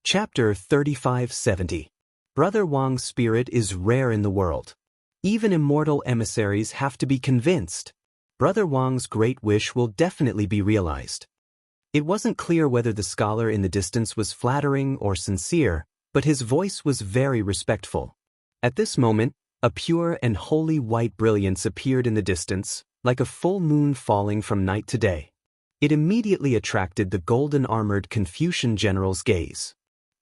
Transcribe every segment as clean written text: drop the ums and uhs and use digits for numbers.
Chapter 3570. Brother Wang's spirit is rare in the world. Even immortal emissaries have to be convinced. Brother Wang's great wish will definitely be realized. It wasn't clear whether the scholar in the distance was flattering or sincere, but his voice was very respectful. At this moment, a pure and holy white brilliance appeared in the distance, like a full moon falling from night to day. It immediately attracted the golden-armored Confucian general's gaze.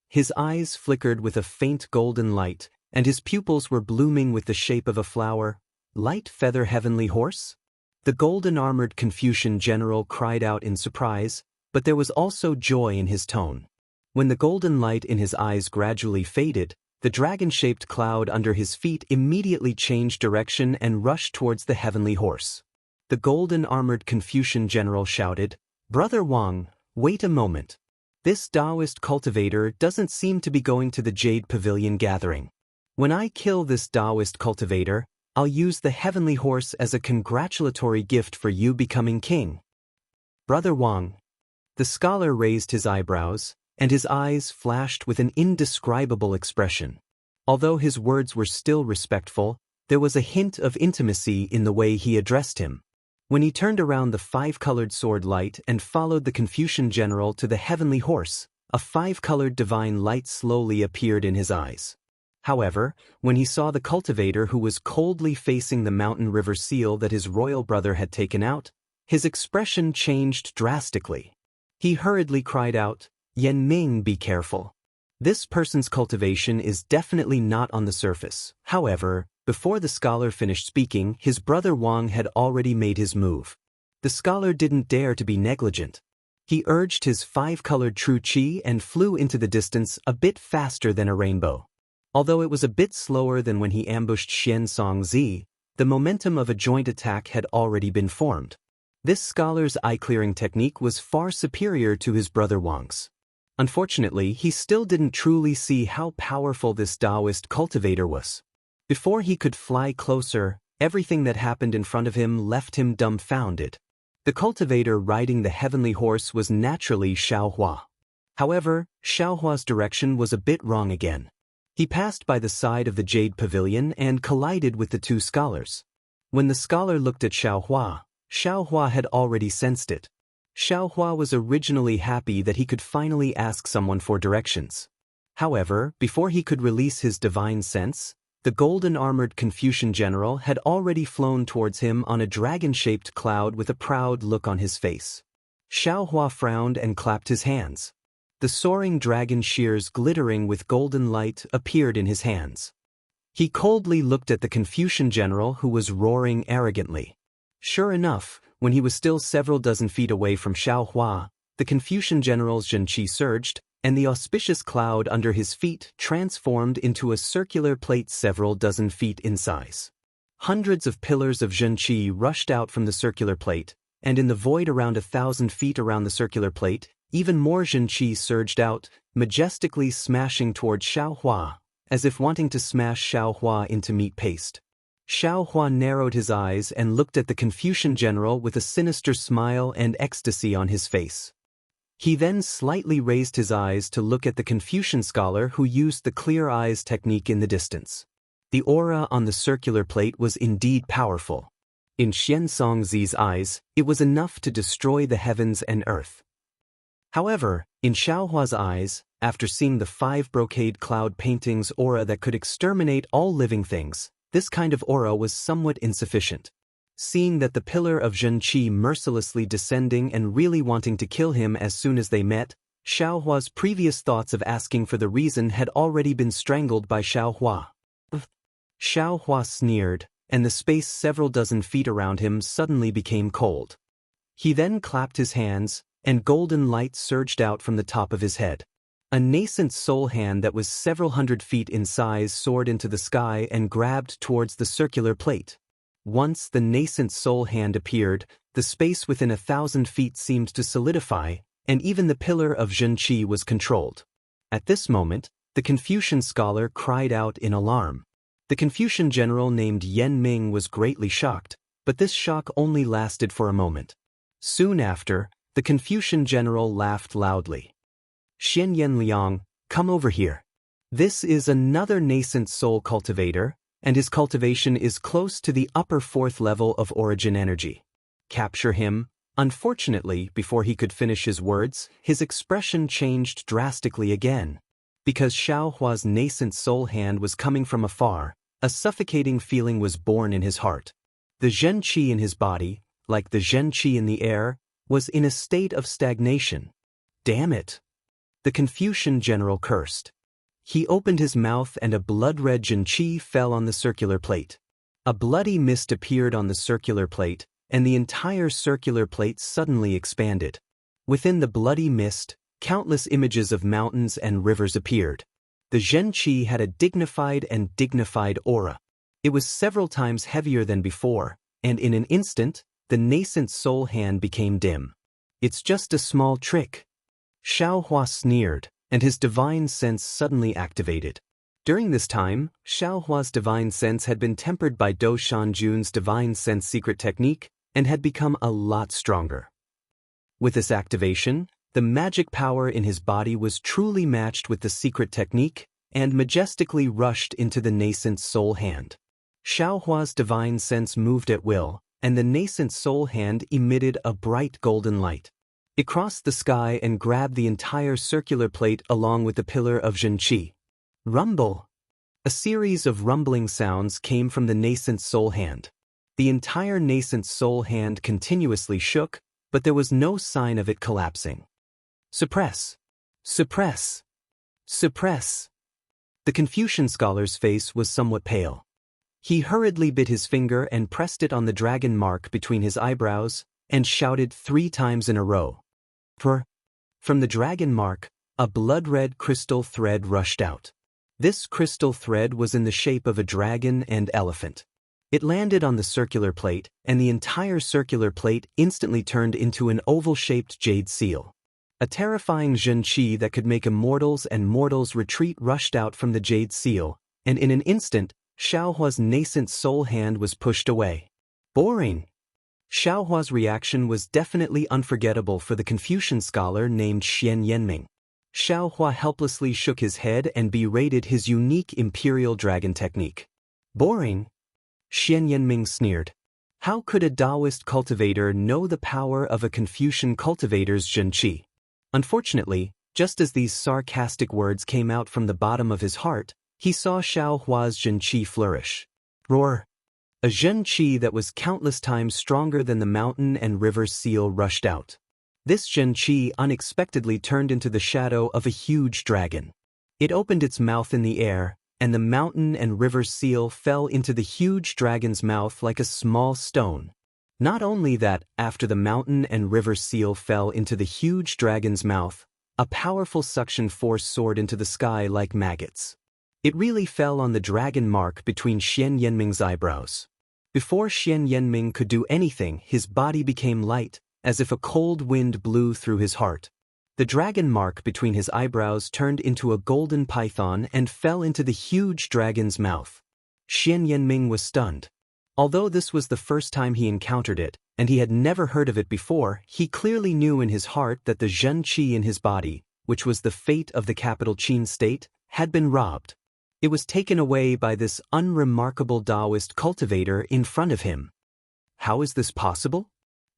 His eyes flickered with a faint golden light, and his pupils were blooming with the shape of a flower. Light feather heavenly horse? The golden-armored Confucian general cried out in surprise, but there was also joy in his tone. When the golden light in his eyes gradually faded, the dragon-shaped cloud under his feet immediately changed direction and rushed towards the heavenly horse. The golden-armored Confucian general shouted, "Brother Wang, wait a moment. This Taoist cultivator doesn't seem to be going to the Jade Pavilion gathering. When I kill this Taoist cultivator, I'll use the heavenly horse as a congratulatory gift for you becoming king." Brother Wang. The scholar raised his eyebrows, and his eyes flashed with an indescribable expression. Although his words were still respectful, there was a hint of intimacy in the way he addressed him. When he turned around the five-colored sword light and followed the Confucian general to the heavenly horse, a five-colored divine light slowly appeared in his eyes. However, when he saw the cultivator who was coldly facing the mountain river seal that his royal brother had taken out, his expression changed drastically. He hurriedly cried out, "Yan Ming, be careful. This person's cultivation is definitely not on the surface." However, before the scholar finished speaking, his brother Wang had already made his move. The scholar didn't dare to be negligent. He urged his five-colored true qi and flew into the distance a bit faster than a rainbow. Although it was a bit slower than when he ambushed Xian Songzi, the momentum of a joint attack had already been formed. This scholar's eye-clearing technique was far superior to his brother Wang's. Unfortunately, he still didn't truly see how powerful this Taoist cultivator was. Before he could fly closer, everything that happened in front of him left him dumbfounded. The cultivator riding the heavenly horse was naturally Xiaohua. However, Xiaohua's direction was a bit wrong again. He passed by the side of the Jade Pavilion and collided with the two scholars. When the scholar looked at Xiaohua, Xiaohua had already sensed it. Xiaohua was originally happy that he could finally ask someone for directions. However, before he could release his divine sense, the golden-armored Confucian general had already flown towards him on a dragon-shaped cloud with a proud look on his face. Xiaohua frowned and clapped his hands. The soaring dragon shears glittering with golden light appeared in his hands. He coldly looked at the Confucian general who was roaring arrogantly. Sure enough, when he was still several dozen feet away from Xiaohua, the Confucian general's zhenqi surged, and the auspicious cloud under his feet transformed into a circular plate several dozen feet in size. Hundreds of pillars of zhenqi rushed out from the circular plate, and in the void around 1,000 feet around the circular plate, even more zhenqi surged out, majestically smashing toward Xiaohua, as if wanting to smash Xiaohua into meat paste. Xiaohua narrowed his eyes and looked at the Confucian general with a sinister smile and ecstasy on his face. He then slightly raised his eyes to look at the Confucian scholar who used the clear eyes technique in the distance. The aura on the circular plate was indeed powerful. In Xian Songzi's eyes, it was enough to destroy the heavens and earth. However, in Xiaohua's eyes, after seeing the 5 brocade cloud paintings aura that could exterminate all living things, this kind of aura was somewhat insufficient. Seeing that the pillar of zhenqi mercilessly descending and really wanting to kill him as soon as they met, Xiaohua's previous thoughts of asking for the reason had already been strangled by Xiaohua. Xiaohua sneered, and the space several dozen feet around him suddenly became cold. He then clapped his hands, and golden light surged out from the top of his head. A nascent soul hand that was several hundred feet in size soared into the sky and grabbed towards the circular plate. Once the nascent soul hand appeared, the space within 1,000 feet seemed to solidify, and even the pillar of zhenqi was controlled. At this moment, the Confucian scholar cried out in alarm. The Confucian general named Yan Ming was greatly shocked, but this shock only lasted for a moment. Soon after, the Confucian general laughed loudly. Xian Yan Liang, come over here. This is another nascent soul cultivator, and his cultivation is close to the upper fourth level of origin energy. Capture him. Unfortunately, before he could finish his words, his expression changed drastically again. Because Xiao Hua's nascent soul hand was coming from afar, a suffocating feeling was born in his heart. The Zhen Qi in his body, like the Zhen Qi in the air, was in a state of stagnation. Damn it! The Confucian general cursed. He opened his mouth and a blood-red Zhen Qi fell on the circular plate. A bloody mist appeared on the circular plate, and the entire circular plate suddenly expanded. Within the bloody mist, countless images of mountains and rivers appeared. The Zhen Qi had a dignified aura. It was several times heavier than before, and in an instant, the nascent soul hand became dim. It's just a small trick. Xiao Hua sneered, and his divine sense suddenly activated. During this time, Xiao Hua's divine sense had been tempered by Do Shanjun's divine sense secret technique and had become a lot stronger. With this activation, the magic power in his body was truly matched with the secret technique and majestically rushed into the nascent soul hand. Xiao Hua's divine sense moved at will, and the nascent soul hand emitted a bright golden light. It crossed the sky and grabbed the entire circular plate along with the pillar of Zhen Qi. Rumble! A series of rumbling sounds came from the nascent soul hand. The entire nascent soul hand continuously shook, but there was no sign of it collapsing. Suppress! Suppress! Suppress! The Confucian scholar's face was somewhat pale. He hurriedly bit his finger and pressed it on the dragon mark between his eyebrows, and shouted 3 times in a row. From the dragon mark, a blood-red crystal thread rushed out. This crystal thread was in the shape of a dragon and elephant. It landed on the circular plate, and the entire circular plate instantly turned into an oval-shaped jade seal. A terrifying Zhen Qi that could make immortals and mortals retreat rushed out from the jade seal, and in an instant, Xiao Hua's nascent soul hand was pushed away. Boring! Xiao Hua's reaction was definitely unforgettable for the Confucian scholar named Xian Yanming. Xiao Hua helplessly shook his head and berated his unique imperial dragon technique. Boring! Xian Yanming sneered. How could a Taoist cultivator know the power of a Confucian cultivator's Zhen Qi? Unfortunately, just as these sarcastic words came out from the bottom of his heart, he saw Xiao Hua's Zhen Qi flourish. Roar! A Zhen Qi that was countless times stronger than the mountain and river seal rushed out. This Zhen Qi unexpectedly turned into the shadow of a huge dragon. It opened its mouth in the air, and the mountain and river seal fell into the huge dragon's mouth like a small stone. Not only that, after the mountain and river seal fell into the huge dragon's mouth, a powerful suction force soared into the sky like maggots. It really fell on the dragon mark between Xian Yanming's eyebrows. Before Xian Yanming could do anything, his body became light, as if a cold wind blew through his heart. The dragon mark between his eyebrows turned into a golden python and fell into the huge dragon's mouth. Xian Yanming was stunned. Although this was the first time he encountered it, and he had never heard of it before, he clearly knew in his heart that the Zhen Qi in his body, which was the fate of the capital Qin state, had been robbed. It was taken away by this unremarkable Taoist cultivator in front of him. How is this possible?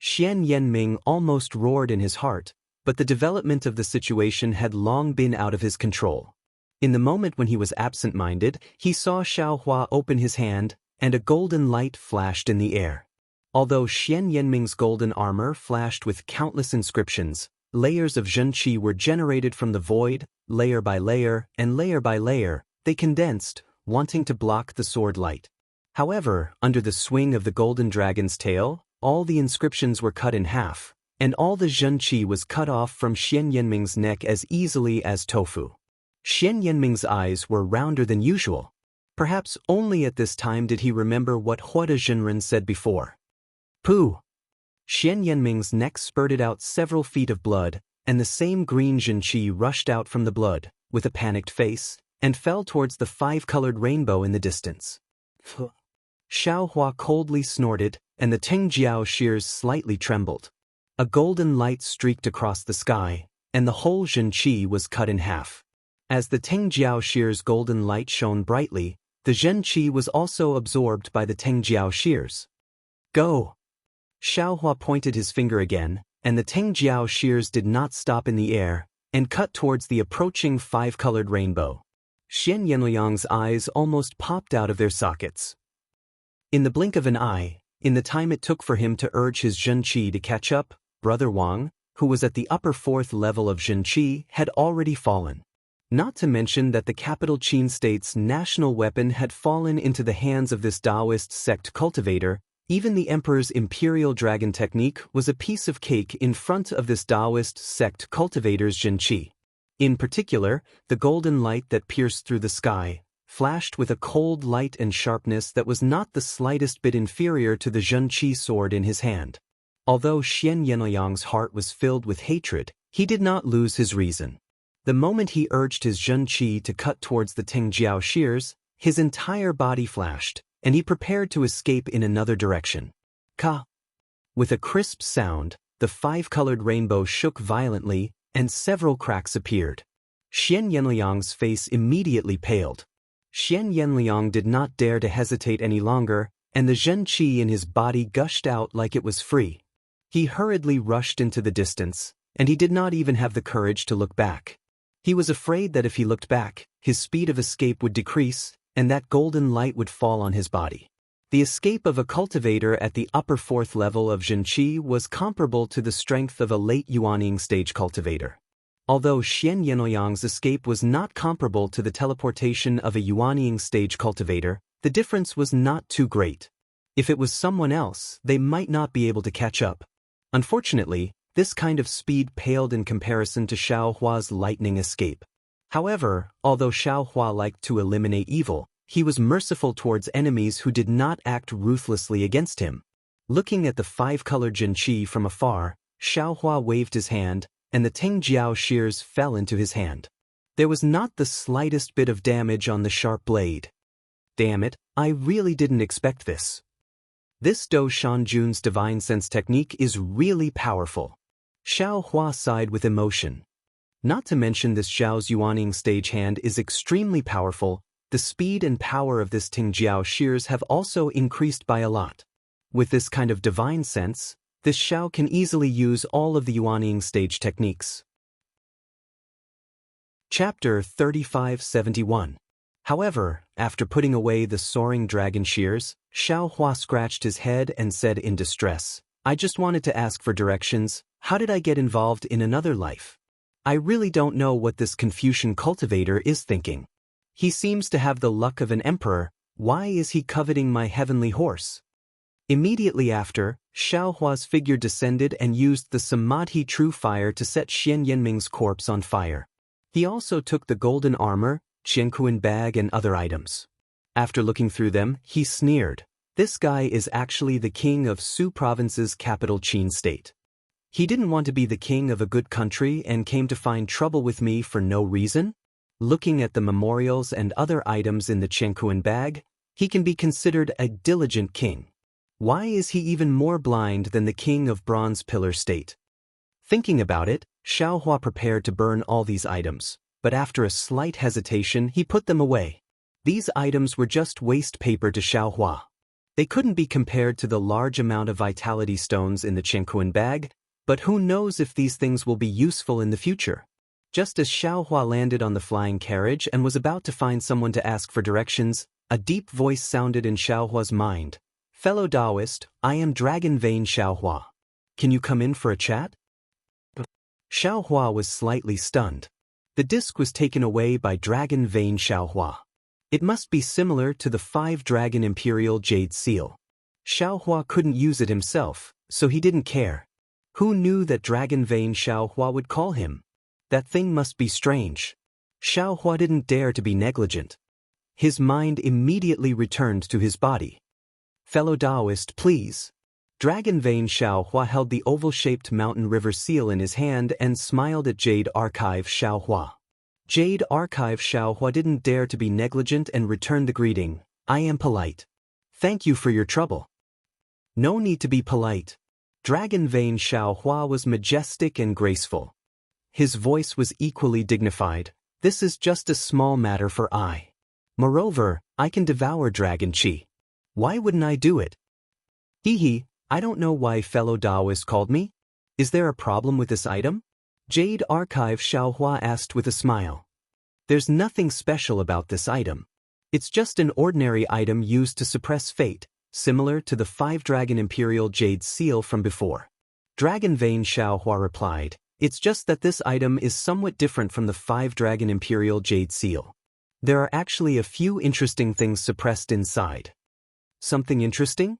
Xian Yanming almost roared in his heart, but the development of the situation had long been out of his control. In the moment when he was absent-minded, he saw Xiao Hua open his hand, and a golden light flashed in the air. Although Xian Yanming's golden armor flashed with countless inscriptions, layers of Zhen Qi were generated from the void, layer by layer, and layer by layer, they condensed, wanting to block the sword light. However, under the swing of the golden dragon's tail, all the inscriptions were cut in half, and all the Zhen Qi was cut off from Xian Yanming's neck as easily as tofu. Xian Yanming's eyes were rounder than usual. Perhaps only at this time did he remember what Huada Zhenren said before. Pooh! Xian Yanming's neck spurted out several feet of blood, and the same green Zhen Qi rushed out from the blood, with a panicked face, and fell towards the 5-colored rainbow in the distance. Xiao Hua coldly snorted, and the Tengjiao shears slightly trembled. A golden light streaked across the sky, and the whole Zhen Qi was cut in half. As the Tengjiao shear's golden light shone brightly, the Zhen Qi was also absorbed by the Tengjiao shears. Go! Xiaohua pointed his finger again, and the Tengjiao shears did not stop in the air, and cut towards the approaching five-colored rainbow. Xian Yanliang's eyes almost popped out of their sockets. In the blink of an eye, in the time it took for him to urge his Zhen Qi to catch up, Brother Wang, who was at the upper fourth level of Zhen Qi, had already fallen. Not to mention that the capital Qin state's national weapon had fallen into the hands of this Taoist sect cultivator. Even the emperor's imperial dragon technique was a piece of cake in front of this Taoist sect cultivator's Zhen Qi. In particular, the golden light that pierced through the sky flashed with a cold light and sharpness that was not the slightest bit inferior to the Zhen Qi sword in his hand. Although Xian Yanliang's heart was filled with hatred, he did not lose his reason. The moment he urged his Zhen Qi to cut towards the Tengjiao shears, his entire body flashed, and he prepared to escape in another direction. Ka! With a crisp sound, the five-colored rainbow shook violently, and several cracks appeared. Xian Yanliang's face immediately paled. Xian Yanliang did not dare to hesitate any longer, and the Zhen Qi in his body gushed out like it was free. He hurriedly rushed into the distance, and he did not even have the courage to look back. He was afraid that if he looked back, his speed of escape would decrease, and that golden light would fall on his body. The escape of a cultivator at the upper fourth level of Zhen Qi was comparable to the strength of a late Yuanying stage cultivator. Although Xian Yanliang's escape was not comparable to the teleportation of a Yuanying stage cultivator, the difference was not too great. If it was someone else, they might not be able to catch up. Unfortunately, this kind of speed paled in comparison to Xiaohua's lightning escape. However, although Xiaohua liked to eliminate evil, he was merciful towards enemies who did not act ruthlessly against him. Looking at the five-colored Zhen Qi from afar, Xiaohua waved his hand, and the Tengjiao shears fell into his hand. There was not the slightest bit of damage on the sharp blade. Damn it, I really didn't expect this. This Do Shanjun's divine sense technique is really powerful. Xiaohua sighed with emotion. Not to mention this Zhao's Yuanying stage hand is extremely powerful. The speed and power of this Tengjiao shears have also increased by a lot. With this kind of divine sense, this Xiao can easily use all of the Yuanying stage techniques. Chapter 3571. However, after putting away the soaring dragon shears, Xiaohua scratched his head and said in distress, I just wanted to ask for directions. How did I get involved in another life? I really don't know what this Confucian cultivator is thinking. He seems to have the luck of an emperor. Why is he coveting my heavenly horse? Immediately after, Xiaohua's figure descended and used the Samadhi True Fire to set Xian Yanming's corpse on fire. He also took the golden armor, Qiankuan bag and other items. After looking through them, he sneered. This guy is actually the king of Su province's capital Qin state. He didn't want to be the king of a good country and came to find trouble with me for no reason? Looking at the memorials and other items in the Qiankuan bag, he can be considered a diligent king. Why is he even more blind than the king of Bronze Pillar state? Thinking about it, Xiaohua prepared to burn all these items, but after a slight hesitation he put them away. These items were just waste paper to Xiaohua. They couldn't be compared to the large amount of vitality stones in the Qiankuan bag, but who knows if these things will be useful in the future. Just as Xiaohua landed on the flying carriage and was about to find someone to ask for directions, a deep voice sounded in Xiaohua's mind. Fellow Taoist, I am Dragon Vein Xiaohua. Can you come in for a chat? Xiaohua was slightly stunned. The disc was taken away by Dragon Vein Xiaohua. It must be similar to the 5-dragon imperial jade seal. Xiaohua couldn't use it himself, so he didn't care. Who knew that Dragon Vein Xiaohua would call him? That thing must be strange. Xiaohua didn't dare to be negligent. His mind immediately returned to his body. Fellow Taoist, please. Dragon Vein Xiaohua held the oval-shaped mountain river seal in his hand and smiled at Jade Archive Xiaohua. Jade Archive Xiaohua didn't dare to be negligent and returned the greeting. I am polite. Thank you for your trouble. No need to be polite. Dragon Vein Xiaohua was majestic and graceful. His voice was equally dignified. This is just a small matter for I. Moreover, I can devour dragon chi. Why wouldn't I do it? Hee, I don't know why fellow Taoist called me. Is there a problem with this item? Jade Archive Xiaohua asked with a smile. There's nothing special about this item. It's just an ordinary item used to suppress fate, similar to the 5-dragon Imperial Jade Seal from before. Dragon Vein Xiaohua replied, it's just that this item is somewhat different from the 5-dragon Imperial Jade Seal. There are actually a few interesting things suppressed inside. Something interesting?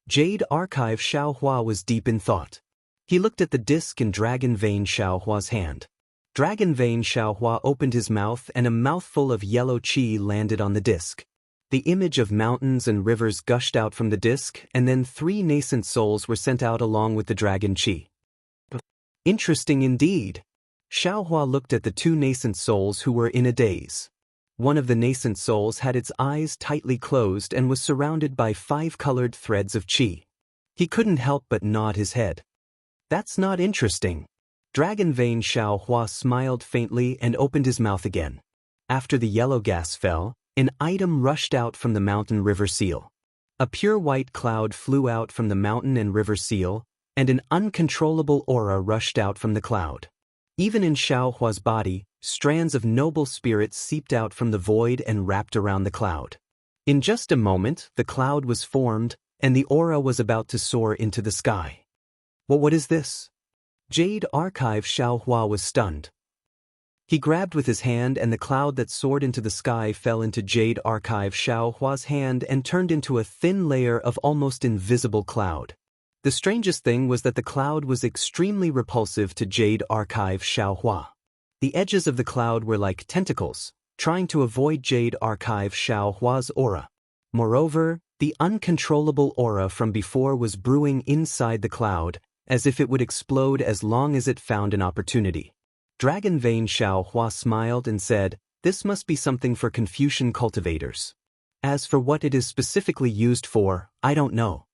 Jade Archive Xiaohua was deep in thought. He looked at the disc in Dragon Vein Xiaohua's hand. Dragon Vein Xiaohua opened his mouth and a mouthful of yellow qi landed on the disc. The image of mountains and rivers gushed out from the disc, and then 3 nascent souls were sent out along with the dragon qi. Interesting indeed. Xiaohua looked at the 2 nascent souls who were in a daze. One of the nascent souls had its eyes tightly closed and was surrounded by 5 colored threads of qi. He couldn't help but nod his head. That's not interesting. Dragon Vein Xiaohua smiled faintly and opened his mouth again. After the yellow gas fell, an item rushed out from the mountain river seal. A pure white cloud flew out from the mountain and river seal, and an uncontrollable aura rushed out from the cloud. Even in Xiaohua's body, strands of noble spirits seeped out from the void and wrapped around the cloud. In just a moment, the cloud was formed, and the aura was about to soar into the sky. What is this? Jade Archive Xiaohua was stunned. He grabbed with his hand and the cloud that soared into the sky fell into Jade Archive Xiaohua's hand and turned into a thin layer of almost invisible cloud. The strangest thing was that the cloud was extremely repulsive to Jade Archive Xiaohua. The edges of the cloud were like tentacles, trying to avoid Jade Archive Xiaohua's aura. Moreover, the uncontrollable aura from before was brewing inside the cloud, as if it would explode as long as it found an opportunity. Dragon Vein Xiaohua smiled and said, this must be something for Confucian cultivators. As for what it is specifically used for, I don't know.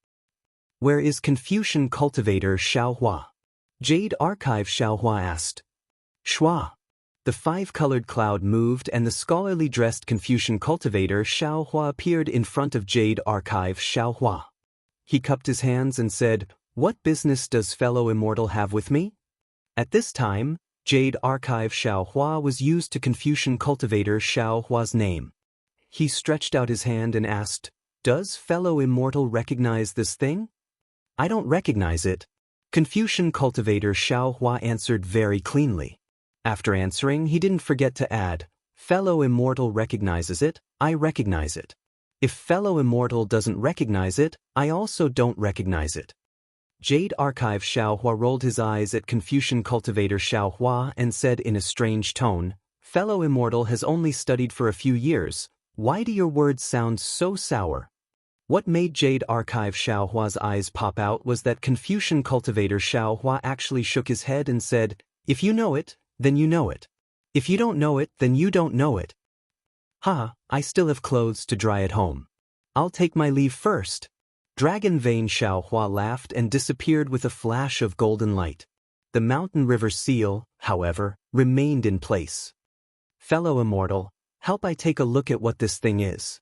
Where is Confucian cultivator Xiaohua? Jade Archive Xiaohua asked. Shua. The 5-colored cloud moved and the scholarly dressed Confucian cultivator Xiaohua appeared in front of Jade Archive Xiaohua. He cupped his hands and said, what business does fellow immortal have with me? At this time, Jade Archive Xiaohua was used to Confucian cultivator Xiaohua's name. He stretched out his hand and asked, does fellow immortal recognize this thing? I don't recognize it. Confucian cultivator Xiaohua answered very cleanly. After answering, he didn't forget to add, fellow immortal recognizes it, I recognize it. If fellow immortal doesn't recognize it, I also don't recognize it. Jade Archive Xiaohua rolled his eyes at Confucian cultivator Xiaohua and said in a strange tone, fellow immortal has only studied for a few years, why do your words sound so sour? What made Jade Archive Xiaohua's eyes pop out was that Confucian cultivator Xiaohua actually shook his head and said, if you know it, then you know it. If you don't know it, then you don't know it. I still have clothes to dry at home. I'll take my leave first. Dragon Vein Xiaohua laughed and disappeared with a flash of golden light. The mountain river seal, however, remained in place. Fellow immortal, help I take a look at what this thing is.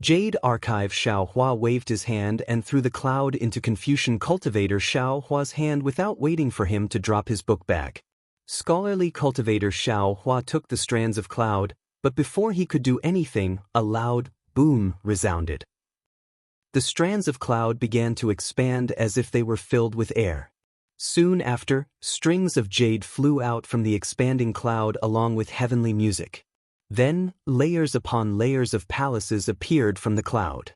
Jade Archive Xiaohua waved his hand and threw the cloud into Confucian cultivator Xiaohua's hand without waiting for him to drop his book bag. Scholarly cultivator Xiaohua took the strands of cloud, but before he could do anything, a loud boom resounded. The strands of cloud began to expand as if they were filled with air. Soon after, strings of jade flew out from the expanding cloud along with heavenly music. Then, layers upon layers of palaces appeared from the cloud.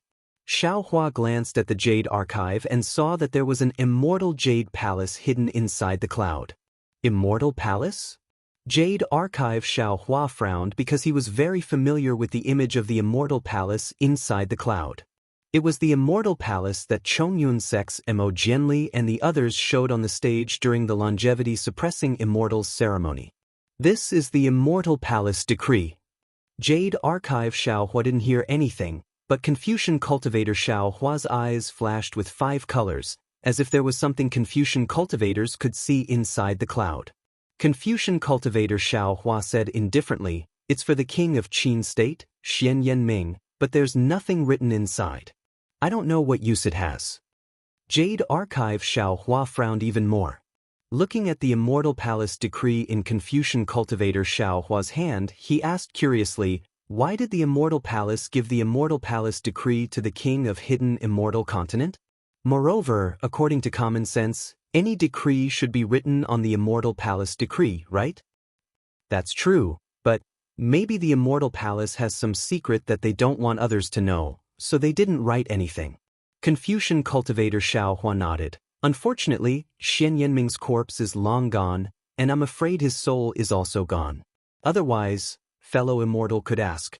Xiaohua glanced at the jade archive and saw that there was an immortal jade palace hidden inside the cloud. Immortal palace? Jade Archive Xiaohua frowned because he was very familiar with the image of the immortal palace inside the cloud. It was the immortal palace that Chongyun Sex Mo Jianli and the others showed on the stage during the longevity-suppressing immortals ceremony. This is the immortal palace decree. Jade Archive Xiaohua didn't hear anything, but Confucian cultivator Xiaohua's eyes flashed with 5 colors, as if there was something Confucian cultivators could see inside the cloud. Confucian cultivator Xiaohua said indifferently, It's for the king of Qin State, Xian Yanming, but there's nothing written inside. I don't know what use it has. Jade Archive Xiao Hua frowned even more. Looking at the Immortal Palace decree in Confucian cultivator Xiao Hua's hand, he asked curiously, why did the Immortal Palace give the Immortal Palace decree to the king of hidden immortal continent? Moreover, according to common sense, any decree should be written on the Immortal Palace decree, right? That's true, but maybe the Immortal Palace has some secret that they don't want others to know, so they didn't write anything. Confucian cultivator Xiao Hua nodded. Unfortunately, Xian Yanming's corpse is long gone, and I'm afraid his soul is also gone. Otherwise, fellow immortal could ask.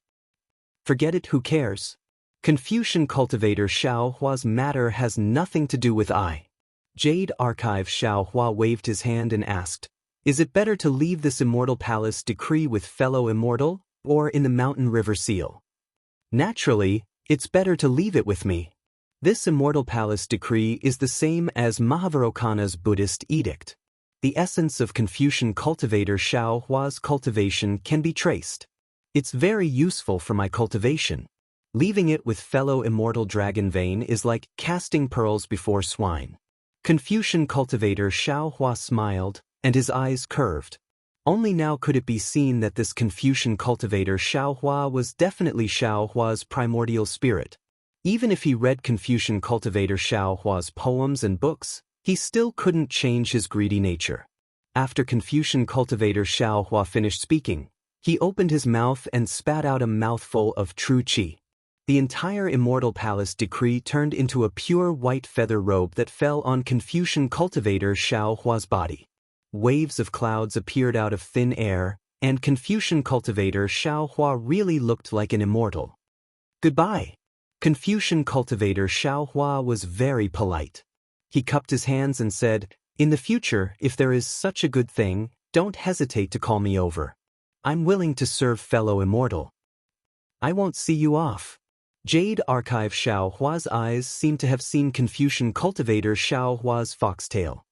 Forget it, who cares? Confucian cultivator Xiao Hua's matter has nothing to do with I. Jade Archive Xiao Hua waved his hand and asked, is it better to leave this Immortal Palace decree with fellow immortal, or in the Mountain River Seal? Naturally, it's better to leave it with me. This Immortal Palace decree is the same as Mahavairocana's Buddhist edict. The essence of Confucian cultivator Xiao Hua's cultivation can be traced. It's very useful for my cultivation. Leaving it with fellow immortal Dragon Vein is like casting pearls before swine. Confucian cultivator Xiao Hua smiled, and his eyes curved. Only now could it be seen that this Confucian cultivator Xiao Hua was definitely Xiao Hua's primordial spirit. Even if he read Confucian cultivator Xiao Hua's poems and books, he still couldn't change his greedy nature. After Confucian cultivator Xiao Hua finished speaking, he opened his mouth and spat out a mouthful of true qi. The entire Immortal Palace decree turned into a pure white feather robe that fell on Confucian cultivator Xiao Hua's body. Waves of clouds appeared out of thin air, and Confucian cultivator Xiao Hua really looked like an immortal. Goodbye. Confucian cultivator Xiao Hua was very polite. He cupped his hands and said, in the future, if there is such a good thing, don't hesitate to call me over. I'm willing to serve fellow immortal. I won't see you off. Jade Archive Xiao Hua's eyes seemed to have seen Confucian cultivator Xiao Hua's foxtail.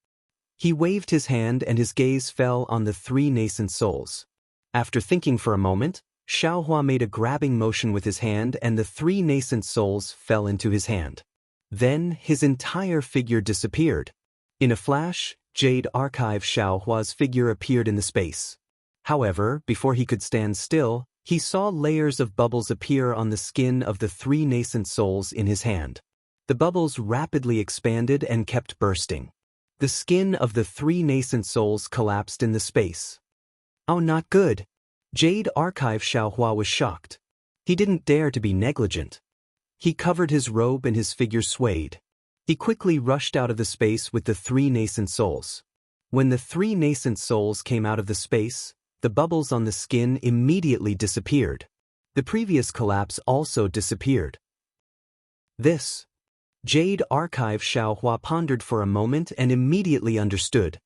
He waved his hand and his gaze fell on the three nascent souls. After thinking for a moment, Xiao Hua made a grabbing motion with his hand and the three nascent souls fell into his hand. Then his entire figure disappeared. In a flash, Jade Archive Xiao Hua's figure appeared in the space. However, before he could stand still, he saw layers of bubbles appear on the skin of the three nascent souls in his hand. The bubbles rapidly expanded and kept bursting. The skin of the three nascent souls collapsed in the space. Oh, not good. Jade Archive Xiao Hua was shocked. He didn't dare to be negligent. He covered his robe and his figure swayed. He quickly rushed out of the space with the three nascent souls. When the three nascent souls came out of the space, the bubbles on the skin immediately disappeared. The previous collapse also disappeared. This. Jade Archive Xiao Hua pondered for a moment and immediately understood.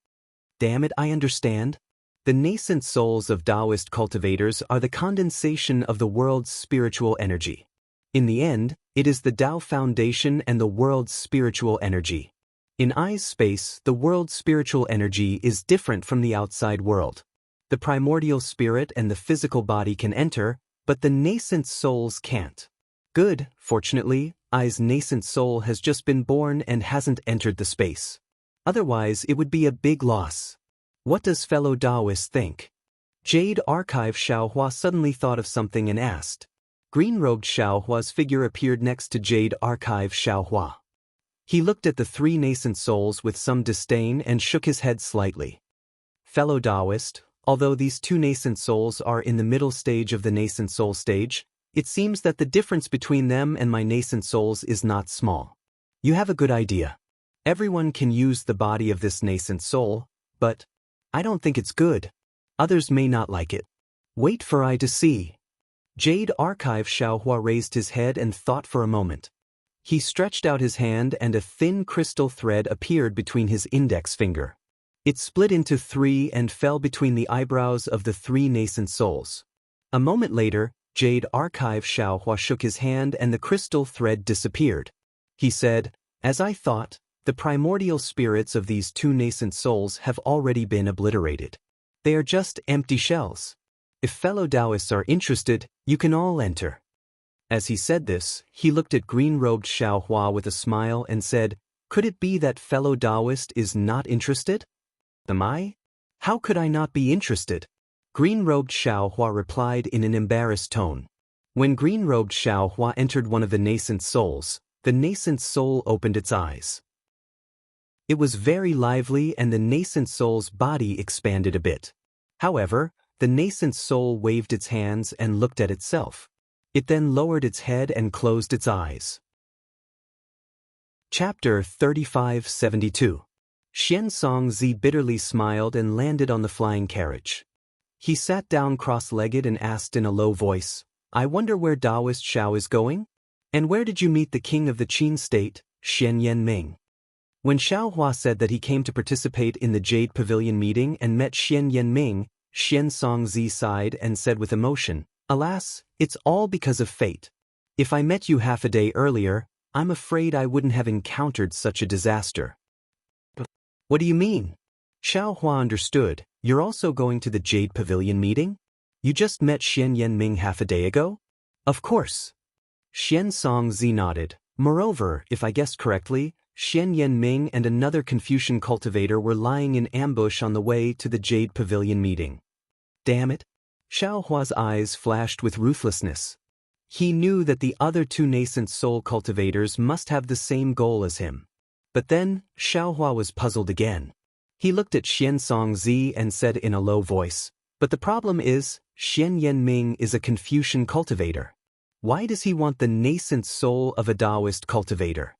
Damn it, I understand. The nascent souls of Taoist cultivators are the condensation of the world's spiritual energy. In the end, it is the Tao foundation and the world's spiritual energy. In I's space, the world's spiritual energy is different from the outside world. The primordial spirit and the physical body can enter, but the nascent souls can't. Good, fortunately, I's nascent soul has just been born and hasn't entered the space. Otherwise, it would be a big loss. What does fellow Taoist think? Jade Archive Xiao Hua suddenly thought of something and asked. Green-robed Xiao Hua's figure appeared next to Jade Archive Xiao Hua. He looked at the three nascent souls with some disdain and shook his head slightly. Fellow Taoist, although these two nascent souls are in the middle stage of the nascent soul stage, it seems that the difference between them and my nascent souls is not small. You have a good idea. Everyone can use the body of this nascent soul, but I don't think it's good. Others may not like it. Wait for I to see. Jade Archive Xiao Hua raised his head and thought for a moment. He stretched out his hand and a thin crystal thread appeared between his index finger. It split into three and fell between the eyebrows of the three nascent souls. A moment later, Jade Archive Xiao Hua shook his hand and the crystal thread disappeared. He said, as I thought, the primordial spirits of these two nascent souls have already been obliterated. They are just empty shells. If fellow Taoists are interested, you can all enter. As he said this, he looked at green-robed Xiao Hua with a smile and said, "Could it be that fellow Taoist is not interested?" "Am I? How could I not be interested?" Green-robed Xiao Hua replied in an embarrassed tone. When green-robed Xiao Hua entered one of the nascent souls, the nascent soul opened its eyes. It was very lively and the nascent soul's body expanded a bit. However, the nascent soul waved its hands and looked at itself. It then lowered its head and closed its eyes. Chapter 3572. Xian Songzi bitterly smiled and landed on the flying carriage. He sat down cross-legged and asked in a low voice, "I wonder where Taoist Xiao is going? And where did you meet the king of the Qin state, Xian Yanming?" When Xiao Hua said that he came to participate in the Jade Pavilion meeting and met Xian Yanming, Xian Songzi sighed and said with emotion, "Alas, it's all because of fate. If I met you half a day earlier, I'm afraid I wouldn't have encountered such a disaster." "What do you mean?" Xiao Hua understood. "You're also going to the Jade Pavilion meeting? You just met Xian Yanming half a day ago?" "Of course." Xian Songzi nodded. "Moreover, if I guessed correctly, Xian Yanming and another Confucian cultivator were lying in ambush on the way to the Jade Pavilion meeting." "Damn it." Xiao Hua's eyes flashed with ruthlessness. He knew that the other two nascent soul cultivators must have the same goal as him. But then, Xiao Hua was puzzled again. He looked at Xian Songzi and said in a low voice, "But the problem is, Xian Yanming is a Confucian cultivator. Why does he want the nascent soul of a Taoist cultivator?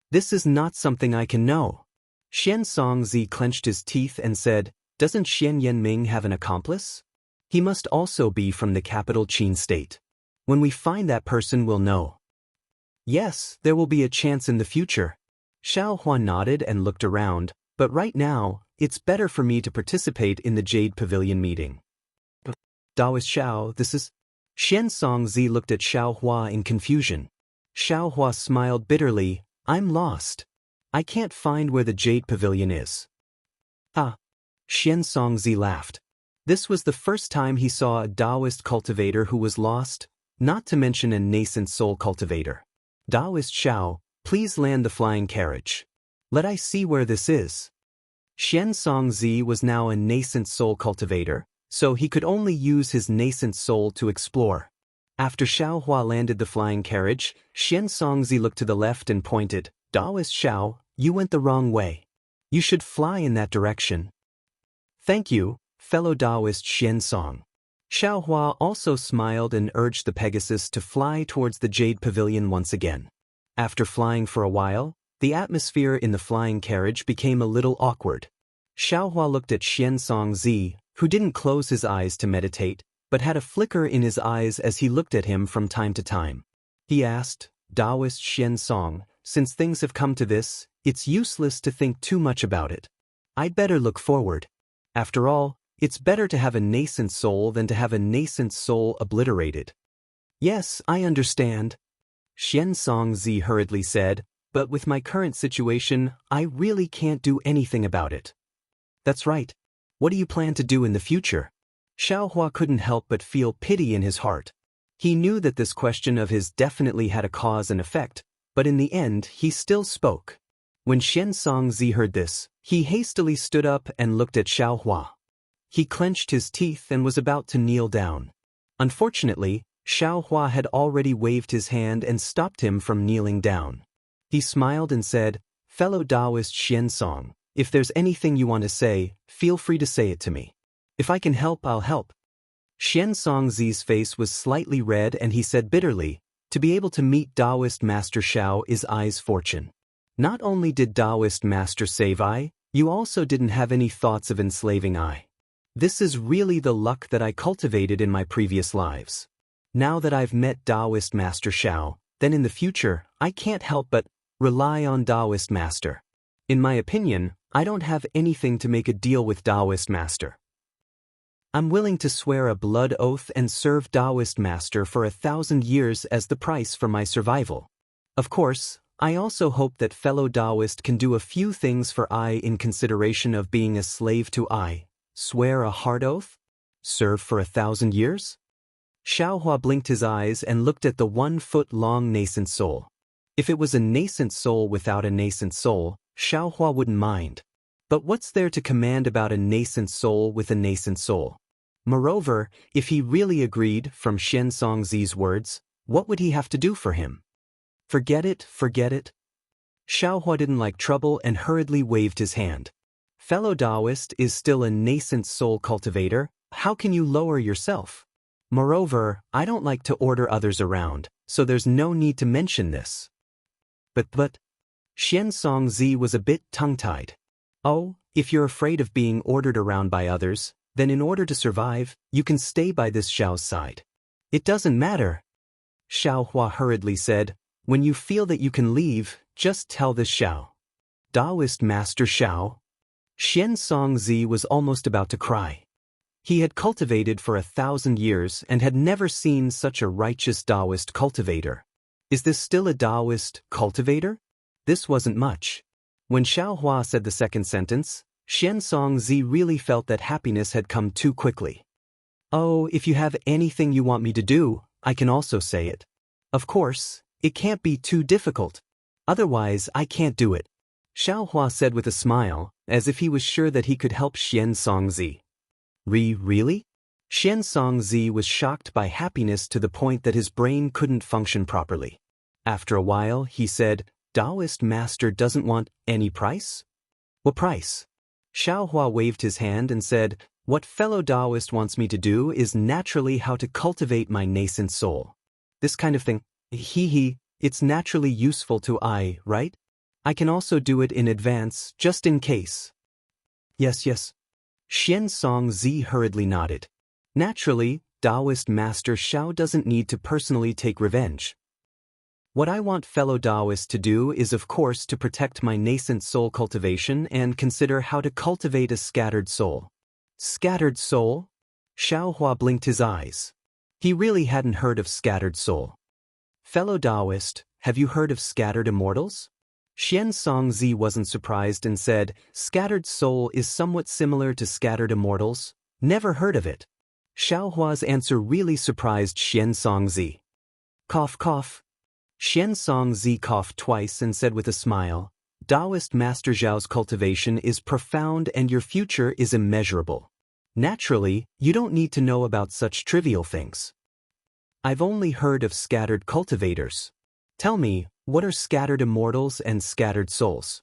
This is not something I can know." Xian Songzi clenched his teeth and said, "Doesn't Xian Yanming have an accomplice? He must also be from the capital Qin state. When we find that person, we'll know." "Yes, there will be a chance in the future." Xiao Hua nodded and looked around, "But right now, it's better for me to participate in the Jade Pavilion meeting." "Taoist Xiao, this is..." Xian Songzi looked at Xiao Hua in confusion. Xiao Hua smiled bitterly, "I'm lost. I can't find where the Jade Pavilion is." "Ah." Xian Songzi laughed. This was the first time he saw a Taoist cultivator who was lost, not to mention a nascent soul cultivator. "Taoist Xiao, please land the flying carriage. Let I see where this is." Xian Songzi was now a nascent soul cultivator, so he could only use his nascent soul to explore. After Xiao Hua landed the flying carriage, Xian Songzi looked to the left and pointed, "Taoist Xiao, you went the wrong way. You should fly in that direction." "Thank you, fellow Taoist Xian Song." Xiao Hua also smiled and urged the Pegasus to fly towards the Jade Pavilion once again. After flying for a while, the atmosphere in the flying carriage became a little awkward. Xiao Hua looked at Xian Songzi, who didn't close his eyes to meditate, but had a flicker in his eyes as he looked at him from time to time. He asked, "Taoist Xian Song, since things have come to this, it's useless to think too much about it. I'd better look forward. After all, it's better to have a nascent soul than to have a nascent soul obliterated." "Yes, I understand," Xian Songzi hurriedly said, "but with my current situation, I really can't do anything about it." "That's right. What do you plan to do in the future?" Xiao Hua couldn't help but feel pity in his heart. He knew that this question of his definitely had a cause and effect, but in the end he still spoke. When Xian Songzi heard this, he hastily stood up and looked at Xiao Hua. He clenched his teeth and was about to kneel down. Unfortunately, Xiao Hua had already waved his hand and stopped him from kneeling down. He smiled and said, "Fellow Taoist Xian Song, if there's anything you want to say, feel free to say it to me. If I can help, I'll help." Xian Songzi's face was slightly red and he said bitterly, "To be able to meet Taoist Master Xiao is I's fortune. Not only did Taoist Master save I, you also didn't have any thoughts of enslaving I. This is really the luck that I cultivated in my previous lives. Now that I've met Taoist Master Xiao, then in the future, I can't help but rely on Taoist Master. In my opinion, I don't have anything to make a deal with Taoist Master. I'm willing to swear a blood oath and serve Taoist Master for 1,000 years as the price for my survival. Of course, I also hope that fellow Taoist can do a few things for I in consideration of being a slave to I. Swear a hard oath?" Serve for 1,000 years? Xiaohua blinked his eyes and looked at the 1-foot-long nascent soul. If it was a nascent soul without a nascent soul, Xiaohua wouldn't mind. But what's there to command about a nascent soul with a nascent soul? Moreover, if he really agreed, from Xian Songzi's words, what would he have to do for him? Forget it, forget it. Xiaohua didn't like trouble and hurriedly waved his hand. Fellow Taoist is still a nascent soul cultivator, how can you lower yourself? Moreover, I don't like to order others around, so there's no need to mention this. But, Xian Songzi was a bit tongue-tied. Oh, if you're afraid of being ordered around by others, then in order to survive, you can stay by this Xiao's side. It doesn't matter. Xiaohua hurriedly said, when you feel that you can leave, just tell this Xiao. Taoist Master Xiao? Xian Songzi was almost about to cry. He had cultivated for 1,000 years and had never seen such a righteous Taoist cultivator. Is this still a Taoist cultivator? This wasn't much. When Xiaohua said the second sentence, Xian Songzi really felt that happiness had come too quickly. Oh, if you have anything you want me to do, I can also say it. Of course, it can't be too difficult. Otherwise, I can't do it. Xiaohua said with a smile, as if he was sure that he could help Xian Songzi. Really? Xian Songzi was shocked by happiness to the point that his brain couldn't function properly. After a while, he said, Taoist Master doesn't want any price? What price? Xiaohua waved his hand and said, what fellow Taoist wants me to do is naturally how to cultivate my nascent soul. This kind of thing, it's naturally useful to I, right? I can also do it in advance, just in case. Yes. Xian Songzi hurriedly nodded. Naturally, Taoist Master Xiao doesn't need to personally take revenge. What I want fellow Taoists to do is of course to protect my nascent soul cultivation and consider how to cultivate a scattered soul. Scattered soul? Xiaohua blinked his eyes. He really hadn't heard of scattered soul. Fellow Taoist, have you heard of scattered immortals? Xian Songzi wasn't surprised and said, scattered soul is somewhat similar to scattered immortals. Never heard of it. Xiaohua's answer really surprised Xian Songzi. Cough, cough. Xian Songzi coughed twice and said with a smile, Taoist Master Zhao's cultivation is profound and your future is immeasurable. Naturally, you don't need to know about such trivial things. I've only heard of scattered cultivators. Tell me, what are scattered immortals and scattered souls?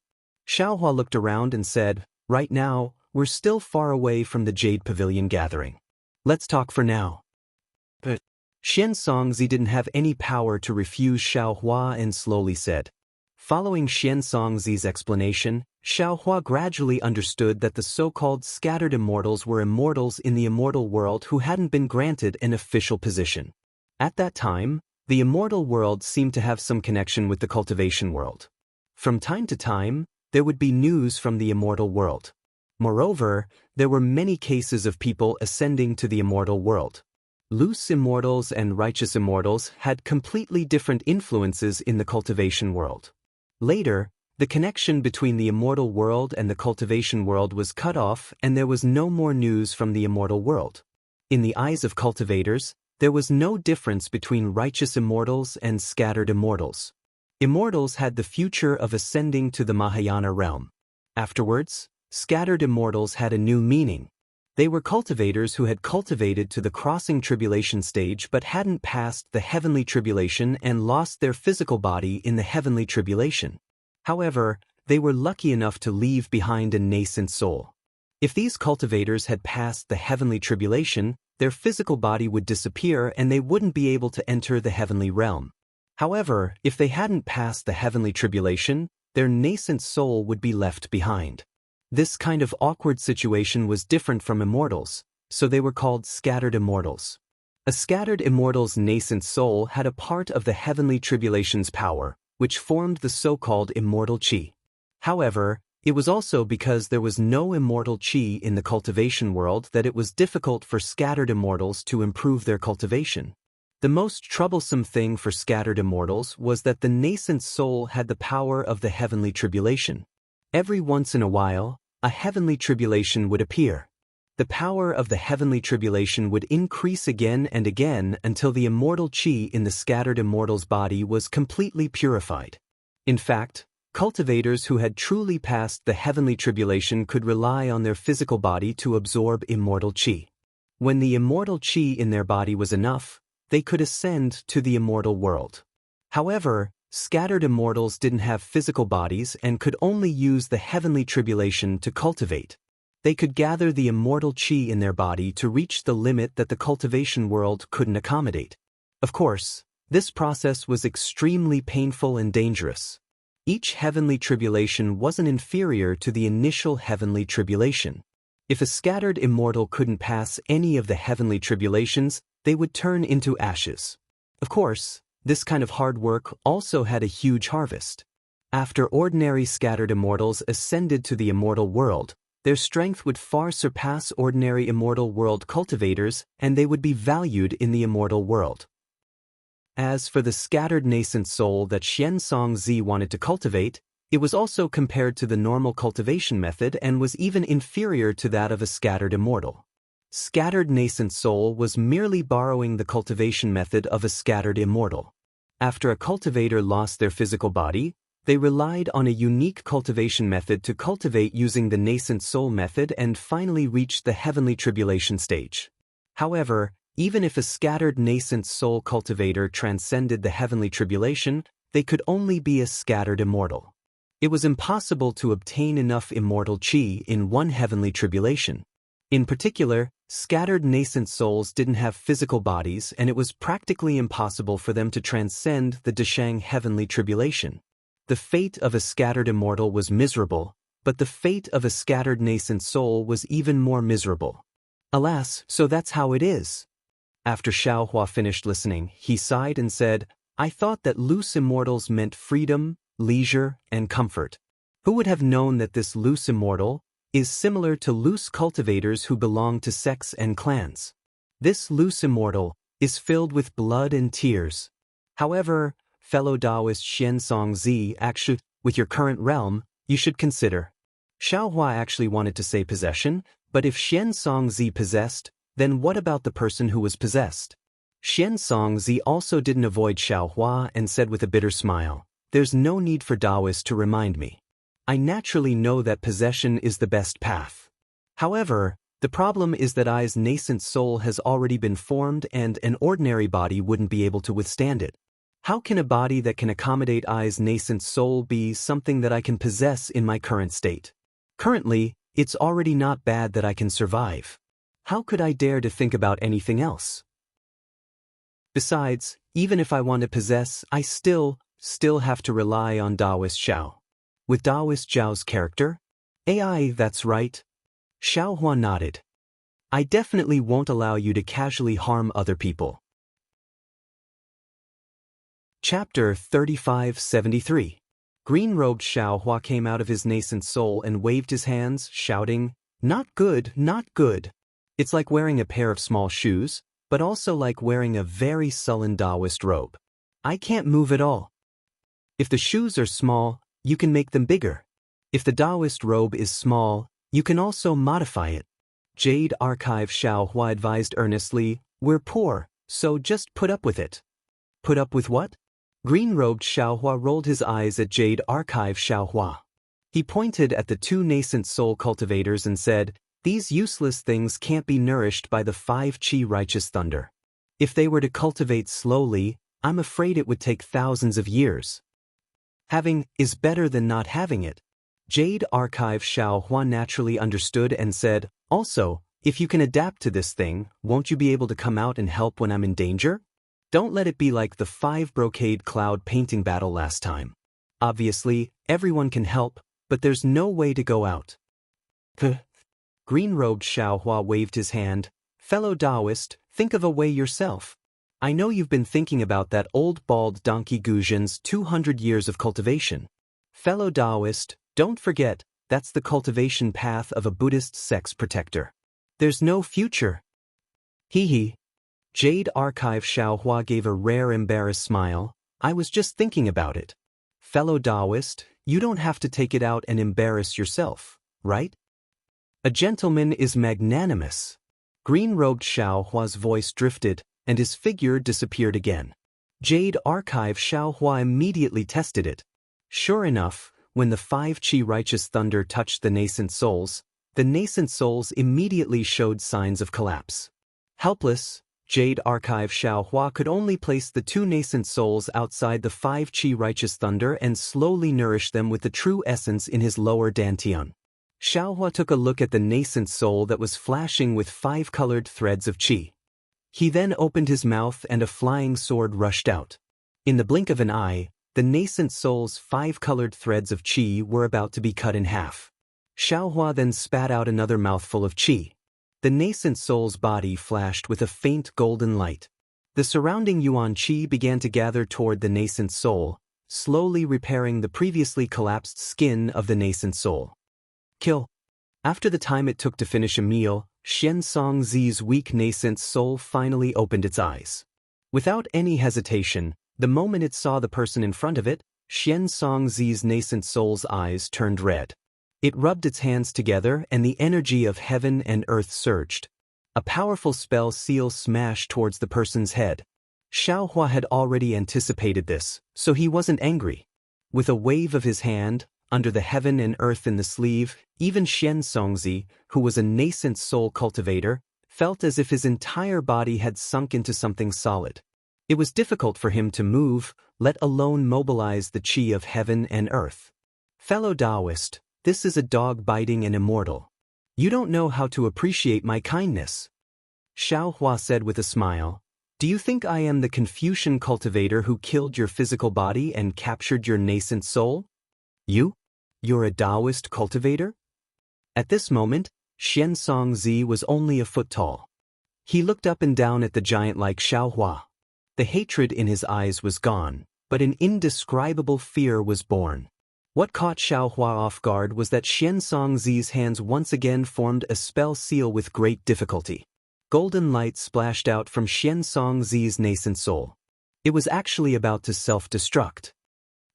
Xiaohua looked around and said, right now, we're still far away from the Jade Pavilion gathering. Let's talk for now. But Xian Songzi didn't have any power to refuse Xiaohua and slowly said. Following Xian Songzi's explanation, Xiaohua gradually understood that the so-called scattered immortals were immortals in the immortal world who hadn't been granted an official position. At that time, the immortal world seemed to have some connection with the cultivation world. From time to time, there would be news from the immortal world. Moreover, there were many cases of people ascending to the immortal world. Loose immortals and righteous immortals had completely different influences in the cultivation world. Later, the connection between the immortal world and the cultivation world was cut off and there was no more news from the immortal world. In the eyes of cultivators, there was no difference between righteous immortals and scattered immortals. Immortals had the future of ascending to the Mahayana realm. Afterwards, scattered immortals had a new meaning. They were cultivators who had cultivated to the crossing tribulation stage but hadn't passed the heavenly tribulation and lost their physical body in the heavenly tribulation. However, they were lucky enough to leave behind a nascent soul. If these cultivators had passed the heavenly tribulation, their physical body would disappear and they wouldn't be able to enter the heavenly realm. However, if they hadn't passed the heavenly tribulation, their nascent soul would be left behind. This kind of awkward situation was different from immortals, so they were called scattered immortals. A scattered immortal's nascent soul had a part of the heavenly tribulation's power, which formed the so-called immortal chi. However, it was also because there was no immortal chi in the cultivation world that it was difficult for scattered immortals to improve their cultivation. The most troublesome thing for scattered immortals was that the nascent soul had the power of the heavenly tribulation. Every once in a while, a heavenly tribulation would appear. The power of the heavenly tribulation would increase again and again until the immortal chi in the scattered immortal's body was completely purified. In fact, cultivators who had truly passed the heavenly tribulation could rely on their physical body to absorb immortal chi. When the immortal chi in their body was enough, they could ascend to the immortal world. However, scattered immortals didn't have physical bodies and could only use the heavenly tribulation to cultivate. They could gather the immortal chi in their body to reach the limit that the cultivation world couldn't accommodate. Of course, this process was extremely painful and dangerous. Each heavenly tribulation wasn't inferior to the initial heavenly tribulation. If a scattered immortal couldn't pass any of the heavenly tribulations, they would turn into ashes. Of course, this kind of hard work also had a huge harvest. After ordinary scattered immortals ascended to the immortal world, their strength would far surpass ordinary immortal world cultivators, and they would be valued in the immortal world. As for the scattered nascent soul that Xiansong Zi wanted to cultivate, it was also compared to the normal cultivation method and was even inferior to that of a scattered immortal. Scattered nascent soul was merely borrowing the cultivation method of a scattered immortal. After a cultivator lost their physical body, they relied on a unique cultivation method to cultivate using the nascent soul method and finally reached the heavenly tribulation stage. However, even if a scattered nascent soul cultivator transcended the heavenly tribulation, they could only be a scattered immortal. It was impossible to obtain enough immortal chi in one heavenly tribulation. In particular, scattered nascent souls didn't have physical bodies, and it was practically impossible for them to transcend the Deshang heavenly tribulation. The fate of a scattered immortal was miserable, but the fate of a scattered nascent soul was even more miserable. Alas, so that's how it is. After Xiaohua finished listening, he sighed and said, I thought that loose immortals meant freedom, leisure, and comfort. Who would have known that this loose immortal is similar to loose cultivators who belong to sects and clans? This loose immortal is filled with blood and tears. However, fellow Taoist Xiansong Zi, actually, with your current realm, you should consider. Xiaohua actually wanted to say possession, but if Xiansong Zi possessed, then what about the person who was possessed? Xiansong Zi also didn't avoid Xiaohua and said with a bitter smile, There's no need for Taoists to remind me. I naturally know that possession is the best path. However, the problem is that I's nascent soul has already been formed and an ordinary body wouldn't be able to withstand it. How can a body that can accommodate I's nascent soul be something that I can possess in my current state? Currently, it's already not bad that I can survive. How could I dare to think about anything else? Besides, even if I want to possess, I still have to rely on Taoist Xiao. With Taoist Zhao's character? AI, that's right. Xiaohua nodded. I definitely won't allow you to casually harm other people. Chapter 3573. Green-robed Xiaohua came out of his nascent soul and waved his hands, shouting, Not good, not good. It's like wearing a pair of small shoes, but also like wearing a very sullen Taoist robe. I can't move at all. If the shoes are small, you can make them bigger. If the Taoist robe is small, you can also modify it. Jade Archive Xiaohua advised earnestly, We're poor, so just put up with it. Put up with what? Green-robed Xiaohua rolled his eyes at Jade Archive Xiaohua. He pointed at the two nascent soul cultivators and said, These useless things can't be nourished by the 5 Qi righteous thunder. If they were to cultivate slowly, I'm afraid it would take thousands of years. Having is better than not having it. Jade Archive Xiaohua naturally understood and said, Also, if you can adapt to this thing, won't you be able to come out and help when I'm in danger? Don't let it be like the 5 brocade cloud painting battle last time. Obviously, everyone can help, but there's no way to go out. Green-robed Xiaohua waved his hand. Fellow Taoist, think of a way yourself. I know you've been thinking about that old bald donkey Guzhen's 200 years of cultivation. Fellow Taoist, don't forget, that's the cultivation path of a Buddhist sex protector. There's no future. Hee. Jade Archive Xiaohua gave a rare embarrassed smile. I was just thinking about it. Fellow Taoist, you don't have to take it out and embarrass yourself, right? A gentleman is magnanimous. Green-robed Xiao Hua's voice drifted, and his figure disappeared again. Jade Archive. Xiao Hua immediately tested it. Sure enough, when the 5 Qi righteous thunder touched the nascent souls immediately showed signs of collapse. Helpless, Jade Archive Xiao Hua could only place the 2 nascent souls outside the 5 Qi righteous thunder and slowly nourish them with the true essence in his lower dantian. Xiao Hua took a look at the nascent soul that was flashing with 5 colored threads of qi. He then opened his mouth and a flying sword rushed out. In the blink of an eye, the nascent soul's 5 colored threads of qi were about to be cut in half. Xiao Hua then spat out another mouthful of qi. The nascent soul's body flashed with a faint golden light. The surrounding yuan qi began to gather toward the nascent soul, slowly repairing the previously collapsed skin of the nascent soul. Kill. After the time it took to finish a meal, Xian Songzi's weak nascent soul finally opened its eyes. Without any hesitation, the moment it saw the person in front of it, Xian Songzi's nascent soul's eyes turned red. It rubbed its hands together and the energy of heaven and earth surged. A powerful spell seal smashed towards the person's head. Xiao Hua had already anticipated this, so he wasn't angry. With a wave of his hand, under the heaven and earth in the sleeve, even Xian Songzi, who was a nascent soul cultivator, felt as if his entire body had sunk into something solid. It was difficult for him to move, let alone mobilize the qi of heaven and earth. Fellow Taoist, this is a dog biting and immortal. You don't know how to appreciate my kindness. Xiao Hua said with a smile. Do you think I am the Confucian cultivator who killed your physical body and captured your nascent soul? You're a Taoist cultivator? At this moment, Xian Songzi was only a foot tall. He looked up and down at the giant like Xiao Hua. The hatred in his eyes was gone, but an indescribable fear was born. What caught Xiao Hua off guard was that Xian Songzi's hands once again formed a spell seal with great difficulty. Golden light splashed out from Xian Songzi's nascent soul. It was actually about to self-destruct.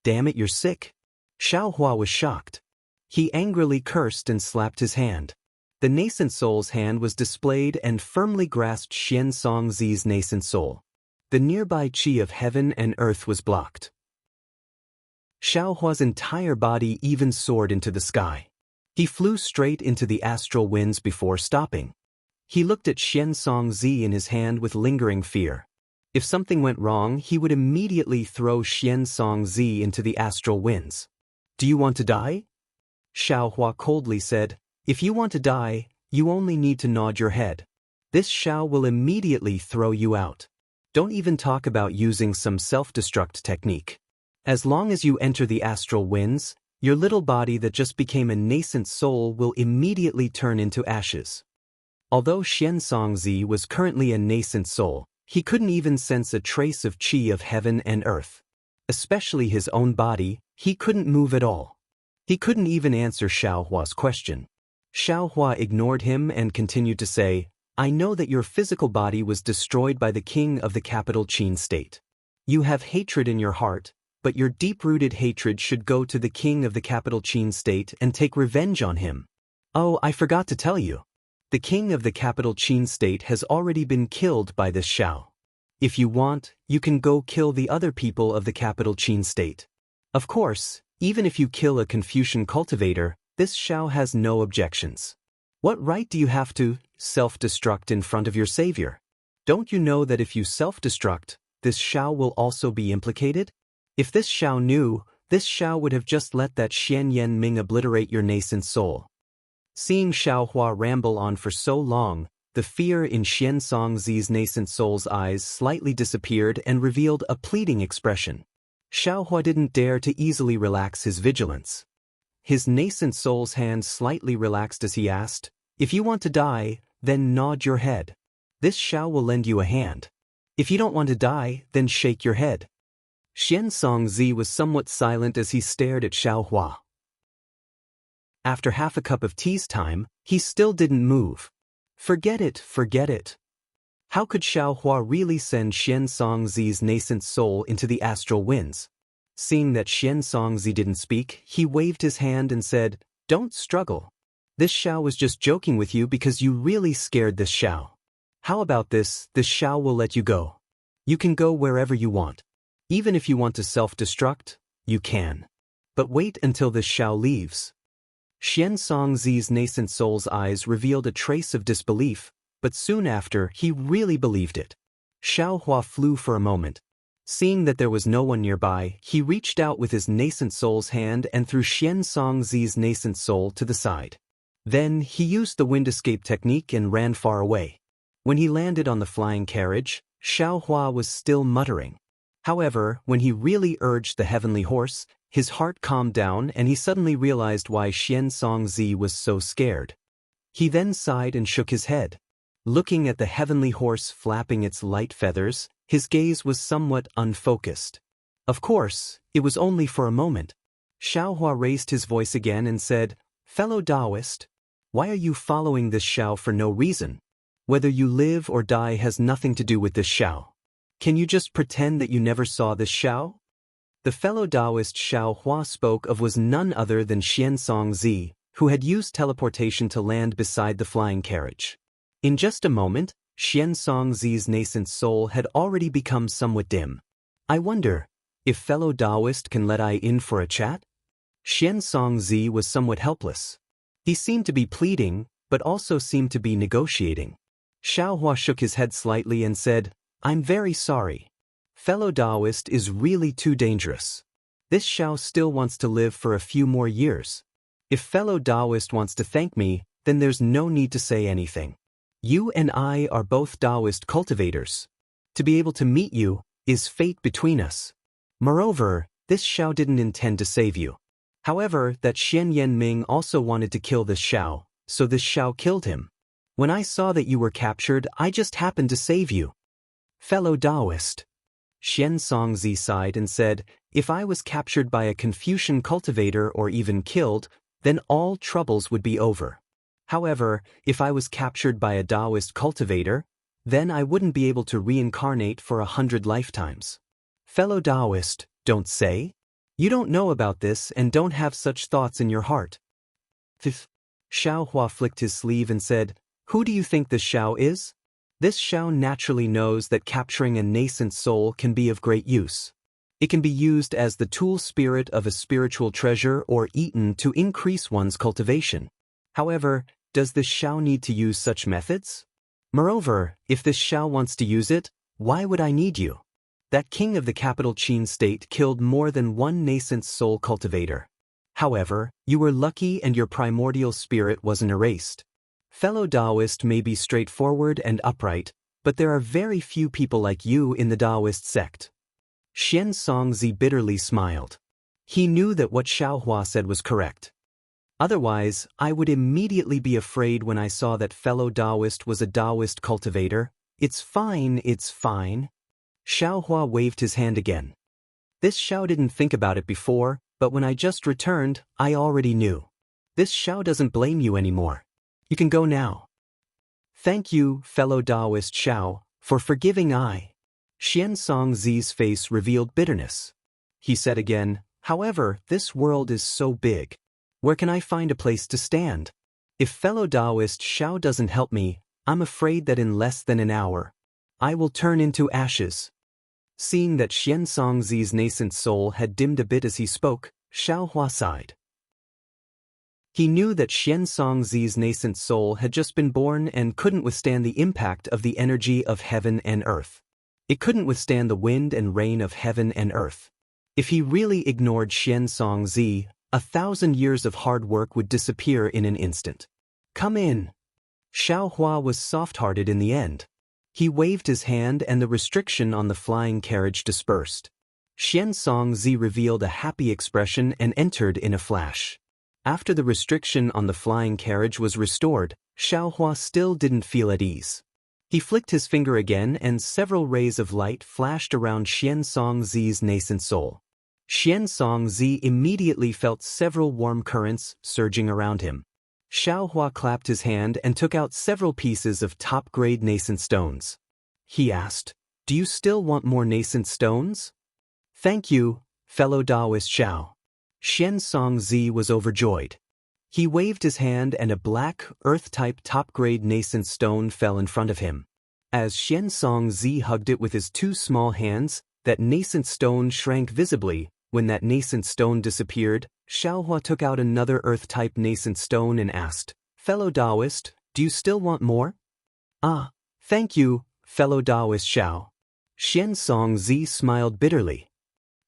Damn it, you're sick. Xiao Hua was shocked. He angrily cursed and slapped his hand. The nascent soul's hand was displayed and firmly grasped Xian Songzi's nascent soul. The nearby qi of heaven and earth was blocked. Xiao Hua's entire body even soared into the sky. He flew straight into the astral winds before stopping. He looked at Xian Songzi in his hand with lingering fear. If something went wrong, he would immediately throw Xian Songzi into the astral winds. Do you want to die? Xiao Hua coldly said, If you want to die, you only need to nod your head. This Xiao will immediately throw you out. Don't even talk about using some self-destruct technique. As long as you enter the astral winds, your little body that just became a nascent soul will immediately turn into ashes. Although Xian Songzi was currently a nascent soul, he couldn't even sense a trace of qi of heaven and earth. Especially his own body, he couldn't move at all. He couldn't even answer Xiao Hua's question. Xiao Hua ignored him and continued to say, I know that your physical body was destroyed by the king of the capital Qin state. You have hatred in your heart, but your deep-rooted hatred should go to the king of the capital Qin state and take revenge on him. Oh, I forgot to tell you. The king of the capital Qin state has already been killed by this Xiao. If you want, you can go kill the other people of the capital Qin state. Of course, even if you kill a Confucian cultivator, this Xiao has no objections. What right do you have to self-destruct in front of your savior? Don't you know that if you self-destruct, this Xiao will also be implicated? If this Xiao knew, this Xiao would have just let that Xian Yan Ming obliterate your nascent soul. Seeing Xiao Hua ramble on for so long, the fear in Xian Songzi's nascent soul's eyes slightly disappeared and revealed a pleading expression. Xiao Hua didn't dare to easily relax his vigilance. His nascent soul's hand slightly relaxed as he asked, If you want to die, then nod your head. This Xiao will lend you a hand. If you don't want to die, then shake your head. Xian Songzi was somewhat silent as he stared at Xiao Hua. After half a cup of tea's time, he still didn't move. Forget it. How could Xiao Hua really send Xian Songzi's nascent soul into the astral winds? Seeing that Xian Songzi didn't speak, he waved his hand and said, Don't struggle. This Xiao was just joking with you because you really scared this Xiao. How about this Xiao will let you go. You can go wherever you want. Even if you want to self-destruct, you can. But wait until this Xiao leaves. Xian Songzi's nascent soul's eyes revealed a trace of disbelief, but soon after he really believed it. Xiao Hua flew for a moment. Seeing that there was no one nearby, he reached out with his nascent soul's hand and threw Xian Songzi's nascent soul to the side. Then he used the wind escape technique and ran far away. When he landed on the flying carriage, Xiao Hua was still muttering. However, when he really urged the heavenly horse, his heart calmed down and he suddenly realized why Xian Songzi was so scared. He then sighed and shook his head. Looking at the heavenly horse flapping its light feathers, his gaze was somewhat unfocused. Of course, it was only for a moment. Xiao Hua raised his voice again and said, "Fellow Taoist, why are you following this Xiao for no reason? Whether you live or die has nothing to do with this Xiao. Can you just pretend that you never saw this Xiao?" The fellow Taoist Xiao Hua spoke of was none other than Xian Songzi, who had used teleportation to land beside the flying carriage. In just a moment, Xian Songzi's nascent soul had already become somewhat dim. "I wonder if fellow Taoist can let I in for a chat?" Xian Songzi was somewhat helpless. He seemed to be pleading, but also seemed to be negotiating. Xiao Hua shook his head slightly and said, "I'm very sorry. Fellow Taoist is really too dangerous. This Xiao still wants to live for a few more years. If fellow Taoist wants to thank me, then there's no need to say anything. You and I are both Taoist cultivators. To be able to meet you is fate between us. Moreover, this Xiao didn't intend to save you. However, that Xian Yanming also wanted to kill this Xiao, so this Xiao killed him. When I saw that you were captured, I just happened to save you. Fellow Taoist." Xian Songzi sighed and said, "If I was captured by a Confucian cultivator or even killed, then all troubles would be over. However, if I was captured by a Taoist cultivator, then I wouldn't be able to reincarnate for 100 lifetimes. Fellow Taoist, don't say? You don't know about this and don't have such thoughts in your heart." Xiao Hua flicked his sleeve and said, "Who do you think this Xiao is? This Xiao naturally knows that capturing a nascent soul can be of great use. It can be used as the tool spirit of a spiritual treasure or eaten to increase one's cultivation. However, does this Xiao need to use such methods? Moreover, if this Xiao wants to use it, why would I need you? That king of the capital Qin state killed more than one nascent soul cultivator. However, you were lucky and your primordial spirit wasn't erased. Fellow Taoist may be straightforward and upright, but there are very few people like you in the Taoist sect." Xian Songzi bitterly smiled. He knew that what Xiao Hua said was correct. Otherwise, I would immediately be afraid when I saw that fellow Taoist was a Taoist cultivator. It's fine, it's fine." Xiao Hua waved his hand again. "This Xiao didn't think about it before, but when I just returned, I already knew. This Xiao doesn't blame you anymore. You can go now." "Thank you, fellow Taoist Xiao, for forgiving I." Xian Songzi's face revealed bitterness. He said again, "However, this world is so big. Where can I find a place to stand? If fellow Taoist Xiao doesn't help me, I'm afraid that in less than an hour, I will turn into ashes." Seeing that Xian Songzi's nascent soul had dimmed a bit as he spoke, Xiao Hua sighed. He knew that Xian Songzi's nascent soul had just been born and couldn't withstand the impact of the energy of heaven and earth. It couldn't withstand the wind and rain of heaven and earth. If he really ignored Xian Songzi, 1,000 years of hard work would disappear in an instant. "Come in." Xiao Hua was soft-hearted in the end. He waved his hand and the restriction on the flying carriage dispersed. Xian Songzi revealed a happy expression and entered in a flash. After the restriction on the flying carriage was restored, Xiao Hua still didn't feel at ease. He flicked his finger again and several rays of light flashed around Xian Songzi's nascent soul. Xian Songzi immediately felt several warm currents surging around him. Xiao Hua clapped his hand and took out several pieces of top-grade nascent stones. He asked, "Do you still want more nascent stones?" "Thank you, fellow Taoist Xiao." Xian Songzi was overjoyed. He waved his hand and a black, earth-type top-grade nascent stone fell in front of him. As Xian Songzi hugged it with his two small hands, that nascent stone shrank visibly. When that nascent stone disappeared, Xiaohua took out another earth-type nascent stone and asked, "Fellow Taoist, do you still want more?" "Ah, thank you, fellow Taoist Xiao." Xian Songzi smiled bitterly.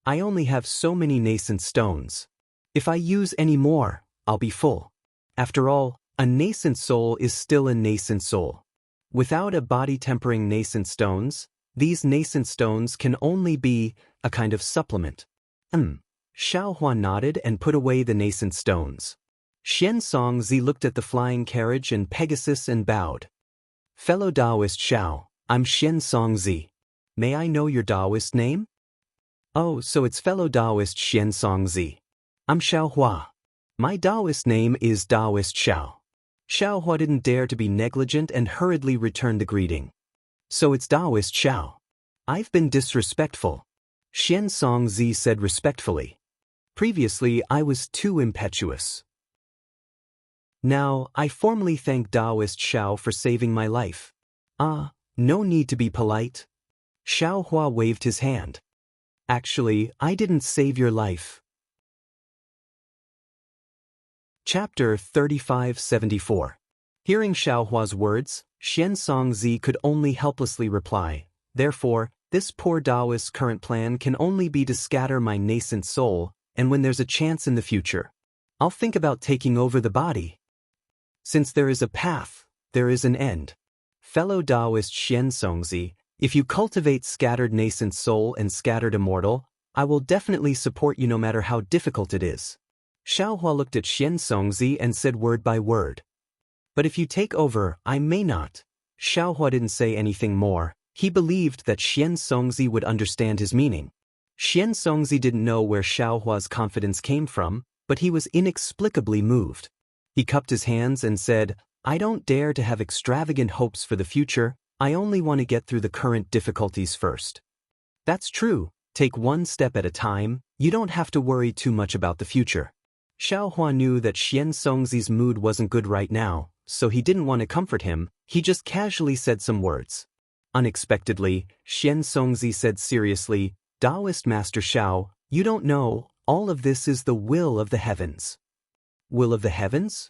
"I only have so many nascent stones. If I use any more, I'll be full. After all, a nascent soul is still a nascent soul. Without a body tempering nascent stones, these nascent stones can only be a kind of supplement." Xiaohua nodded and put away the nascent stones. Xian Songzi looked at the flying carriage and Pegasus and bowed. "Fellow Taoist Xiao, I'm Xian Songzi. May I know your Taoist name?" "Oh, so it's fellow Taoist Xian Songzi. I'm Xiaohua. My Taoist name is Taoist Xiao." Xiaohua didn't dare to be negligent and hurriedly returned the greeting. "So it's Taoist Xiao. I've been disrespectful," Xian Songzi said respectfully. "Previously I was too impetuous. Now, I formally thank Taoist Xiao for saving my life." "Ah, no need to be polite." Xiaohua waved his hand. "Actually, I didn't save your life." Chapter 3574. Hearing Xiaohua's words, Xian Songzi could only helplessly reply, "Therefore, this poor Taoist's current plan can only be to scatter my nascent soul, and when there's a chance in the future, I'll think about taking over the body. Since there is a path, there is an end. Fellow Taoist Xian Songzi, if you cultivate scattered nascent soul and scattered immortal, I will definitely support you no matter how difficult it is." Xiaohua looked at Xian Songzi and said word by word. "But if you take over, I may not." Xiaohua didn't say anything more. He believed that Xian Songzi would understand his meaning. Xian Songzi didn't know where Xiaohua's confidence came from, but he was inexplicably moved. He cupped his hands and said, "I don't dare to have extravagant hopes for the future. I only want to get through the current difficulties first." "That's true. Take one step at a time. You don't have to worry too much about the future." Xiaohua knew that Xian Songzi's mood wasn't good right now, so he didn't want to comfort him. He just casually said some words. Unexpectedly, Xian Songzi said seriously, "Taoist Master Xiao, you don't know, all of this is the will of the heavens." "Will of the heavens?"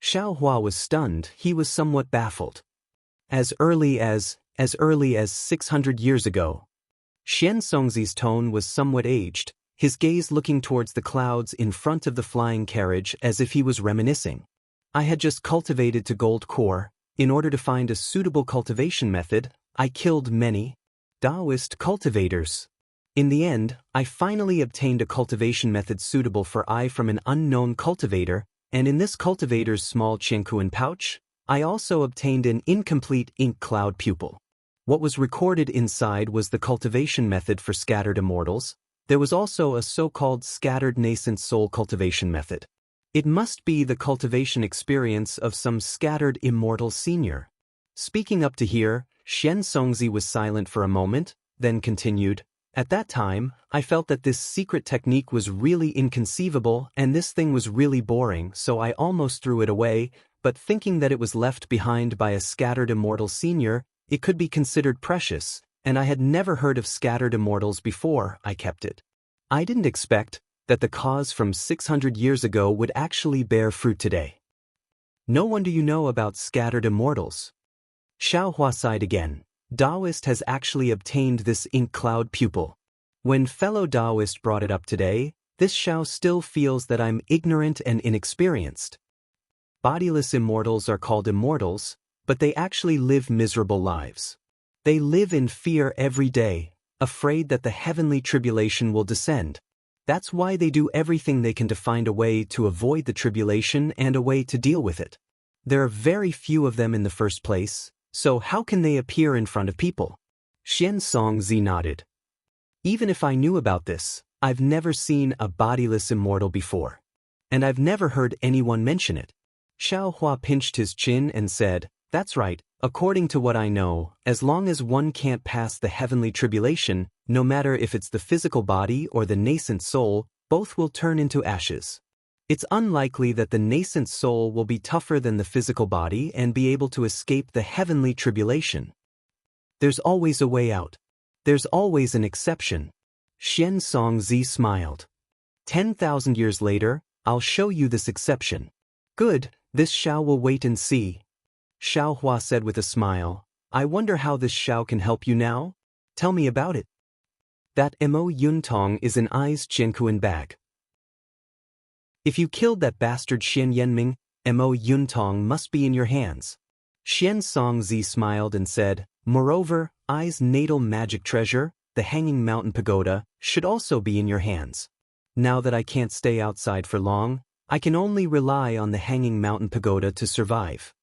Xiaohua was stunned. He was somewhat baffled. As early as 600 years ago." Xian Songzi's tone was somewhat aged, his gaze looking towards the clouds in front of the flying carriage as if he was reminiscing. "I had just cultivated to gold core. In order to find a suitable cultivation method, I killed many Taoist cultivators. In the end, I finally obtained a cultivation method suitable for I from an unknown cultivator, and in this cultivator's small Qiankuan pouch, I also obtained an incomplete ink cloud pupil. What was recorded inside was the cultivation method for scattered immortals. There was also a so-called scattered nascent soul cultivation method. It must be the cultivation experience of some scattered immortal senior." Speaking up to here, Xian Songzi was silent for a moment, then continued, "At that time, I felt that this secret technique was really inconceivable and this thing was really boring, so I almost threw it away, but thinking that it was left behind by a scattered immortal senior, it could be considered precious, and I had never heard of scattered immortals before, I kept it. I didn't expect that the cause from 600 years ago would actually bear fruit today." "No wonder you know about scattered immortals." Xiaohua sighed again. "Taoist has actually obtained this ink cloud pupil. When fellow Taoist brought it up today, this Xiao still feels that I'm ignorant and inexperienced. Bodiless immortals are called immortals, but they actually live miserable lives. They live in fear every day, afraid that the heavenly tribulation will descend. That's why they do everything they can to find a way to avoid the tribulation and a way to deal with it. There are very few of them in the first place, so how can they appear in front of people?" Xian Songzi nodded. "Even if I knew about this, I've never seen a bodiless immortal before. And I've never heard anyone mention it." Xiaohua pinched his chin and said, "That's right, according to what I know, as long as one can't pass the heavenly tribulation, no matter if it's the physical body or the nascent soul, both will turn into ashes. It's unlikely that the nascent soul will be tougher than the physical body and be able to escape the heavenly tribulation. There's always a way out. There's always an exception. Xian Songzi smiled. 10,000 years later, I'll show you this exception. Good, this Shao will wait and see. Xiao Hua said with a smile, I wonder how this Shao can help you now? Tell me about it. That Mo Yuntong is in Ai's Jiankuan bag. If you killed that bastard Xian Yanming, Mo Yuntong must be in your hands. Xian Songzi smiled and said, moreover, Ai's natal magic treasure, the Hanging Mountain Pagoda, should also be in your hands. Now that I can't stay outside for long, I can only rely on the Hanging Mountain Pagoda to survive.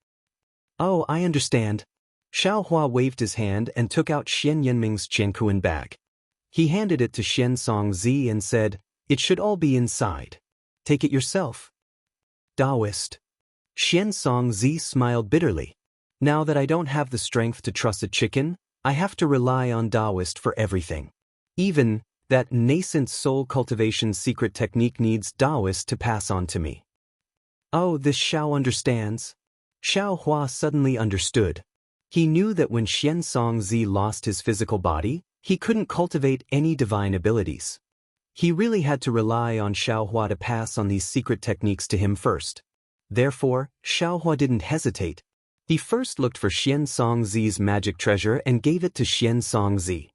Oh, I understand. Xiao Hua waved his hand and took out Xian Yanming's Jiankuan bag. He handed it to Xian Songzi and said, it should all be inside. Take it yourself. Taoist. Xian Songzi smiled bitterly. Now that I don't have the strength to truss a chicken, I have to rely on Taoist for everything. Even that nascent soul cultivation secret technique needs Taoist to pass on to me. Oh, this Shao understands. Xiao Hua suddenly understood. He knew that when Xian Songzi lost his physical body, he couldn't cultivate any divine abilities. He really had to rely on Xiao Hua to pass on these secret techniques to him first. Therefore, Xiao Hua didn't hesitate. He first looked for Xian Songzi's magic treasure and gave it to Xian Songzi.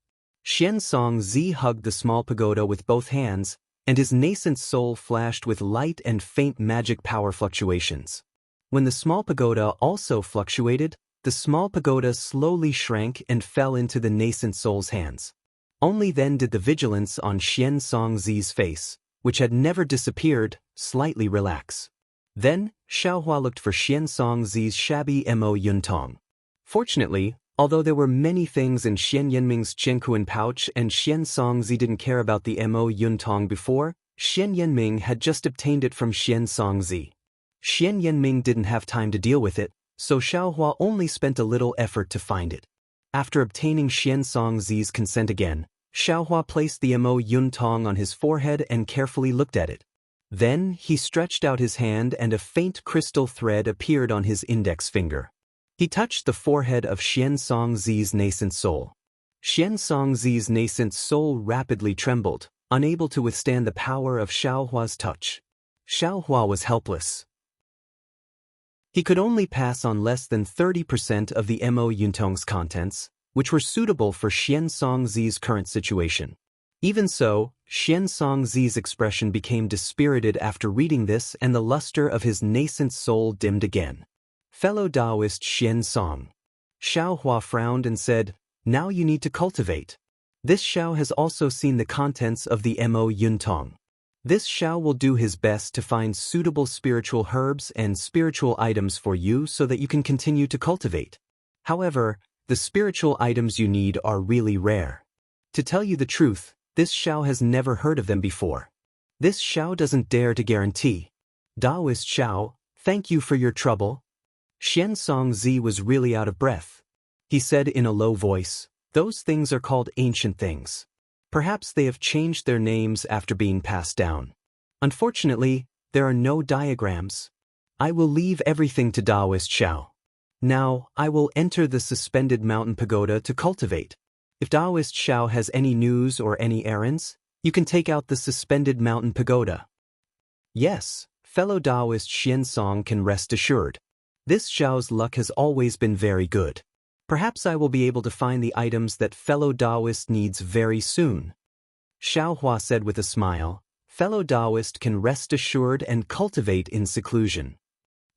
Xian Songzi hugged the small pagoda with both hands, and his nascent soul flashed with light and faint magic power fluctuations. When the small pagoda also fluctuated, the small pagoda slowly shrank and fell into the nascent soul's hands. Only then did the vigilance on Xian Songzi's face, which had never disappeared, slightly relax. Then, Xiao Hua looked for Xian Songzi's shabby Mo Yuntong. Fortunately, although there were many things in Xian Yanming's Jiankuan pouch and Xian Songzi didn't care about the Mo Yuntong before, Xian Yanming had just obtained it from Xian Songzi. Xian Yanming didn't have time to deal with it, so Xiao Hua only spent a little effort to find it. After obtaining Xian Songzi's consent again, Xiao Hua placed the Mo Yuntong on his forehead and carefully looked at it. Then, he stretched out his hand and a faint crystal thread appeared on his index finger. He touched the forehead of Xian Songzi's nascent soul. Xian Songzi's nascent soul rapidly trembled, unable to withstand the power of Xiao Hua's touch. Xiao Hua was helpless. He could only pass on less than 30% of the Mo Yuntong's contents, which were suitable for Xian Songzi's current situation. Even so, Xian Songzi's expression became dispirited after reading this and the luster of his nascent soul dimmed again. Fellow Taoist Xian Song. Xiao Hua frowned and said, now you need to cultivate. This Shao has also seen the contents of the Mo Yuntong. This Shao will do his best to find suitable spiritual herbs and spiritual items for you so that you can continue to cultivate. However, the spiritual items you need are really rare. To tell you the truth, this Shao has never heard of them before. This Shao doesn't dare to guarantee. Taoist Shao, thank you for your trouble. Xian Songzi was really out of breath. He said in a low voice, those things are called ancient things. Perhaps they have changed their names after being passed down. Unfortunately, there are no diagrams. I will leave everything to Taoist Shao. Now, I will enter the suspended mountain pagoda to cultivate. If Taoist Shao has any news or any errands, you can take out the suspended mountain pagoda. Yes, fellow Taoist Xian Song can rest assured. This Shao's luck has always been very good. Perhaps I will be able to find the items that fellow Taoist needs very soon. Xiao Hua said with a smile, fellow Taoist can rest assured and cultivate in seclusion.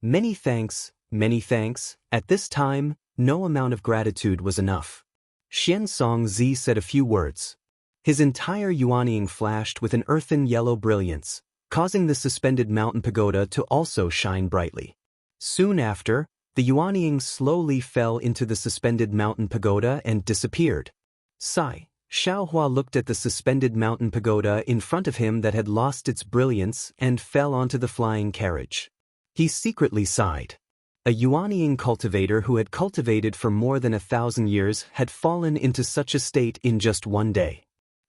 Many thanks, many thanks. At this time, no amount of gratitude was enough. Xian Songzi said a few words. His entire yuanying flashed with an earthen yellow brilliance, causing the suspended mountain pagoda to also shine brightly. Soon after, the yuanying slowly fell into the suspended mountain pagoda and disappeared. Sigh. Xiao Hua looked at the suspended mountain pagoda in front of him that had lost its brilliance and fell onto the flying carriage. He secretly sighed. A yuanying cultivator who had cultivated for more than 1,000 years had fallen into such a state in just one day.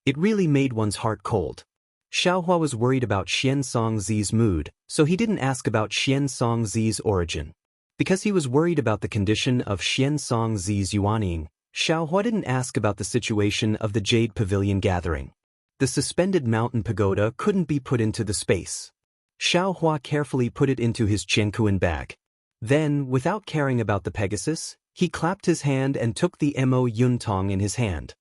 It really made one's heart cold. Xiaohua was worried about Xian Songzi's mood, so he didn't ask about Xian Songzi's origin. Because he was worried about the condition of Xian Songzi's yuaning, Xiaohua didn't ask about the situation of the Jade Pavilion gathering. The suspended mountain pagoda couldn't be put into the space. Xiaohua carefully put it into his Qiankuan bag. Then, without caring about the Pegasus, he clapped his hand and took the Mo Yuntong in his hand.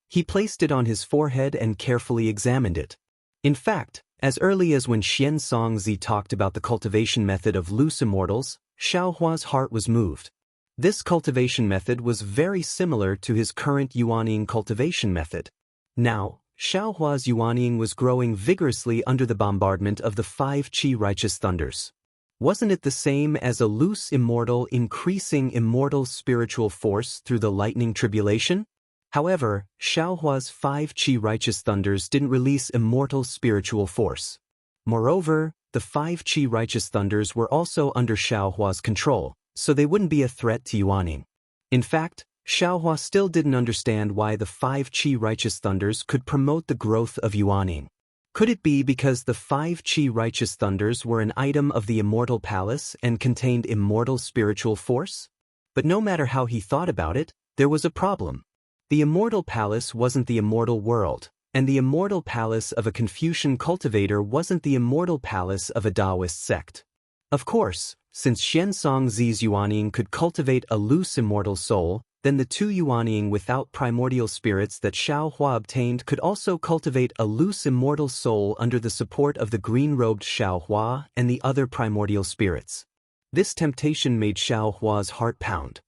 He placed it on his forehead and carefully examined it. In fact, as early as when Xian Songzi talked about the cultivation method of loose immortals, Xiaohua's heart was moved. This cultivation method was very similar to his current yuaning cultivation method. Now, Xiaohua's yuaning was growing vigorously under the bombardment of the 5 qi righteous thunders. Wasn't it the same as a loose immortal increasing immortal spiritual force through the lightning tribulation? However, Xiaohua's 5 qi righteous thunders didn't release immortal spiritual force. Moreover, the 5 qi righteous thunders were also under Xiaohua's control, so they wouldn't be a threat to yuaning. In fact, Xiaohua still didn't understand why the 5 qi righteous thunders could promote the growth of yuaning. Could it be because the 5 qi righteous thunders were an item of the immortal palace and contained immortal spiritual force? But no matter how he thought about it, there was a problem. The immortal palace wasn't the immortal world, and the immortal palace of a Confucian cultivator wasn't the immortal palace of a Taoist sect. Of course, since Xian Songzi's yuaning could cultivate a loose immortal soul, then the 2 yuaning without primordial spirits that Xiaohua obtained could also cultivate a loose immortal soul under the support of the green-robed Xiaohua and the other primordial spirits. This temptation made Xiaohua's heart pound.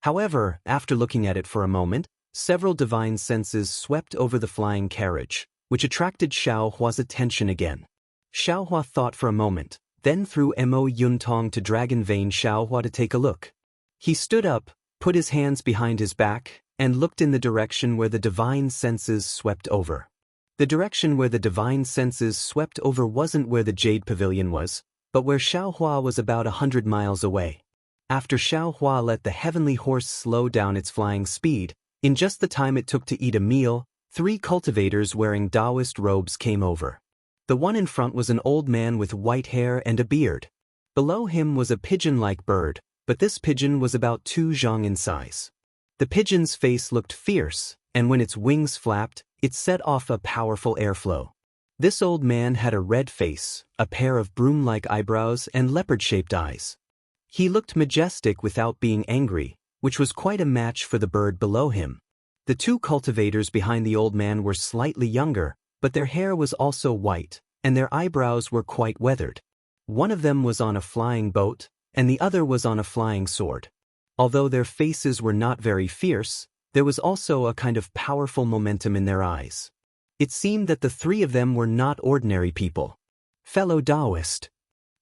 However, after looking at it for a moment, several divine senses swept over the flying carriage, which attracted Xiaohua's attention again. Xiaohua thought for a moment, then threw Mo Yuntong to Dragon Vein Xiaohua to take a look. He stood up, put his hands behind his back, and looked in the direction where the divine senses swept over. The direction where the divine senses swept over wasn't where the Jade Pavilion was, but where Xiaohua was about 100 miles away. After Xiaohua let the heavenly horse slow down its flying speed, in just the time it took to eat a meal, 3 cultivators wearing Taoist robes came over. The one in front was an old man with white hair and a beard. Below him was a pigeon-like bird, but this pigeon was about 2 zhang in size. The pigeon's face looked fierce, and when its wings flapped, it set off a powerful airflow. This old man had a red face, a pair of broom-like eyebrows and leopard-shaped eyes. He looked majestic without being angry, which was quite a match for the bird below him. The 2 cultivators behind the old man were slightly younger, but their hair was also white, and their eyebrows were quite weathered. One of them was on a flying boat, and the other was on a flying sword. Although their faces were not very fierce, there was also a kind of powerful momentum in their eyes. It seemed that the 3 of them were not ordinary people. Fellow Taoist.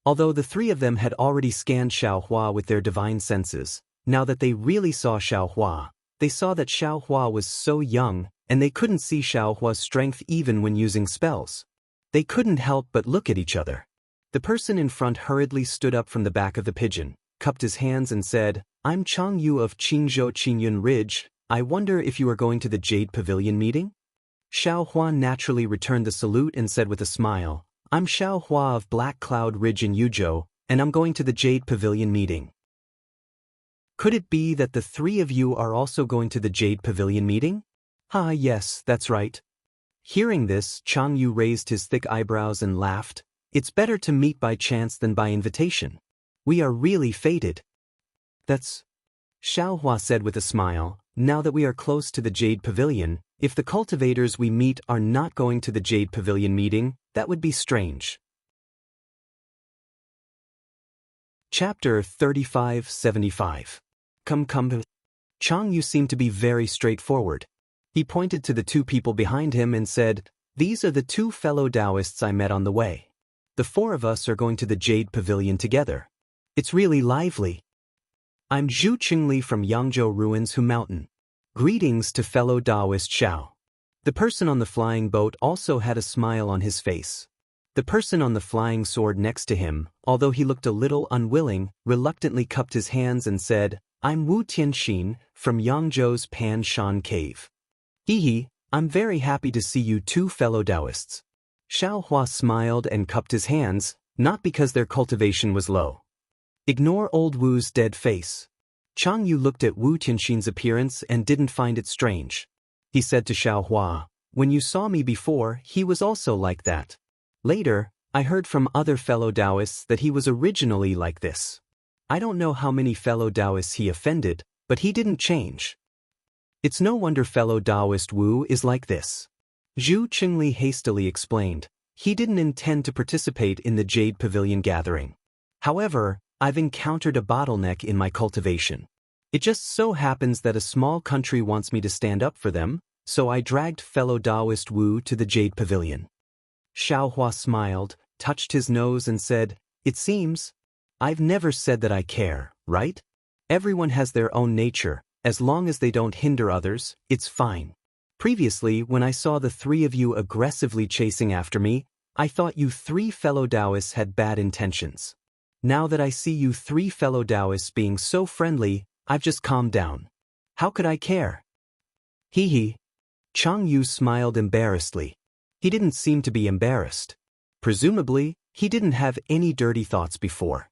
Although the 3 of them had already scanned Xiaohua with their divine senses, now that they really saw Xiaohua, they saw that Xiaohua was so young, and they couldn't see Xiaohua's strength even when using spells. They couldn't help but look at each other. The person in front hurriedly stood up from the back of the pigeon, cupped his hands and said, "I'm Chang Yu of Qingzhou Qingyun Ridge. I wonder if you are going to the Jade Pavilion meeting?" Xiaohua naturally returned the salute and said with a smile, "I'm Xiaohua of Black Cloud Ridge in Yuzhou, and I'm going to the Jade Pavilion meeting." Could it be that the 3 of you are also going to the Jade Pavilion meeting? Ah, yes, that's right. Hearing this, Chang Yu raised his thick eyebrows and laughed. It's better to meet by chance than by invitation. We are really fated. That's... Xiaohua said with a smile, now that we are close to the Jade Pavilion, if the cultivators we meet are not going to the Jade Pavilion meeting, that would be strange. Chapter 3575. Come. Chang Yu seemed to be very straightforward. He pointed to the 2 people behind him and said, "These are the 2 fellow Taoists I met on the way. The 4 of us are going to the Jade Pavilion together. It's really lively. I'm Zhu Qingli from Yangzhou Ruins Hu Mountain. Greetings to fellow Taoist Xiao." The person on the flying boat also had a smile on his face. The person on the flying sword next to him, although he looked a little unwilling, reluctantly cupped his hands and said, "I'm Wu Tianxin, from Yangzhou's Pan Shan Cave." "Hee, I'm very happy to see you two fellow Taoists. Xiao Hua smiled and cupped his hands, not because their cultivation was low. Ignore old Wu's dead face. Chang Yu looked at Wu Tianxin's appearance and didn't find it strange. He said to Xiao Hua, when you saw me before, he was also like that. Later, I heard from other fellow Taoists that he was originally like this. I don't know how many fellow Taoists he offended, but he didn't change. It's no wonder fellow Taoist Wu is like this. Zhu Qingli hastily explained. He didn't intend to participate in the Jade Pavilion gathering. However, I've encountered a bottleneck in my cultivation. It just so happens that a small country wants me to stand up for them, so I dragged fellow Taoist Wu to the Jade Pavilion. Xiao Hua smiled, touched his nose and said, it seems. I've never said that I care, right? Everyone has their own nature. As long as they don't hinder others, it's fine. Previously, when I saw the three of you aggressively chasing after me, I thought you three fellow Taoists had bad intentions. Now that I see you three fellow Taoists being so friendly, I've just calmed down. How could I care? Hee hee. Chang Yu smiled embarrassedly. He didn't seem to be embarrassed. Presumably, he didn't have any dirty thoughts before.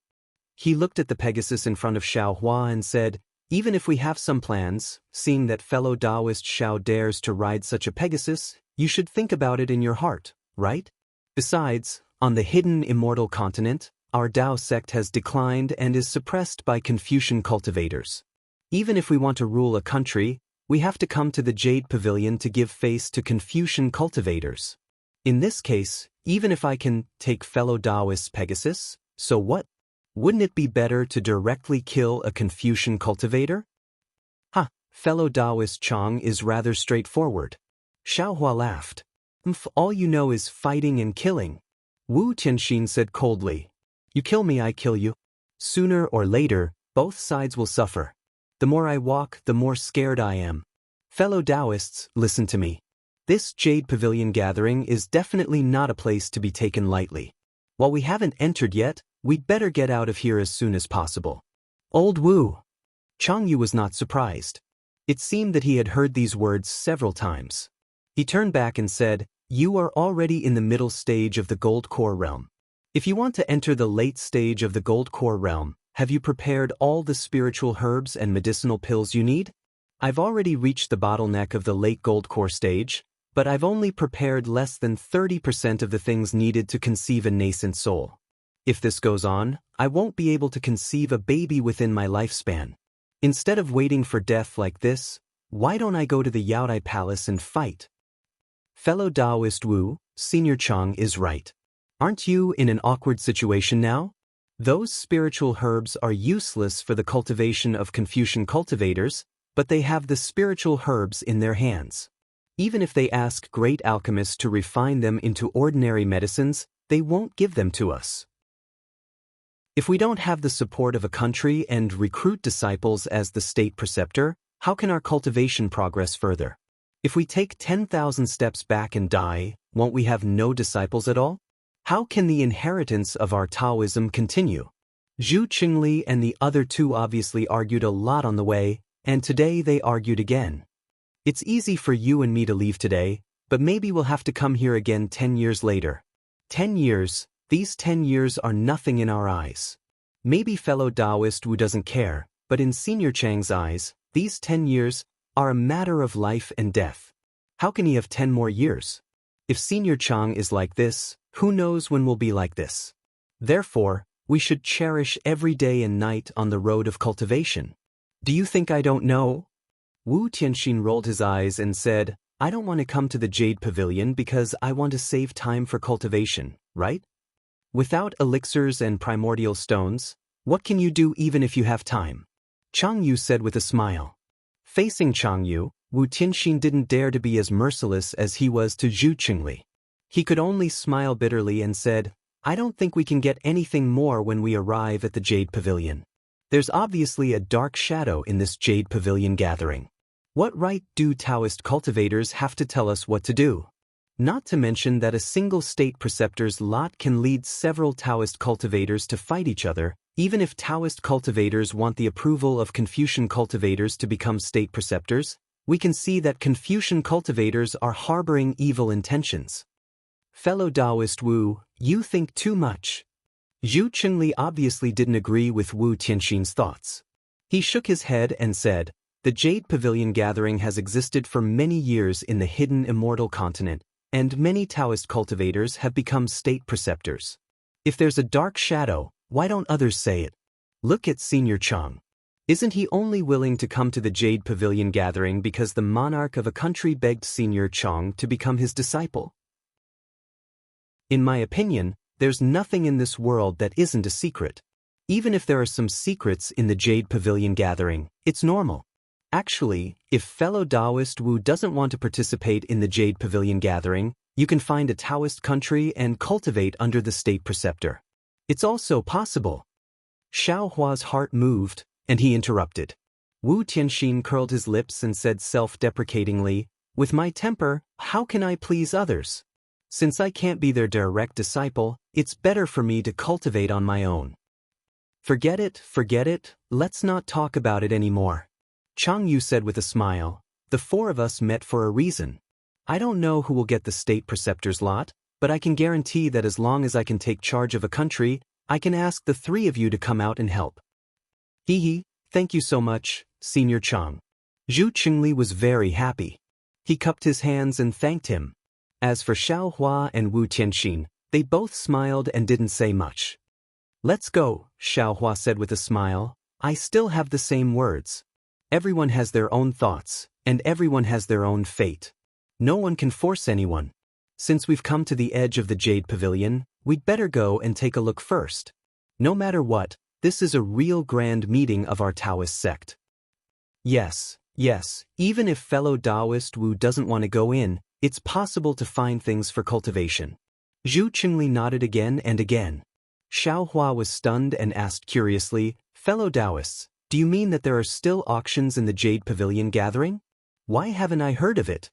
He looked at the Pegasus in front of Xiao Hua and said, even if we have some plans, seeing that fellow Taoist Xiao dares to ride such a Pegasus, you should think about it in your heart, right? Besides, on the hidden immortal continent, our Tao sect has declined and is suppressed by Confucian cultivators. Even if we want to rule a country, we have to come to the Jade Pavilion to give face to Confucian cultivators. In this case, even if I can take fellow Taoist's Pegasus, so what? Wouldn't it be better to directly kill a Confucian cultivator? Fellow Taoist Chang is rather straightforward. Xiao Hua laughed. All you know is fighting and killing. Wu Tianxin said coldly. You kill me, I kill you. Sooner or later, both sides will suffer. The more I walk, the more scared I am. Fellow Taoists, listen to me. This Jade Pavilion gathering is definitely not a place to be taken lightly. While we haven't entered yet, we'd better get out of here as soon as possible. Old Wu. Chang Yu was not surprised. It seemed that he had heard these words several times. He turned back and said, you are already in the middle stage of the Gold Core realm. If you want to enter the late stage of the Gold Core realm, have you prepared all the spiritual herbs and medicinal pills you need? I've already reached the bottleneck of the late Gold Core stage, but I've only prepared less than 30% of the things needed to conceive a nascent soul. If this goes on, I won't be able to conceive a baby within my lifespan. Instead of waiting for death like this, why don't I go to the Yaodai Palace and fight? Fellow Taoist Wu, Senior Chang is right. Aren't you in an awkward situation now? Those spiritual herbs are useless for the cultivation of Confucian cultivators, but they have the spiritual herbs in their hands. Even if they ask great alchemists to refine them into ordinary medicines, they won't give them to us. If we don't have the support of a country and recruit disciples as the state preceptor, how can our cultivation progress further? If we take 10,000 steps back and die, won't we have no disciples at all? How can the inheritance of our Taoism continue? Zhu Qingli and the other two obviously argued a lot on the way, and today they argued again. It's easy for you and me to leave today, but maybe we'll have to come here again 10 years later. 10 years, these 10 years are nothing in our eyes. Maybe fellow Taoist Wu doesn't care, but in Senior Chang's eyes, these 10 years are a matter of life and death. How can he have 10 more years? If Senior Chang is like this, who knows when we'll be like this? Therefore, we should cherish every day and night on the road of cultivation. Do you think I don't know? Wu Tianxin rolled his eyes and said, I don't want to come to the Jade Pavilion because I want to save time for cultivation, right? Without elixirs and primordial stones, what can you do even if you have time? Chang Yu said with a smile. Facing Chang Yu, Wu Tianxin didn't dare to be as merciless as he was to Zhu Qingli. He could only smile bitterly and said, I don't think we can get anything more when we arrive at the Jade Pavilion. There's obviously a dark shadow in this Jade Pavilion gathering. What right do Taoist cultivators have to tell us what to do? Not to mention that a single state preceptor's lot can lead several Taoist cultivators to fight each other, even if Taoist cultivators want the approval of Confucian cultivators to become state preceptors. we can see that Confucian cultivators are harboring evil intentions. Fellow Taoist Wu, you think too much. Zhu Qingli obviously didn't agree with Wu Tianxin's thoughts. He shook his head and said, "The Jade Pavilion gathering has existed for many years in the hidden immortal continent, and many Taoist cultivators have become state preceptors. If there's a dark shadow, why don't others say it? Look at Senior Chang. Isn't he only willing to come to the Jade Pavilion gathering because the monarch of a country begged Senior Chang to become his disciple? In my opinion, there's nothing in this world that isn't a secret. Even if there are some secrets in the Jade Pavilion gathering, it's normal. Actually, if fellow Taoist Wu doesn't want to participate in the Jade Pavilion gathering, you can find a Taoist country and cultivate under the state preceptor. It's also possible." Xiao Hua's heart moved, and he interrupted. Wu Tianxin curled his lips and said self-deprecatingly, "With my temper, how can I please others? Since I can't be their direct disciple, it's better for me to cultivate on my own." Forget it, let's not talk about it anymore. Chang Yu said with a smile, "The four of us met for a reason. I don't know who will get the state preceptor's lot, but I can guarantee that as long as I can take charge of a country, I can ask the three of you to come out and help." "Hee, thank you so much, Senior Chang." Zhu Qingli was very happy. He cupped his hands and thanked him. As for Xiao Hua and Wu Tianxin, they both smiled and didn't say much. "Let's go," Xiao Hua said with a smile. "I still have the same words. Everyone has their own thoughts, and everyone has their own fate. No one can force anyone. Since we've come to the edge of the Jade Pavilion, we'd better go and take a look first. No matter what, this is a real grand meeting of our Taoist sect." Yes, even if fellow Taoist Wu doesn't want to go in, it's possible to find things for cultivation. Zhu Qingli nodded again and again. Xiao Hua was stunned and asked curiously, "Fellow Taoists, do you mean that there are still auctions in the Jade Pavilion gathering? Why haven't I heard of it?"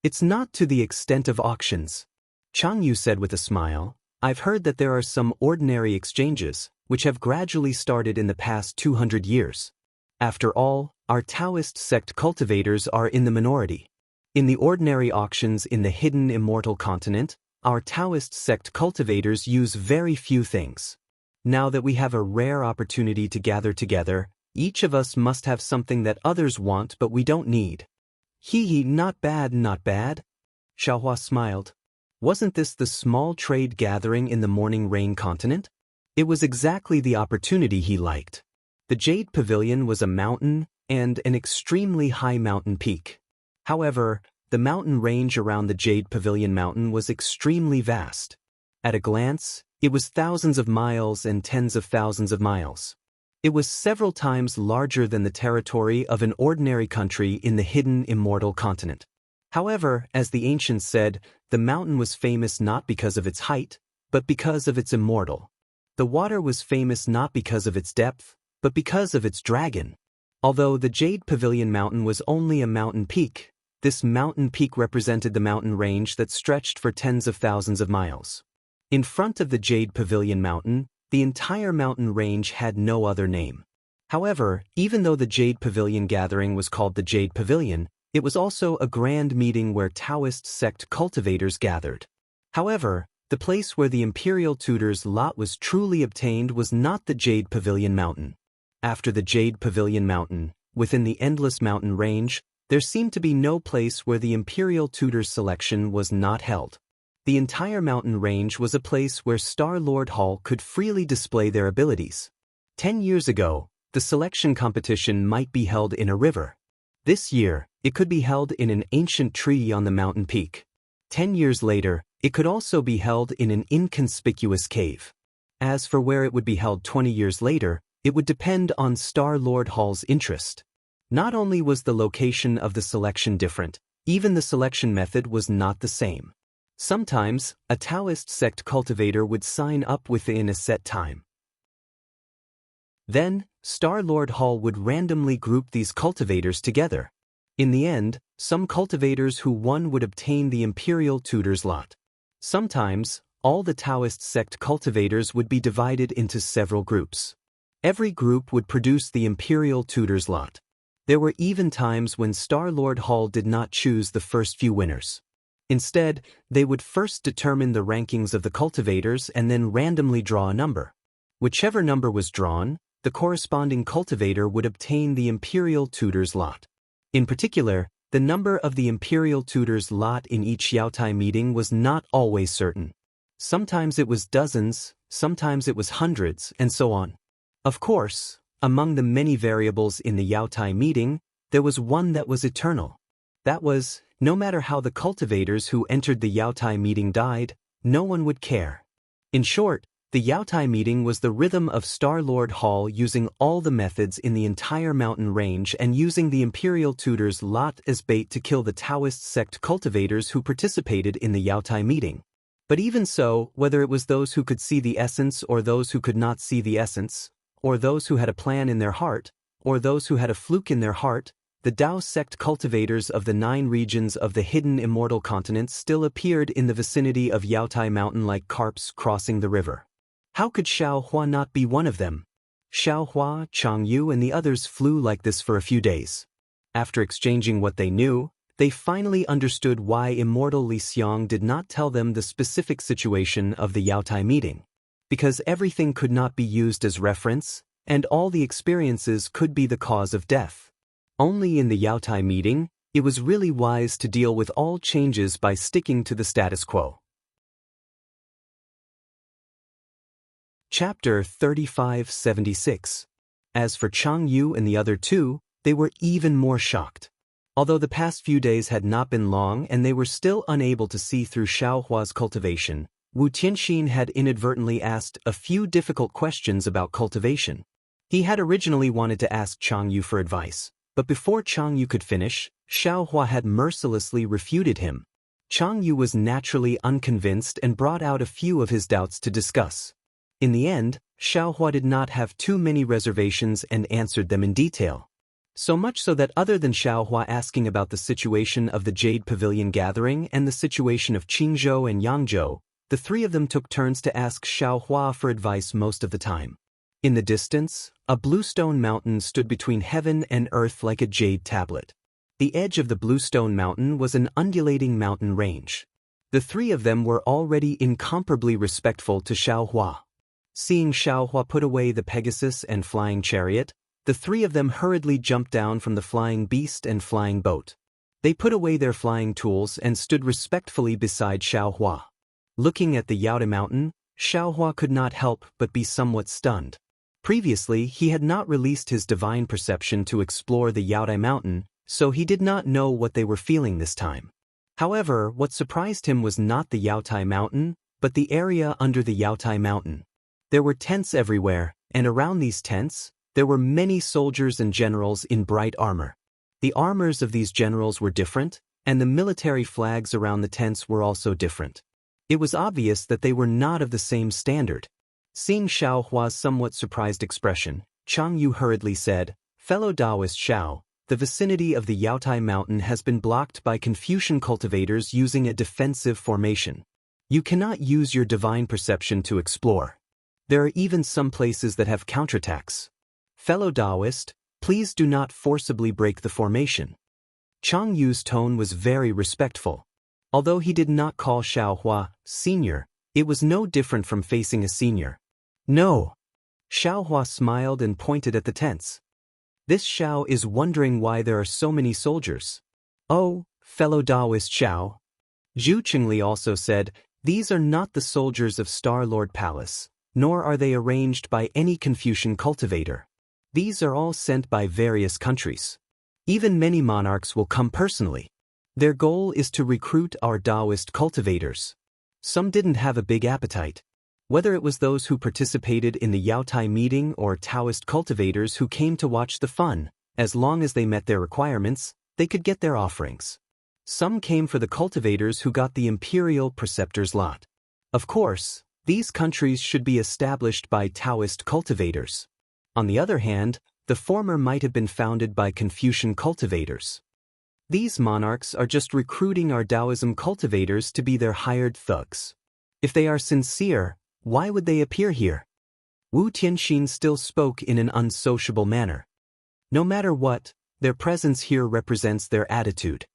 "It's not to the extent of auctions," Chang Yu said with a smile. "I've heard that there are some ordinary exchanges, which have gradually started in the past 200 years. After all, our Taoist sect cultivators are in the minority. In the ordinary auctions in the hidden immortal continent, our Taoist sect cultivators use very few things. Now that we have a rare opportunity to gather together, each of us must have something that others want but we don't need." "Hee, not bad. Xiao Hua smiled. Wasn't this the small trade gathering in the morning rain continent? It was exactly the opportunity he liked. The Jade Pavilion was a mountain, and an extremely high mountain peak. However, the mountain range around the Jade Pavilion mountain was extremely vast. At a glance, it was thousands of miles and tens of thousands of miles. It was several times larger than the territory of an ordinary country in the hidden immortal continent. However, as the ancients said, the mountain was famous not because of its height, but because of its immortal. The water was famous not because of its depth, but because of its dragon. Although the Jade Pavilion mountain was only a mountain peak, this mountain peak represented the mountain range that stretched for tens of thousands of miles. In front of the Jade Pavilion mountain, the entire mountain range had no other name. However, even though the Jade Pavilion gathering was called the Jade Pavilion, it was also a grand meeting where Taoist sect cultivators gathered. However, the place where the imperial tutor's lot was truly obtained was not the Jade Pavilion mountain. After the Jade Pavilion mountain, within the endless mountain range, there seemed to be no place where the imperial tutor's selection was not held. The entire mountain range was a place where Star Lord Hall could freely display their abilities. 10 years ago, the selection competition might be held in a river. This year, it could be held in an ancient tree on the mountain peak. 10 years later, it could also be held in an inconspicuous cave. As for where it would be held 20 years later, it would depend on Star Lord Hall's interest. Not only was the location of the selection different, even the selection method was not the same. Sometimes, a Taoist sect cultivator would sign up within a set time. Then, Star Lord Hall would randomly group these cultivators together. In the end, some cultivators who won would obtain the imperial tutor's lot. Sometimes, all the Taoist sect cultivators would be divided into several groups. Every group would produce the imperial tutor's lot. There were even times when Star-Lord Hall did not choose the first few winners. Instead, they would first determine the rankings of the cultivators and then randomly draw a number. Whichever number was drawn, the corresponding cultivator would obtain the Imperial Tutor's lot. In particular, the number of the Imperial Tutor's lot in each Yaotai meeting was not always certain. Sometimes it was dozens, sometimes it was hundreds, and so on. Of course, among the many variables in the Yaotai meeting, there was one that was eternal. That was, no matter how the cultivators who entered the Yaotai meeting died, no one would care. In short, the Yaotai meeting was the rhythm of Star-Lord Hall using all the methods in the entire mountain range and using the Imperial Tutor's lot as bait to kill the Taoist sect cultivators who participated in the Yaotai meeting. But even so, whether it was those who could see the essence or those who could not see the essence, or those who had a plan in their heart, or those who had a fluke in their heart, the Tao sect cultivators of the 9 regions of the hidden immortal continent still appeared in the vicinity of Yaotai Mountain like carps crossing the river. How could Xiao Hua not be one of them? Xiao Hua, Chang Yu and the others flew like this for a few days. After exchanging what they knew, they finally understood why Immortal Li Xiang did not tell them the specific situation of the Yaotai meeting. Because everything could not be used as reference, and all the experiences could be the cause of death. Only in the Yaotai meeting, it was really wise to deal with all changes by sticking to the status quo. Chapter 3576. As for Chang Yu and the other two, they were even more shocked. Although the past few days had not been long and they were still unable to see through Xiao Hua's cultivation, Wu Tianxin had inadvertently asked a few difficult questions about cultivation. He had originally wanted to ask Chang Yu for advice, but before Chang Yu could finish, Xiao Hua had mercilessly refuted him. Chang Yu was naturally unconvinced and brought out a few of his doubts to discuss. In the end, Xiao Hua did not have too many reservations and answered them in detail. So much so that other than Xiao Hua asking about the situation of the Jade Pavilion gathering and the situation of Qingzhou and Yangzhou, the 3 of them took turns to ask Xiao Hua for advice most of the time. In the distance, a bluestone mountain stood between heaven and earth like a jade tablet. The edge of the bluestone mountain was an undulating mountain range. The 3 of them were already incomparably respectful to Xiao Hua. Seeing Xiao Hua put away the Pegasus and flying chariot, the 3 of them hurriedly jumped down from the flying beast and flying boat. They put away their flying tools and stood respectfully beside Xiao Hua. Looking at the Yaotai mountain, Xiao Hua could not help but be somewhat stunned. Previously, he had not released his divine perception to explore the Yaotai mountain, so he did not know what they were feeling this time. However, what surprised him was not the Yaotai mountain, but the area under the Yaotai mountain. There were tents everywhere, and around these tents, there were many soldiers and generals in bright armor. The armors of these generals were different, and the military flags around the tents were also different. It was obvious that they were not of the same standard. Seeing Xiao Hua's somewhat surprised expression, Chang Yu hurriedly said, "Fellow Taoist Xiao, the vicinity of the Yaotai mountain has been blocked by Confucian cultivators using a defensive formation. You cannot use your divine perception to explore. There are even some places that have counterattacks. Fellow Taoist, please do not forcibly break the formation." Chang Yu's tone was very respectful. Although he did not call Xiao Hua senior, it was no different from facing a senior. "No." Xiao Hua smiled and pointed at the tents. "This Xiao is wondering why there are so many soldiers." "Oh, fellow Taoist Xiao." Zhu Qingli also said, "These are not the soldiers of Star-Lord Palace, nor are they arranged by any Confucian cultivator. These are all sent by various countries. Even many monarchs will come personally. Their goal is to recruit our Taoist cultivators." Some didn't have a big appetite. Whether it was those who participated in the Yaotai meeting or Taoist cultivators who came to watch the fun, as long as they met their requirements, they could get their offerings. Some came for the cultivators who got the Imperial Preceptor's lot. Of course, these countries should be established by Taoist cultivators. On the other hand, the former might have been founded by Confucian cultivators. These monarchs are just recruiting our Taoism cultivators to be their hired thugs. If they are sincere, why would they appear here? Wu Tianxin still spoke in an unsociable manner. No matter what, Their presence here represents their attitude.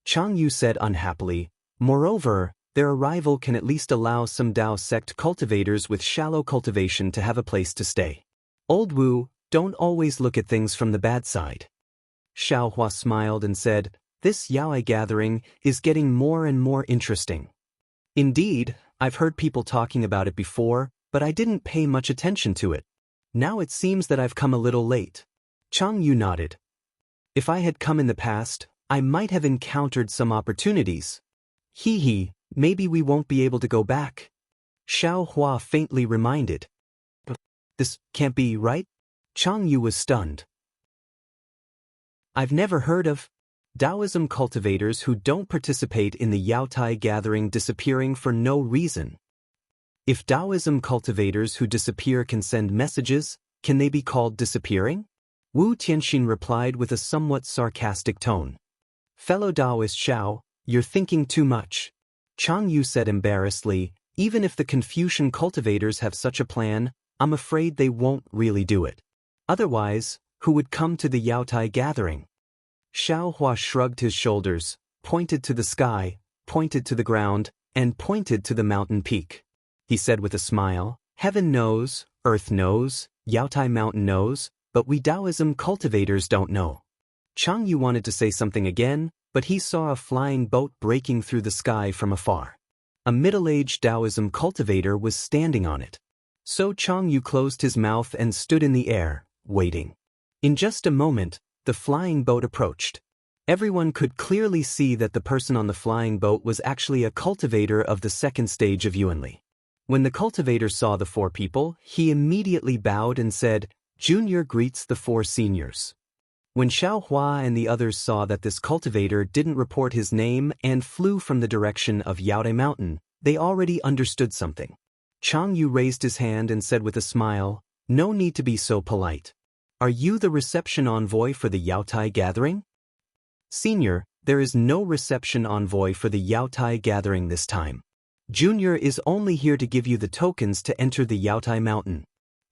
Chang Yu said unhappily, moreover, their arrival can at least allow some Dao sect cultivators with shallow cultivation to have a place to stay. Old Wu, don't always look at things from the bad side. Xiao Hua smiled and said, this Yaoi gathering is getting more and more interesting. Indeed, I've heard people talking about it before, but I didn't pay much attention to it. Now it seems that I've come a little late. Chang Yu nodded. If I had come in the past, I might have encountered some opportunities. Hee, maybe we won't be able to go back. Xiao Hua faintly reminded. This can't be right? Chang Yu was stunned. I've never heard of Taoism cultivators who don't participate in the Yaotai gathering disappearing for no reason. If Taoism cultivators who disappear can send messages, can they be called disappearing? Wu Tianxin replied with a somewhat sarcastic tone. Fellow Taoist Xiao, you're thinking too much. Chang Yu said embarrassedly, even if the Confucian cultivators have such a plan, I'm afraid they won't really do it. Otherwise, who would come to the Yaotai gathering? Xiao Hua shrugged his shoulders, pointed to the sky, pointed to the ground, and pointed to the mountain peak. He said with a smile, heaven knows, earth knows, Yaotai mountain knows, but we Taoism cultivators don't know. Chang Yu wanted to say something again, but he saw a flying boat breaking through the sky from afar. A middle-aged Taoism cultivator was standing on it. So Chang Yu closed his mouth and stood in the air, waiting. In just a moment, the flying boat approached. Everyone could clearly see that the person on the flying boat was actually a cultivator of the second stage of Yuanli. When the cultivator saw the four people, he immediately bowed and said, Junior greets the four seniors. When Xiao Hua and the others saw that this cultivator didn't report his name and flew from the direction of Yaotai Mountain, they already understood something. Chang Yu raised his hand and said with a smile, no need to be so polite. Are you the reception envoy for the Yaotai gathering? Senior, there is no reception envoy for the Yaotai gathering this time. Junior is only here to give you the tokens to enter the Yaotai Mountain.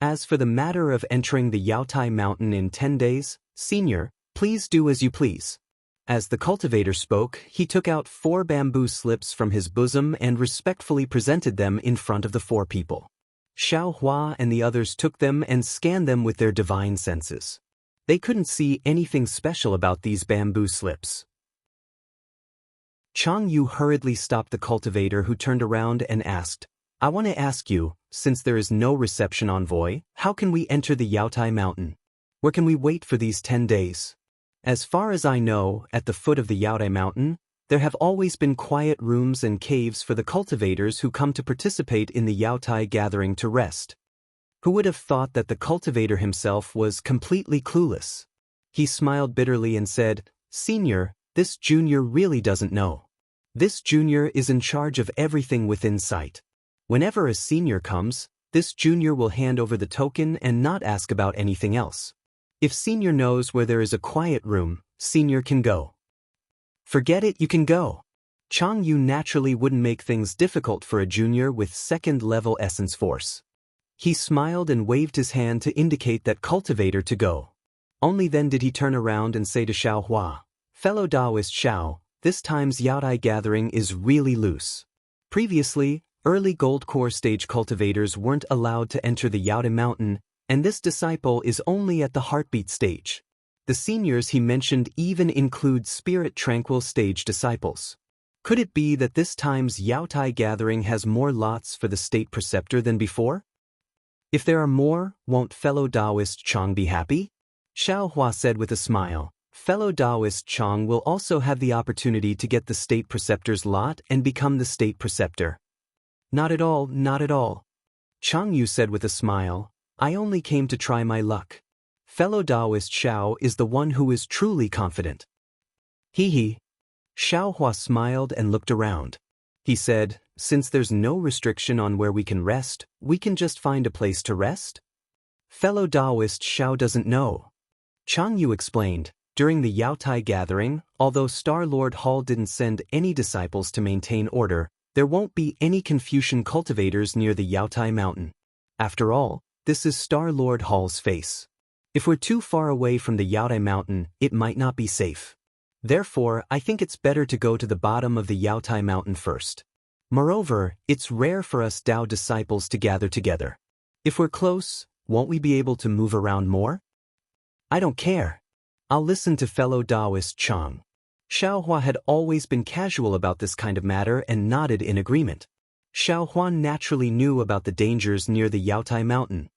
As for the matter of entering the Yaotai Mountain in 10 days, Senior, please do as you please. As the cultivator spoke, he took out 4 bamboo slips from his bosom and respectfully presented them in front of the 4 people. Xiao Hua and the others took them and scanned them with their divine senses. They couldn't see anything special about these bamboo slips. Chang Yu hurriedly stopped the cultivator, who turned around and asked, I want to ask you, since there is no reception envoy, how can we enter the Yaotai Mountain? Where can we wait for these 10 days? As far as I know, at the foot of the Yaotai Mountain, there have always been quiet rooms and caves for the cultivators who come to participate in the Yaotai gathering to rest. Who would have thought that the cultivator himself was completely clueless? He smiled bitterly and said, Senior, this junior really doesn't know. This junior is in charge of everything within sight. Whenever a senior comes, this junior will hand over the token and not ask about anything else. If senior knows where there is a quiet room, senior can go. Forget it, you can go. Chang Yu naturally wouldn't make things difficult for a junior with second-level essence force. He smiled and waved his hand to indicate that cultivator to go. Only then did he turn around and say to Xiao Hua, Fellow Taoist Xiao, this time's Yaotai gathering is really loose. Previously, early gold core stage cultivators weren't allowed to enter the Yaotai Mountain, and this disciple is only at the heartbeat stage. The seniors he mentioned even include spirit tranquil stage disciples. Could it be that this time's Yaotai gathering has more lots for the state preceptor than before? If there are more, won't fellow Taoist Chang be happy? Xiao Hua said with a smile. Fellow Taoist Chang will also have the opportunity to get the state preceptor's lot and become the state preceptor. Not at all, not at all. Chang Yu said with a smile, I only came to try my luck. Fellow Taoist Xiao is the one who is truly confident. Hee. Xiao Hua smiled and looked around. He said, since there's no restriction on where we can rest, we can just find a place to rest? Fellow Taoist Xiao doesn't know. Chang Yu explained, during the Yaotai gathering, although Star Lord Hall didn't send any disciples to maintain order, there won't be any Confucian cultivators near the Yaotai Mountain. After all, this is Star Lord Hall's face. If we're too far away from the Yaotai Mountain, it might not be safe. Therefore, I think it's better to go to the bottom of the Yaotai Mountain first. Moreover, it's rare for us Tao disciples to gather together. If we're close, won't we be able to move around more? I don't care. I'll listen to fellow Taoist Chang. Xiaohua had always been casual about this kind of matter and nodded in agreement. Xiaohua naturally knew about the dangers near the Yaotai Mountain.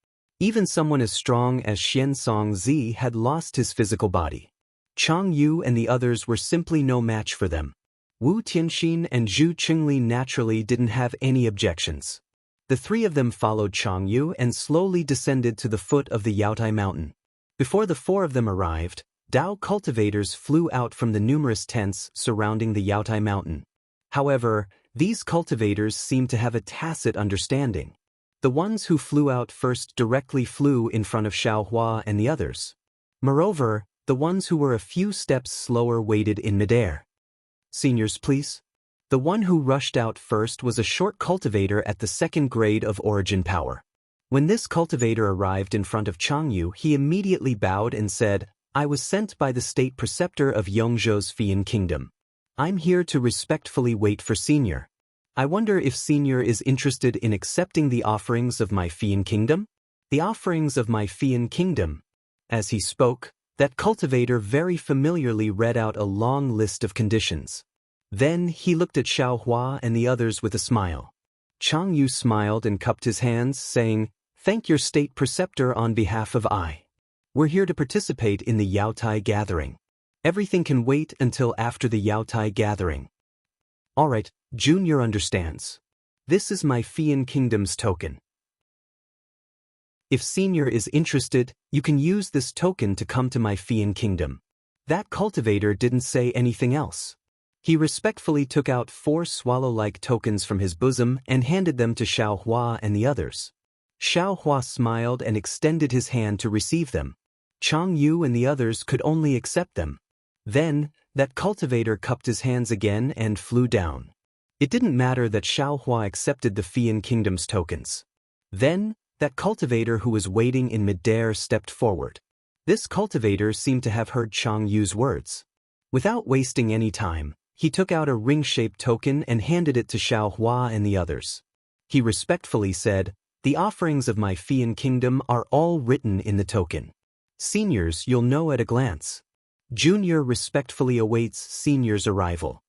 Even someone as strong as Xiansong Zi had lost his physical body. Chang Yu and the others were simply no match for them. Wu Tianxin and Zhu Qingli naturally didn't have any objections. The three of them followed Chang Yu and slowly descended to the foot of the Yaotai Mountain. Before the four of them arrived, Dao cultivators flew out from the numerous tents surrounding the Yaotai Mountain. However, these cultivators seemed to have a tacit understanding. The ones who flew out first directly flew in front of Xiaohua and the others. Moreover, the ones who were a few steps slower waited in midair. Seniors, please. The one who rushed out first was a short cultivator at the second grade of origin power. When this cultivator arrived in front of Chang Yu, he immediately bowed and said, I was sent by the state preceptor of Yongzhou's Fian Kingdom. I'm here to respectfully wait for Senior. I wonder if Senior is interested in accepting the offerings of my Fian Kingdom? The offerings of my Fian Kingdom. As he spoke, that cultivator very familiarly read out a long list of conditions. Then he looked at Xiaohua and the others with a smile. Chang Yu smiled and cupped his hands, saying, Thank your state preceptor on behalf of I. We're here to participate in the Yaotai gathering. Everything can wait until after the Yaotai gathering. Alright, Junior understands. This is my Fian Kingdom's token. If Senior is interested, you can use this token to come to my Fian Kingdom. That cultivator didn't say anything else. He respectfully took out 4 swallow-like tokens from his bosom and handed them to Xiaohua and the others. Xiaohua smiled and extended his hand to receive them. Chang Yu and the others could only accept them. Then, that cultivator cupped his hands again and flew down. It didn't matter that Xiaohua accepted the Fian Kingdom's tokens. Then, that cultivator who was waiting in midair stepped forward. This cultivator seemed to have heard Chang Yu's words. Without wasting any time, he took out a ring-shaped token and handed it to Xiaohua and the others. He respectfully said, The offerings of my Fian Kingdom are all written in the token. Seniors, you'll know at a glance. Junior respectfully awaits Senior's arrival.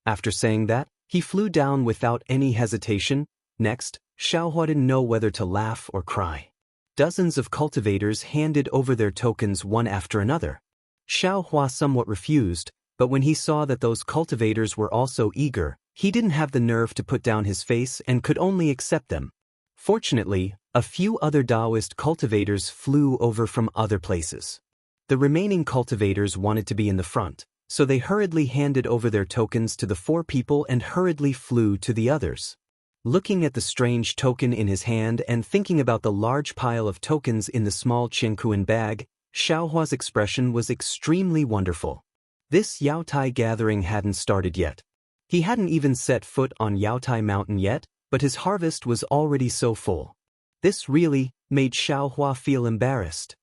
After saying that, he flew down without any hesitation. Next, Xiaohua didn't know whether to laugh or cry. Dozens of cultivators handed over their tokens one after another. Xiaohua somewhat refused, but when he saw that those cultivators were also eager, he didn't have the nerve to put down his face and could only accept them. Fortunately, a few other Taoist cultivators flew over from other places. The remaining cultivators wanted to be in the front, so they hurriedly handed over their tokens to the 4 people and hurriedly flew to the others. Looking at the strange token in his hand and thinking about the large pile of tokens in the small Qingkuan bag, Xiaohua's expression was extremely wonderful. This Yaotai gathering hadn't started yet. He hadn't even set foot on Yaotai Mountain yet, but his harvest was already so full. This really made Xiaohua feel embarrassed.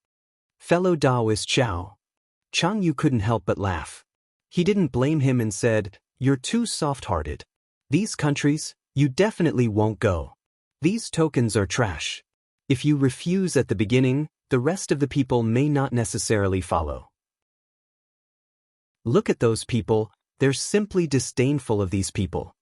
Fellow Taoist Xiao. Chang Yu couldn't help but laugh. He didn't blame him and said, You're too soft-hearted. These countries, you definitely won't go. These tokens are trash. If you refuse at the beginning, the rest of the people may not necessarily follow. Look at those people, they're simply disdainful of these people.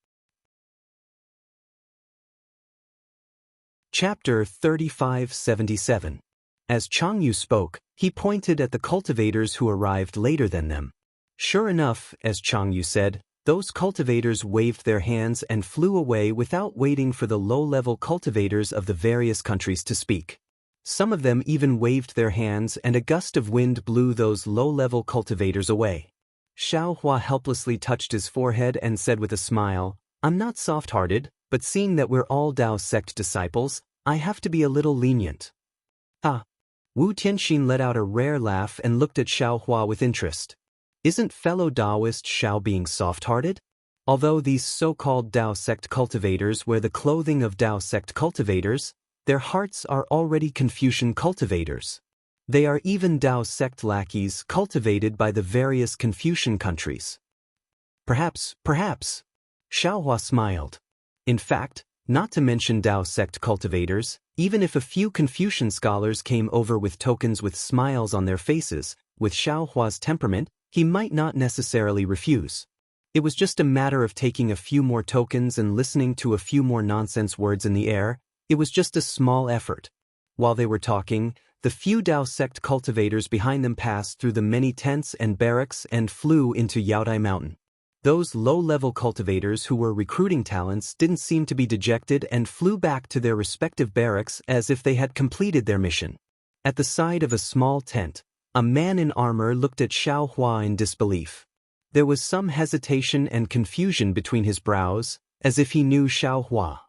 Chapter 3577. As Chang Yu spoke, he pointed at the cultivators who arrived later than them. Sure enough, as Chang Yu said, those cultivators waved their hands and flew away without waiting for the low-level cultivators of the various countries to speak. Some of them even waved their hands and a gust of wind blew those low-level cultivators away. Xiaohua helplessly touched his forehead and said with a smile, I'm not soft-hearted, but seeing that we're all Tao sect disciples, I have to be a little lenient. Ah! Wu Tianxin let out a rare laugh and looked at Xiaohua with interest. Isn't fellow Taoist Xiao being soft-hearted? Although these so-called Tao sect cultivators wear the clothing of Tao sect cultivators, their hearts are already Confucian cultivators. They are even Tao sect lackeys cultivated by the various Confucian countries. Perhaps. Xiaohua smiled. In fact, not to mention Tao sect cultivators, even if a few Confucian scholars came over with tokens with smiles on their faces, with Xiaohua's temperament, he might not necessarily refuse. It was just a matter of taking a few more tokens and listening to a few more nonsense words in the air. It was just a small effort. While they were talking, the few Tao sect cultivators behind them passed through the many tents and barracks and flew into Yaodai Mountain. Those low-level cultivators who were recruiting talents didn't seem to be dejected and flew back to their respective barracks as if they had completed their mission. At the side of a small tent, a man in armor looked at Xiaohua in disbelief. There was some hesitation and confusion between his brows, as if he knew Xiaohua.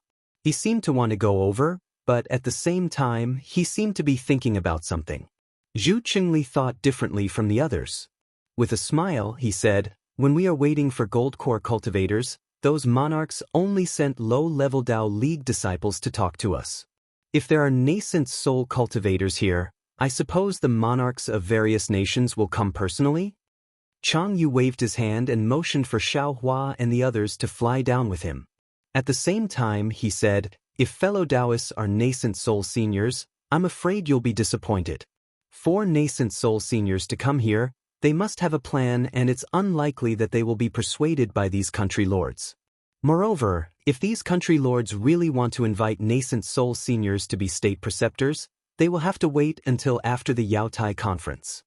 He seemed to want to go over, but at the same time, he seemed to be thinking about something. Zhu Qingli thought differently from the others. With a smile, he said, "When we are waiting for gold core cultivators, those monarchs only sent low-level Tao League disciples to talk to us. If there are nascent soul cultivators here, I suppose the monarchs of various nations will come personally?" Chang Yu waved his hand and motioned for Xiaohua and the others to fly down with him. At the same time, he said, "If fellow Taoists are nascent soul seniors, I'm afraid you'll be disappointed. 4 nascent soul seniors to come here, they must have a plan, and it's unlikely that they will be persuaded by these country lords. Moreover, if these country lords really want to invite nascent soul seniors to be state preceptors, they will have to wait until after the Yaotai conference."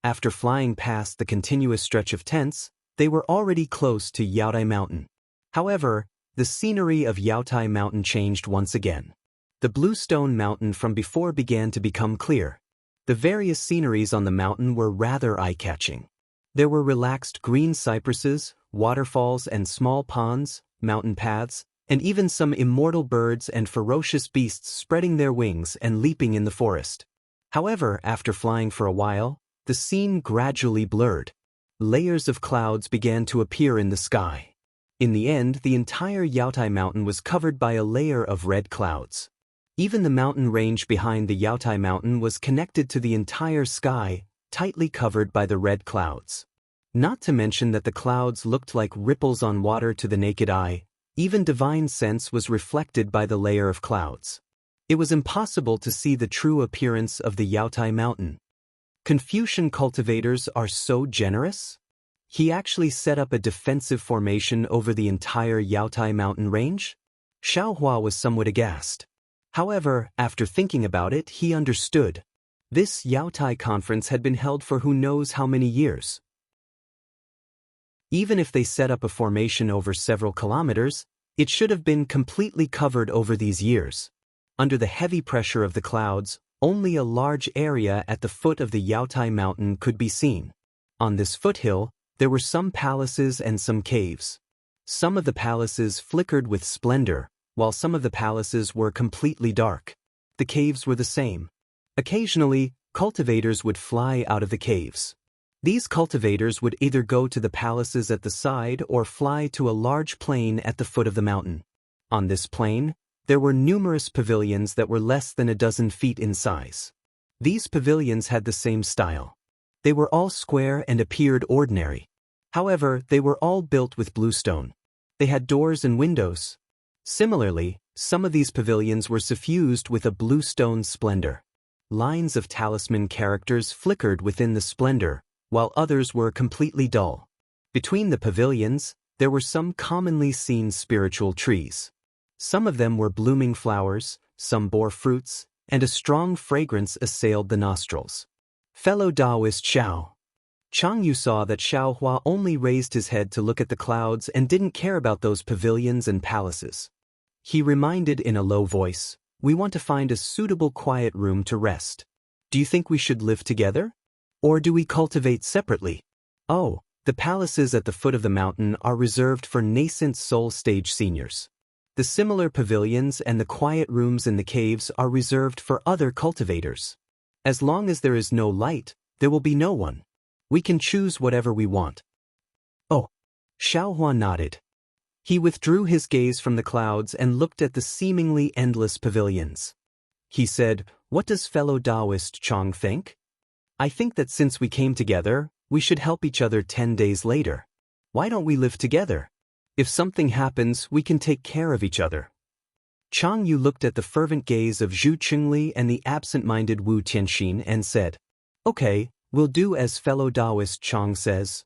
After flying past the continuous stretch of tents, they were already close to Yaodai Mountain. However, the scenery of Yaotai Mountain changed once again. The bluestone mountain from before began to become clear. The various sceneries on the mountain were rather eye-catching. There were relaxed green cypresses, waterfalls and small ponds, mountain paths, and even some immortal birds and ferocious beasts spreading their wings and leaping in the forest. However, after flying for a while, the scene gradually blurred. Layers of clouds began to appear in the sky. In the end, the entire Yaotai Mountain was covered by a layer of red clouds. Even the mountain range behind the Yaotai Mountain was connected to the entire sky, tightly covered by the red clouds. Not to mention that the clouds looked like ripples on water to the naked eye. Even divine sense was reflected by the layer of clouds. It was impossible to see the true appearance of the Yaotai Mountain. Confucian cultivators are so generous? He actually set up a defensive formation over the entire Yaotai Mountain range? Xiaohua was somewhat aghast. However, after thinking about it, he understood. This Yaotai conference had been held for who knows how many years. Even if they set up a formation over several kilometers, it should have been completely covered over these years. Under the heavy pressure of the clouds, only a large area at the foot of the Yaotai Mountain could be seen. On this foothill, there were some palaces and some caves. Some of the palaces flickered with splendor, while some of the palaces were completely dark. The caves were the same. Occasionally, cultivators would fly out of the caves. These cultivators would either go to the palaces at the side or fly to a large plain at the foot of the mountain. On this plain, there were numerous pavilions that were less than a dozen feet in size. These pavilions had the same style. They were all square and appeared ordinary. However, they were all built with bluestone. They had doors and windows. Similarly, some of these pavilions were suffused with a bluestone splendor. Lines of talisman characters flickered within the splendor, while others were completely dull. Between the pavilions, there were some commonly seen spiritual trees. Some of them were blooming flowers, some bore fruits, and a strong fragrance assailed the nostrils. Fellow Taoist Xiao. Chang Yu saw that Xiaohua only raised his head to look at the clouds and didn't care about those pavilions and palaces. He reminded in a low voice, "We want to find a suitable quiet room to rest. Do you think we should live together? Or do we cultivate separately?" "Oh, the palaces at the foot of the mountain are reserved for nascent soul stage seniors. The similar pavilions and the quiet rooms in the caves are reserved for other cultivators. As long as there is no light, there will be no one. We can choose whatever we want." "Oh." Xiaohua nodded. He withdrew his gaze from the clouds and looked at the seemingly endless pavilions. He said, "What does fellow Taoist Chang think?" I think that since we came together, we should help each other 10 days later. Why don't we live together? If something happens, we can take care of each other. Chang Yu looked at the fervent gaze of Zhu Qingli and the absent-minded Wu Tianxin and said, "Okay, we'll do as fellow Taoist Chang says."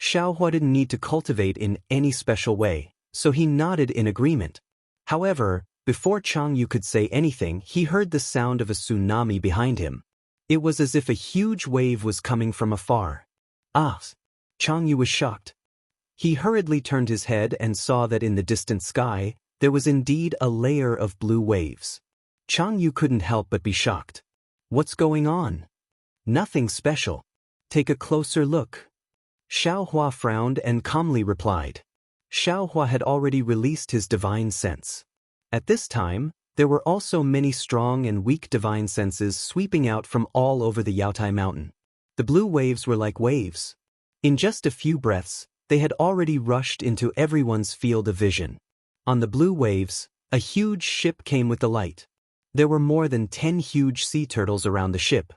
Xiaohua didn't need to cultivate in any special way, so he nodded in agreement. However, before Chang Yu could say anything, he heard the sound of a tsunami behind him. It was as if a huge wave was coming from afar. Ah! Chang Yu was shocked. He hurriedly turned his head and saw that in the distant sky, there was indeed a layer of blue waves. Chang Yu couldn't help but be shocked. What's going on? Nothing special. Take a closer look. Xiaohua frowned and calmly replied. Xiaohua had already released his divine sense. At this time, there were also many strong and weak divine senses sweeping out from all over the Yaotai mountain. The blue waves were like waves. In just a few breaths, they had already rushed into everyone's field of vision. On the blue waves, a huge ship came with the light. There were more than 10 huge sea turtles around the ship.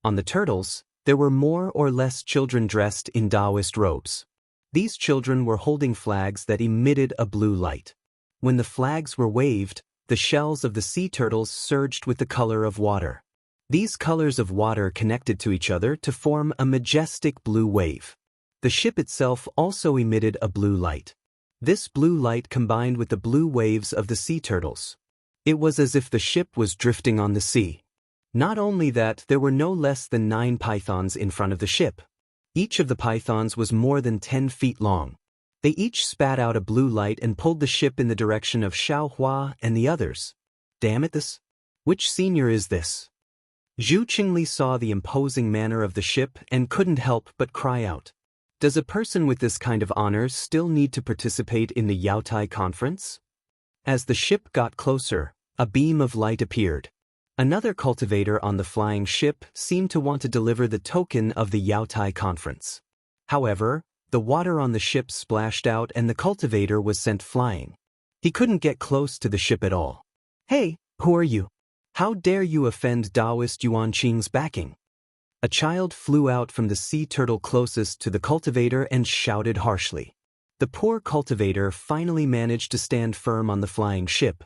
On the turtles, there were more or less children dressed in Taoist robes. These children were holding flags that emitted a blue light. When the flags were waved, the shells of the sea turtles surged with the color of water. These colors of water connected to each other to form a majestic blue wave. The ship itself also emitted a blue light. This blue light combined with the blue waves of the sea turtles. It was as if the ship was drifting on the sea. Not only that, there were no less than 9 pythons in front of the ship. Each of the pythons was more than 10 feet long. They each spat out a blue light and pulled the ship in the direction of Xiaohua and the others. Damn it, this! Which senior is this? Zhu Qingli saw the imposing manner of the ship and couldn't help but cry out. Does a person with this kind of honor still need to participate in the Yaotai conference? As the ship got closer, a beam of light appeared. Another cultivator on the flying ship seemed to want to deliver the token of the Yaotai conference. However, the water on the ship splashed out and the cultivator was sent flying. He couldn't get close to the ship at all. Hey, who are you? How dare you offend Taoist Yuan Qing's backing? A child flew out from the sea turtle closest to the cultivator and shouted harshly. The poor cultivator finally managed to stand firm on the flying ship.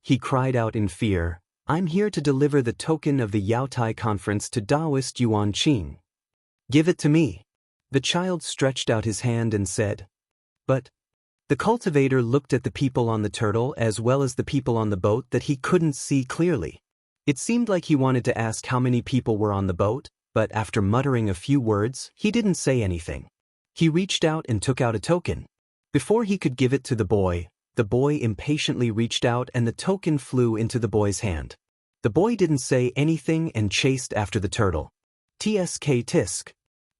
He cried out in fear, I'm here to deliver the token of the Yaotai conference to Taoist Yuan Qing. Give it to me. The child stretched out his hand and said. But the cultivator looked at the people on the turtle as well as the people on the boat that he couldn't see clearly. It seemed like he wanted to ask how many people were on the boat, but after muttering a few words, he didn't say anything. He reached out and took out a token. Before he could give it to the boy impatiently reached out and the token flew into the boy's hand. The boy didn't say anything and chased after the turtle. Tsk tisk.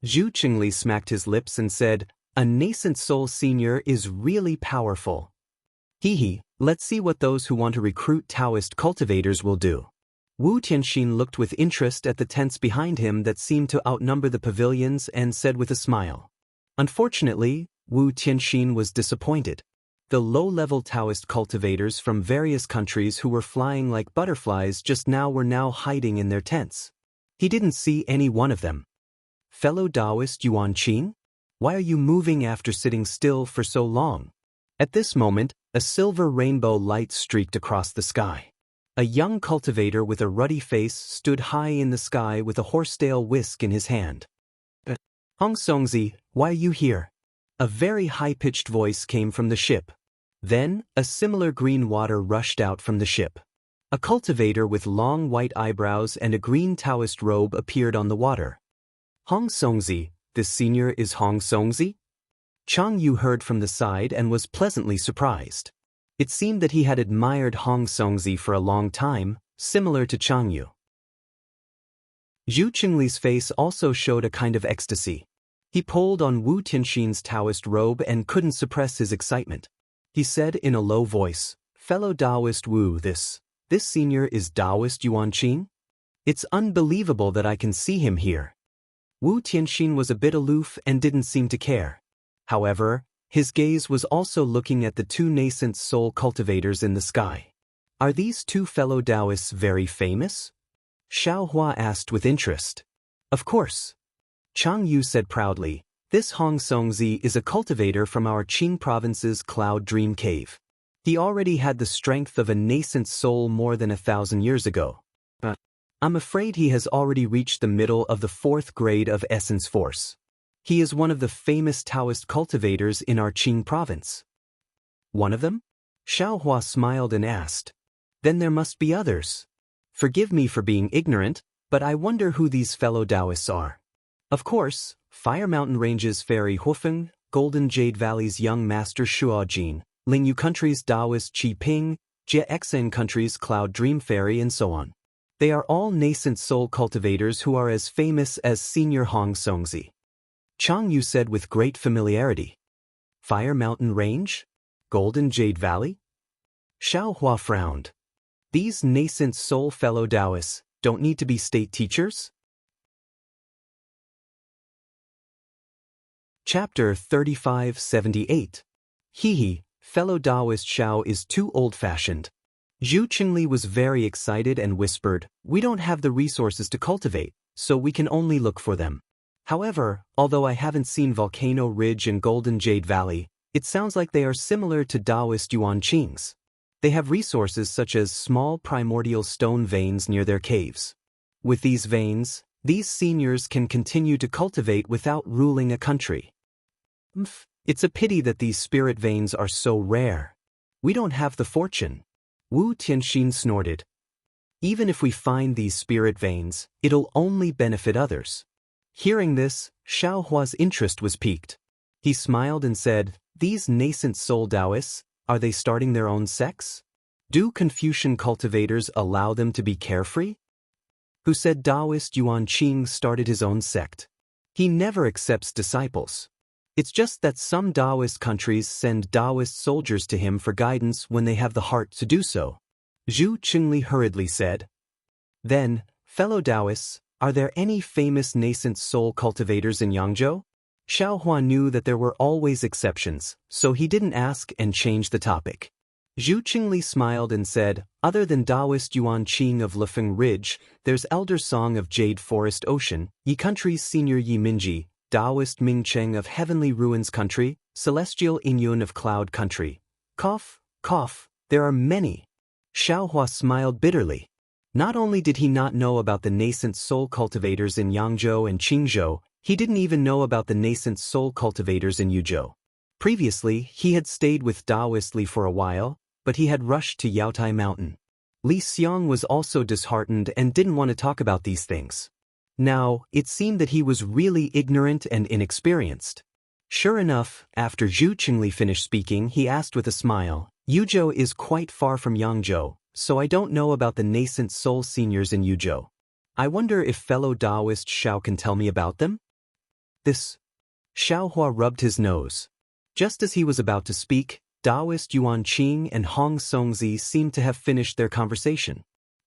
Zhu Qingli smacked his lips and said, a nascent soul senior is really powerful. Hee, let's see what those who want to recruit Taoist cultivators will do. Wu Tianxin looked with interest at the tents behind him that seemed to outnumber the pavilions and said with a smile. Unfortunately, Wu Tianxin was disappointed. The low-level Taoist cultivators from various countries who were flying like butterflies just now were now hiding in their tents. He didn't see any one of them. Fellow Taoist Yuan Qing? Why are you moving after sitting still for so long? At this moment, a silver rainbow light streaked across the sky. A young cultivator with a ruddy face stood high in the sky with a horsetail whisk in his hand. Hong Songzi, why are you here? A very high-pitched voice came from the ship. Then, a similar green water rushed out from the ship. A cultivator with long white eyebrows and a green Taoist robe appeared on the water. Hong Songzi, this senior is Hong Songzi? Chang Yu heard from the side and was pleasantly surprised. It seemed that he had admired Hong Songzi for a long time, similar to Chang Yu. Zhu Qingli's face also showed a kind of ecstasy. He pulled on Wu Tianxin's Taoist robe and couldn't suppress his excitement. He said in a low voice, Fellow Taoist Wu, this senior is Taoist Yuan Qing? It's unbelievable that I can see him here. Wu Tianxin was a bit aloof and didn't seem to care. However, his gaze was also looking at the 2 nascent soul cultivators in the sky. Are these 2 fellow Taoists very famous? Xiao Hua asked with interest. Of course. Chang Yu said proudly, this Hong Songzi is a cultivator from our Qing province's Cloud Dream Cave. He already had the strength of a nascent soul more than 1,000 years ago. But I'm afraid he has already reached the middle of the 4th grade of essence force. He is one of the famous Taoist cultivators in our Qing province. One of them? Xiao Hua smiled and asked. Then there must be others. Forgive me for being ignorant, but I wonder who these fellow Taoists are. Of course, Fire Mountain Range's Fairy Hufeng, Golden Jade Valley's young master Shuojin, Lingyu Country's Taoist Qi Ping, Jie Xen Country's Cloud Dream Fairy, and so on. They are all nascent soul cultivators who are as famous as Senior Hong Songzi. Chang Yu said with great familiarity. Fire Mountain Range? Golden Jade Valley? Xiao Hua frowned. These nascent soul fellow Taoists don't need to be state teachers? Chapter 3578. Hee, fellow Taoist Xiao is too old-fashioned. Zhu Qingli was very excited and whispered, we don't have the resources to cultivate, so we can only look for them. However, although I haven't seen Volcano Ridge and Golden Jade Valley, it sounds like they are similar to Taoist Yuan Qing's. They have resources such as small primordial stone veins near their caves. With these veins, these seniors can continue to cultivate without ruling a country. It's a pity that these spirit veins are so rare. We don't have the fortune. Wu Tianxin snorted. Even if we find these spirit veins, it'll only benefit others. Hearing this, Xiao Hua's interest was piqued. He smiled and said, these nascent soul Taoists, are they starting their own sects? Do Confucian cultivators allow them to be carefree? Who said Taoist Yuan Qing started his own sect? He never accepts disciples. It's just that some Taoist countries send Taoist soldiers to him for guidance when they have the heart to do so. Zhu Qingli hurriedly said. Then, fellow Taoists, are there any famous nascent soul cultivators in Yangzhou? Xiao Hua knew that there were always exceptions, so he didn't ask and changed the topic. Zhu Qingli smiled and said, other than Taoist Yuan Qing of Lifeng Ridge, there's Elder Song of Jade Forest Ocean, Yi Country's Senior Yi Minji, Taoist Ming Cheng of Heavenly Ruins Country, Celestial Inyun of Cloud Country. Cough, cough, there are many. Xiao Hua smiled bitterly. Not only did he not know about the nascent soul cultivators in Yangzhou and Qingzhou, he didn't even know about the nascent soul cultivators in Yuzhou. Previously, he had stayed with Taoist Li for a while, but he had rushed to Yaotai Mountain. Li Xiang was also disheartened and didn't want to talk about these things. Now, it seemed that he was really ignorant and inexperienced. Sure enough, after Zhu Qingli finished speaking, he asked with a smile, Yuzhou is quite far from Yangzhou, so I don't know about the nascent soul seniors in Yuzhou. I wonder if fellow Taoist Xiao can tell me about them? This. Xiao Hua rubbed his nose. Just as he was about to speak, Taoist Yuan Qing and Hong Songzi seemed to have finished their conversation.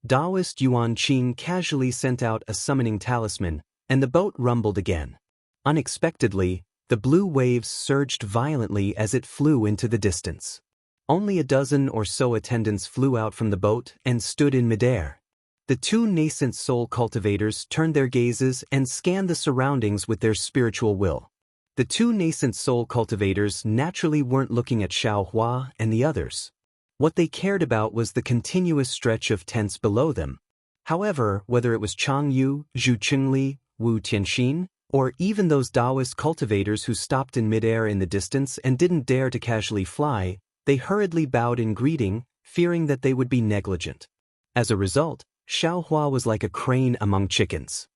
Taoist Yuan Qing casually sent out a summoning talisman, and the boat rumbled again. Unexpectedly, the blue waves surged violently as it flew into the distance. Only a dozen or so attendants flew out from the boat and stood in midair. The two nascent soul cultivators turned their gazes and scanned the surroundings with their spiritual will. The two nascent soul cultivators naturally weren't looking at Xiao Hua and the others. What they cared about was the continuous stretch of tents below them. However, whether it was Chang Yu, Zhu Qingli, Wu Tianxin, or even those Taoist cultivators who stopped in midair in the distance and didn't dare to casually fly, they hurriedly bowed in greeting, fearing that they would be negligent. As a result, Xiao Hua was like a crane among chickens.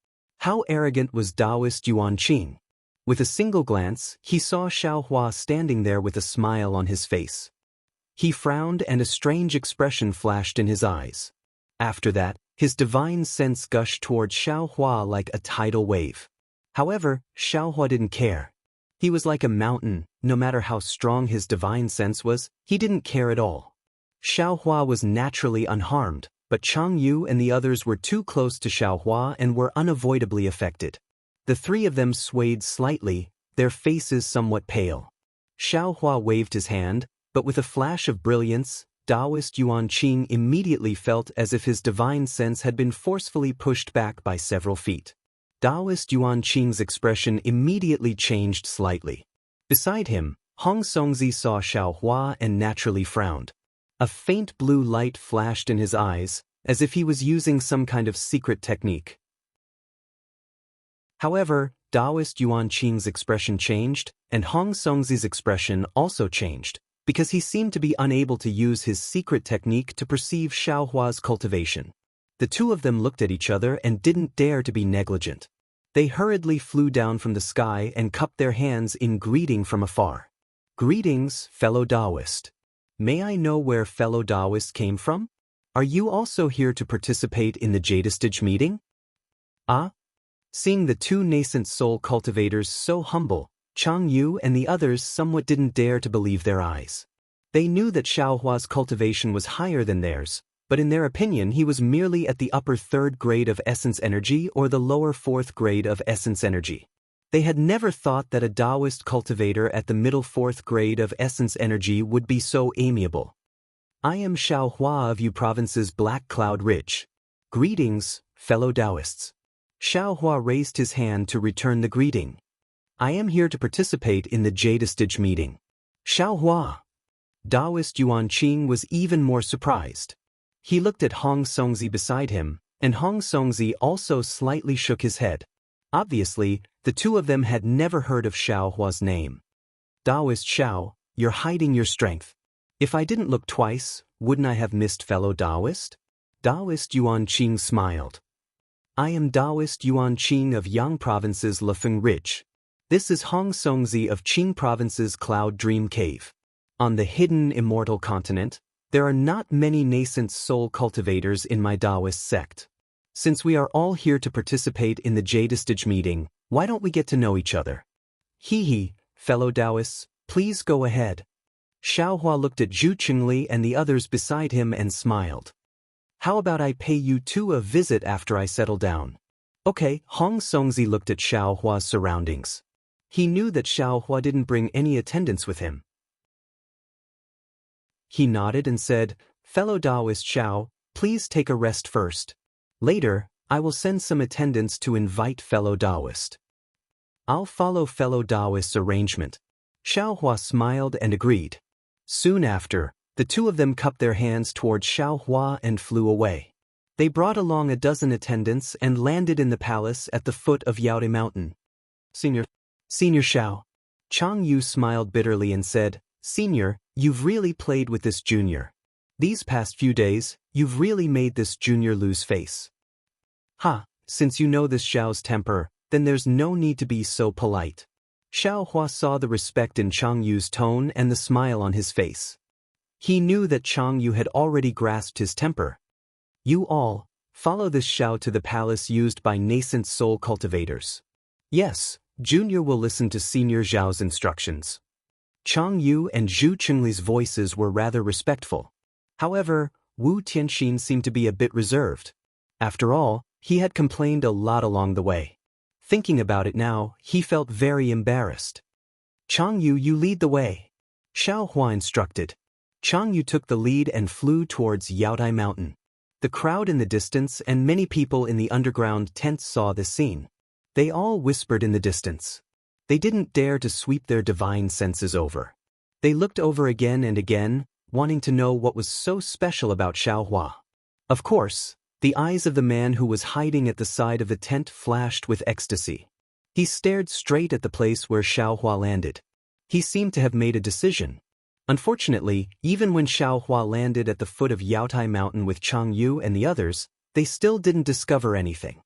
How arrogant was Taoist Yuan Qing? With a single glance, he saw Xiao Hua standing there with a smile on his face. He frowned and a strange expression flashed in his eyes. After that, his divine sense gushed toward Xiao Hua like a tidal wave. However, Xiao Hua didn't care. He was like a mountain, no matter how strong his divine sense was, he didn't care at all. Xiao Hua was naturally unharmed, but Chang Yu and the others were too close to Xiao Hua and were unavoidably affected. The three of them swayed slightly, their faces somewhat pale. Xiao Hua waved his hand, but with a flash of brilliance, Taoist Yuan Qing immediately felt as if his divine sense had been forcefully pushed back by several feet. Taoist Yuan Qing's expression immediately changed slightly. Beside him, Hong Songzi saw Xiao Hua and naturally frowned. A faint blue light flashed in his eyes, as if he was using some kind of secret technique. However, Taoist Yuan Qing's expression changed, and Hong Songzi's expression also changed, because he seemed to be unable to use his secret technique to perceive Xiao Hua's cultivation. The two of them looked at each other and didn't dare to be negligent. They hurriedly flew down from the sky and cupped their hands in greeting from afar. Greetings, fellow Taoist. May I know where fellow Taoist came from? Are you also here to participate in the Jadestage meeting? Ah? Seeing the two nascent soul cultivators so humble, Chang Yu and the others somewhat didn't dare to believe their eyes. They knew that Xiao Hua's cultivation was higher than theirs, but in their opinion he was merely at the upper third grade of essence energy or the lower fourth grade of essence energy. They had never thought that a Taoist cultivator at the middle fourth grade of essence energy would be so amiable. I am Xiao Hua of Yu Province's Black Cloud Ridge. Greetings, fellow Taoists. Xiao Hua raised his hand to return the greeting. I am here to participate in the Jadestage meeting. Xiao Hua. Taoist Yuan Qing was even more surprised. He looked at Hong Songzi beside him, and Hong Songzi also slightly shook his head. Obviously, the two of them had never heard of Xiao Hua's name. Taoist Xiao, you're hiding your strength. If I didn't look twice, wouldn't I have missed fellow Taoist? Taoist Yuan Qing smiled. I am Taoist Yuan Qing of Yang Province's Lefeng Ridge. This is Hong Songzi of Qing Province's Cloud Dream Cave. On the hidden immortal continent, there are not many nascent soul cultivators in my Taoist sect. Since we are all here to participate in the Jadestage meeting, why don't we get to know each other? Hee, fellow Taoists, please go ahead. Xiao Hua looked at Zhu Qingli and the others beside him and smiled. How about I pay you two a visit after I settle down? Okay, Hong Songzi looked at Xiao Hua's surroundings. He knew that Xiao Hua didn't bring any attendants with him. He nodded and said, Fellow Taoist Xiao, please take a rest first. Later, I will send some attendants to invite fellow Taoist. I'll follow fellow Taoist's arrangement. Xiao Hua smiled and agreed. Soon after, the two of them cupped their hands towards Xiao Hua and flew away. They brought along a dozen attendants and landed in the palace at the foot of Yaode Mountain. Senior Xiao. Chang Yu smiled bitterly and said, Senior, you've really played with this junior. These past few days, you've really made this junior lose face. Since you know this Xiao's temper, then there's no need to be so polite. Xiao Hua saw the respect in Chang Yu's tone and the smile on his face. He knew that Chang Yu had already grasped his temper. You all, follow this Xiao to the palace used by nascent soul cultivators. Yes, Junior will listen to Senior Zhao's instructions. Chang Yu and Zhu Qingli's voices were rather respectful. However, Wu Tianxin seemed to be a bit reserved. After all, he had complained a lot along the way. Thinking about it now, he felt very embarrassed. Chang Yu, you lead the way. Xiao Hua instructed. Chang Yu took the lead and flew towards Yaodai Mountain. The crowd in the distance and many people in the underground tents saw this scene. They all whispered in the distance. They didn't dare to sweep their divine senses over. They looked over again and again, wanting to know what was so special about Xiao Hua. Of course, the eyes of the man who was hiding at the side of the tent flashed with ecstasy. He stared straight at the place where Xiao Hua landed. He seemed to have made a decision. Unfortunately, even when Xiao Hua landed at the foot of Yaotai Mountain with Chang Yu and the others, they still didn't discover anything.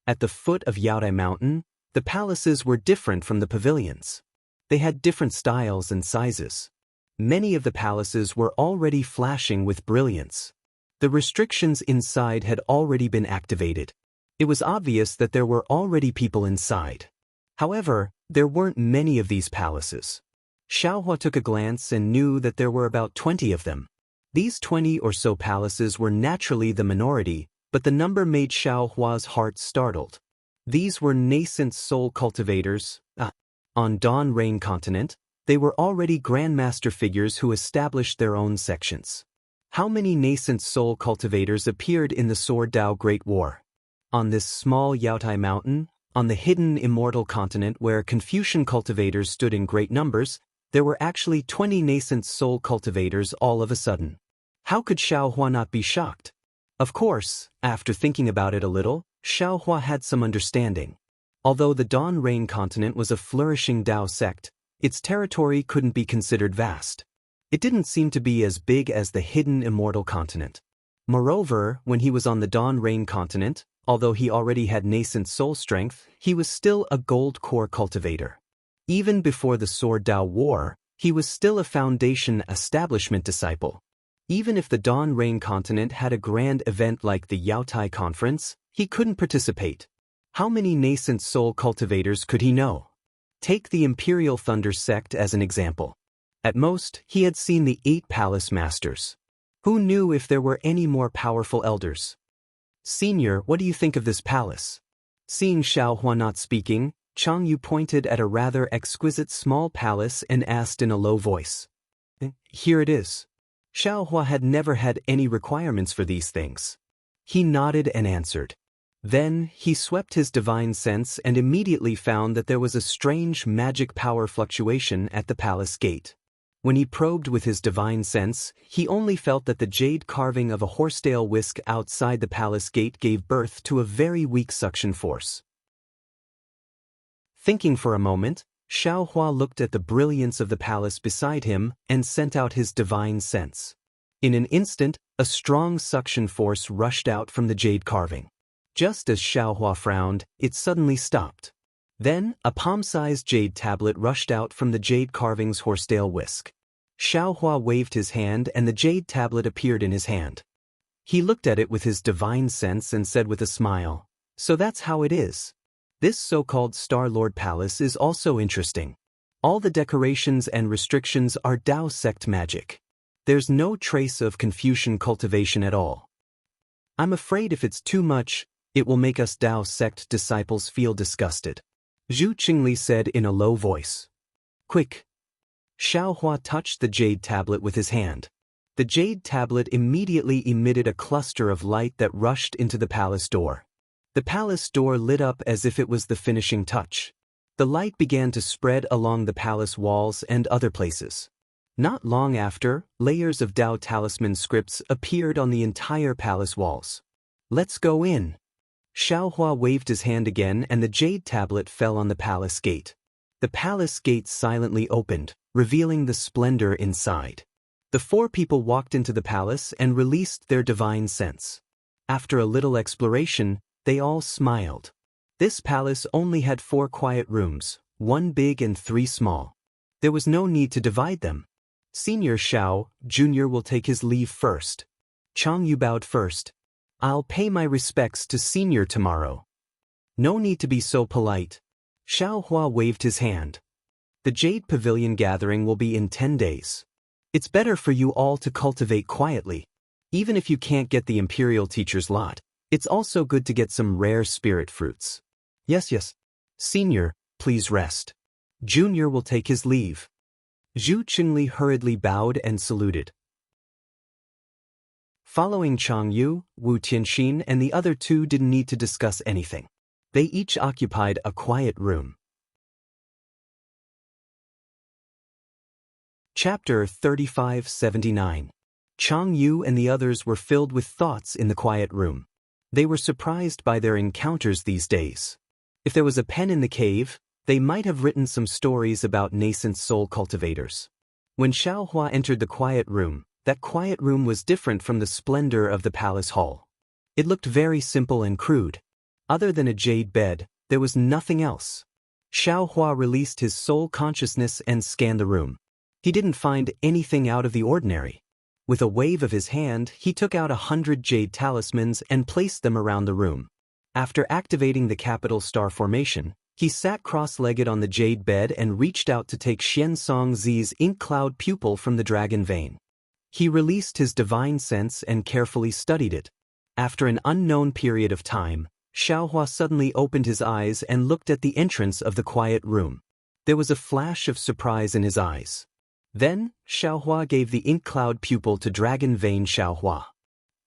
At the foot of Yaotai Mountain, the palaces were different from the pavilions. They had different styles and sizes. Many of the palaces were already flashing with brilliance. The restrictions inside had already been activated. It was obvious that there were already people inside. However, there weren't many of these palaces. Xiao Hua took a glance and knew that there were about 20 of them. These 20 or so palaces were naturally the minority, but the number made Xiao Hua's heart startled. These were nascent soul cultivators. On Dawn Rain Continent, they were already grandmaster figures who established their own sections. How many nascent soul cultivators appeared in the Sword Dao Great War? On this small Yaotai mountain, on the hidden immortal continent where Confucian cultivators stood in great numbers, there were actually 20 nascent soul cultivators all of a sudden. How could Xiaohua not be shocked? Of course, after thinking about it a little, Xiaohua had some understanding. Although the Dawn Rain continent was a flourishing Dao sect, its territory couldn't be considered vast. It didn't seem to be as big as the hidden immortal continent. Moreover, when he was on the Dawn Rain continent, although he already had nascent soul strength, he was still a gold core cultivator. Even before the Sword Dao War, he was still a foundation establishment disciple. Even if the Dawn Rain continent had a grand event like the Yaotai Conference, he couldn't participate. How many nascent soul cultivators could he know? Take the Imperial Thunder sect as an example. At most, he had seen the 8 palace masters. Who knew if there were any more powerful elders? Senior, what do you think of this palace? Seeing Xiaohua not speaking, Chang Yu pointed at a rather exquisite small palace and asked in a low voice. Here it is. Xiaohua had never had any requirements for these things. He nodded and answered. Then, he swept his divine sense and immediately found that there was a strange magic power fluctuation at the palace gate. When he probed with his divine sense, he only felt that the jade carving of a horsetail whisk outside the palace gate gave birth to a very weak suction force. Thinking for a moment, Xiaohua looked at the brilliance of the palace beside him and sent out his divine sense. In an instant, a strong suction force rushed out from the jade carving. Just as Xiaohua frowned, it suddenly stopped. Then, a palm-sized jade tablet rushed out from the jade carving's horsetail whisk. Xiaohua waved his hand and the jade tablet appeared in his hand. He looked at it with his divine sense and said with a smile, "So that's how it is. This so-called Star Lord Palace is also interesting. All the decorations and restrictions are Dao sect magic. There's no trace of Confucian cultivation at all. I'm afraid if it's too much, it will make us Dao sect disciples feel disgusted," Zhu Qingli said in a low voice. "Quick!" Xiaohua touched the jade tablet with his hand. The jade tablet immediately emitted a cluster of light that rushed into the palace door. The palace door lit up as if it was the finishing touch. The light began to spread along the palace walls and other places. Not long after, layers of Dao talisman scripts appeared on the entire palace walls. "Let's go in." Xiaohua waved his hand again and the jade tablet fell on the palace gate. The palace gate silently opened, revealing the splendor inside. The 4 people walked into the palace and released their divine sense. After a little exploration, they all smiled. This palace only had 4 quiet rooms, 1 big and 3 small. There was no need to divide them. Senior Xiao, Junior will take his leave first. Chang Yu bowed first. "I'll pay my respects to Senior tomorrow." "No need to be so polite." Xiaohua waved his hand. "The Jade Pavilion gathering will be in 10 days. It's better for you all to cultivate quietly. Even if you can't get the Imperial Teacher's lot, it's also good to get some rare spirit fruits." Yes. Senior, please rest." Junior will take his leave. Zhu Qingli hurriedly bowed and saluted. Following Chang Yu, Wu Tianxin and the other 2 didn't need to discuss anything. They each occupied a quiet room. Chapter 3579. Chang Yu and the others were filled with thoughts in the quiet room. They were surprised by their encounters these days. If there was a pen in the cave, they might have written some stories about nascent soul cultivators. When Xiaohua entered the quiet room, that quiet room was different from the splendor of the palace hall. It looked very simple and crude. Other than a jade bed, there was nothing else. Xiaohua released his soul consciousness and scanned the room. He didn't find anything out of the ordinary. With a wave of his hand, he took out 100 jade talismans and placed them around the room. After activating the capital star formation, he sat cross-legged on the jade bed and reached out to take Xiansong Zi's ink cloud pupil from the dragon vein. He released his divine sense and carefully studied it. After an unknown period of time, Xiaohua suddenly opened his eyes and looked at the entrance of the quiet room. There was a flash of surprise in his eyes. Then, Xiaohua gave the ink cloud pupil to Dragon Vein Xiaohua.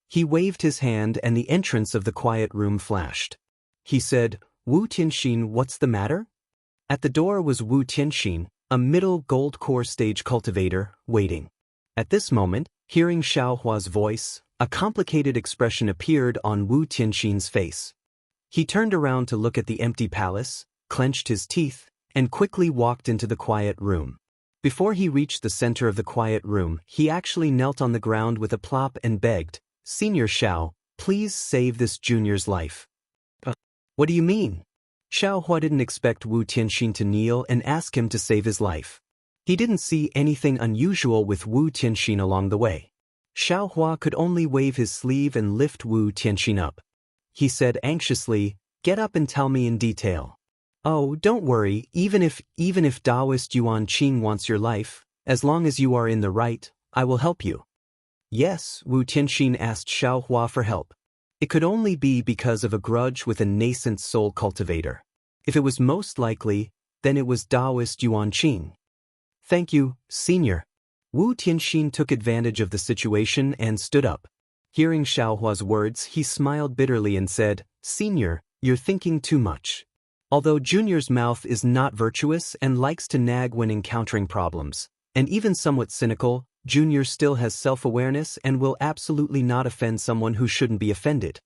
He waved his hand and the entrance of the quiet room flashed. He said, "Wu Tianxin, what's the matter?" At the door was Wu Tianxin, a middle gold core stage cultivator, waiting. At this moment, hearing Xiaohua's voice, a complicated expression appeared on Wu Tianxin's face. He turned around to look at the empty palace, clenched his teeth, and quickly walked into the quiet room. Before he reached the center of the quiet room, he actually knelt on the ground with a plop and begged, "Senior Xiao, please save this junior's life." What do you mean? Xiaohua didn't expect Wu Tianxin to kneel and ask him to save his life. He didn't see anything unusual with Wu Tianxin along the way. Xiaohua could only wave his sleeve and lift Wu Tianxin up. He said anxiously, "Get up and tell me in detail." "Oh, don't worry, even if Taoist Yuan Qing wants your life, as long as you are in the right, I will help you." Yes, Wu Tianxin asked Xiaohua for help. It could only be because of a grudge with a nascent soul cultivator. If it was most likely, then it was Taoist Yuan Qing. "Thank you, senior." Wu Tianxin took advantage of the situation and stood up. Hearing Xiaohua's words, he smiled bitterly and said, "Senior, you're thinking too much." Although Junior's mouth is not virtuous and likes to nag when encountering problems, and even somewhat cynical, Junior still has self-awareness and will absolutely not offend someone who shouldn't be offended.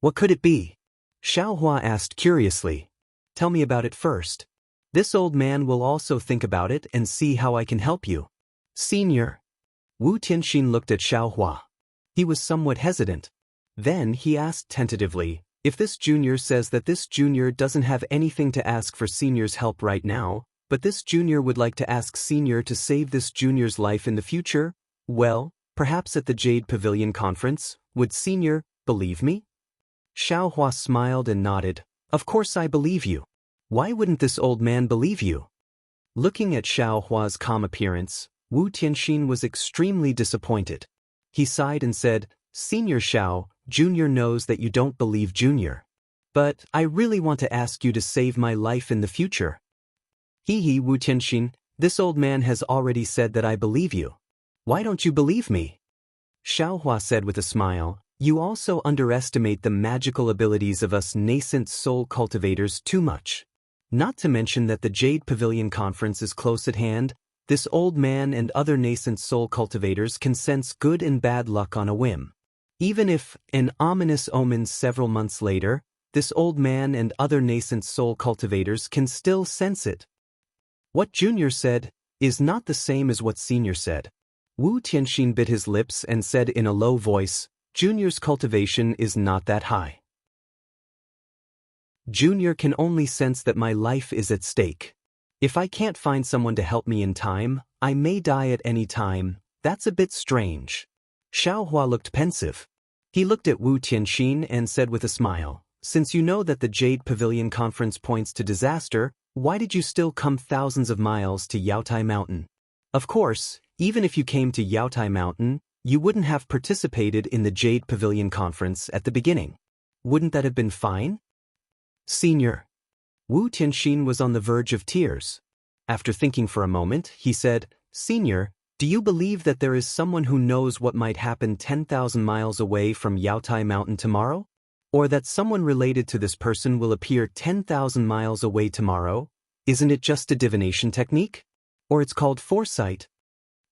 "What could it be?" Xiaohua asked curiously. "Tell me about it first. This old man will also think about it and see how I can help you." "Senior." Wu Tianxin looked at Xiaohua. He was somewhat hesitant. Then he asked tentatively, "If this junior says that this junior doesn't have anything to ask for senior's help right now, but this junior would like to ask senior to save this junior's life in the future, well, perhaps at the Jade Pavilion conference, would senior believe me?" Xiaohua smiled and nodded. "Of course I believe you. Why wouldn't this old man believe you?" Looking at Xiaohua's calm appearance, Wu Tianxin was extremely disappointed. He sighed and said, "Senior Xiao, Junior knows that you don't believe Junior. But I really want to ask you to save my life in the future." "Hee, Wu Tianxin, this old man has already said that I believe you. Why don't you believe me?" Xiaohua said with a smile, "You also underestimate the magical abilities of us nascent soul cultivators too much. Not to mention that the Jade Pavilion conference is close at hand. This old man and other nascent soul cultivators can sense good and bad luck on a whim. Even if, an ominous omen several months later, this old man and other nascent soul cultivators can still sense it. What Junior said is not the same as what Senior said." Wu Tianxin bit his lips and said in a low voice, "Junior's cultivation is not that high. Junior can only sense that my life is at stake. If I can't find someone to help me in time, I may die at any time. That's a bit strange." Xiaohua looked pensive. He looked at Wu Tianxin and said with a smile, "Since you know that the Jade Pavilion conference points to disaster, why did you still come thousands of miles to Yaotai Mountain? Of course, even if you came to Yaotai Mountain, you wouldn't have participated in the Jade Pavilion conference at the beginning. Wouldn't that have been fine?" "Senior." Wu Tianxin was on the verge of tears. After thinking for a moment, he said, "Senior, do you believe that there is someone who knows what might happen 10,000 miles away from Yaotai Mountain tomorrow? Or that someone related to this person will appear 10,000 miles away tomorrow? Isn't it just a divination technique? Or it's called foresight?"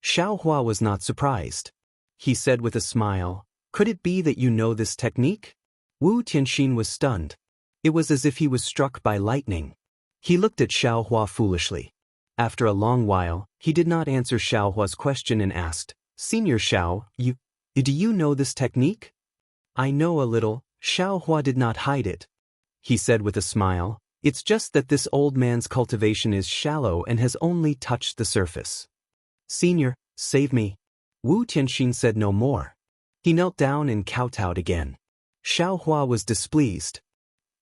Xiaohua was not surprised. He said with a smile, "Could it be that you know this technique?" Wu Tianxin was stunned. It was as if he was struck by lightning. He looked at Xiaohua foolishly. After a long while, he did not answer Xiaohua's question and asked, "Senior Xiao, do you know this technique?" "I know a little." Xiaohua did not hide it. He said with a smile, "It's just that this old man's cultivation is shallow and has only touched the surface." "Senior, save me." Wu Tianxin said no more. He knelt down and kowtowed again. Xiaohua was displeased.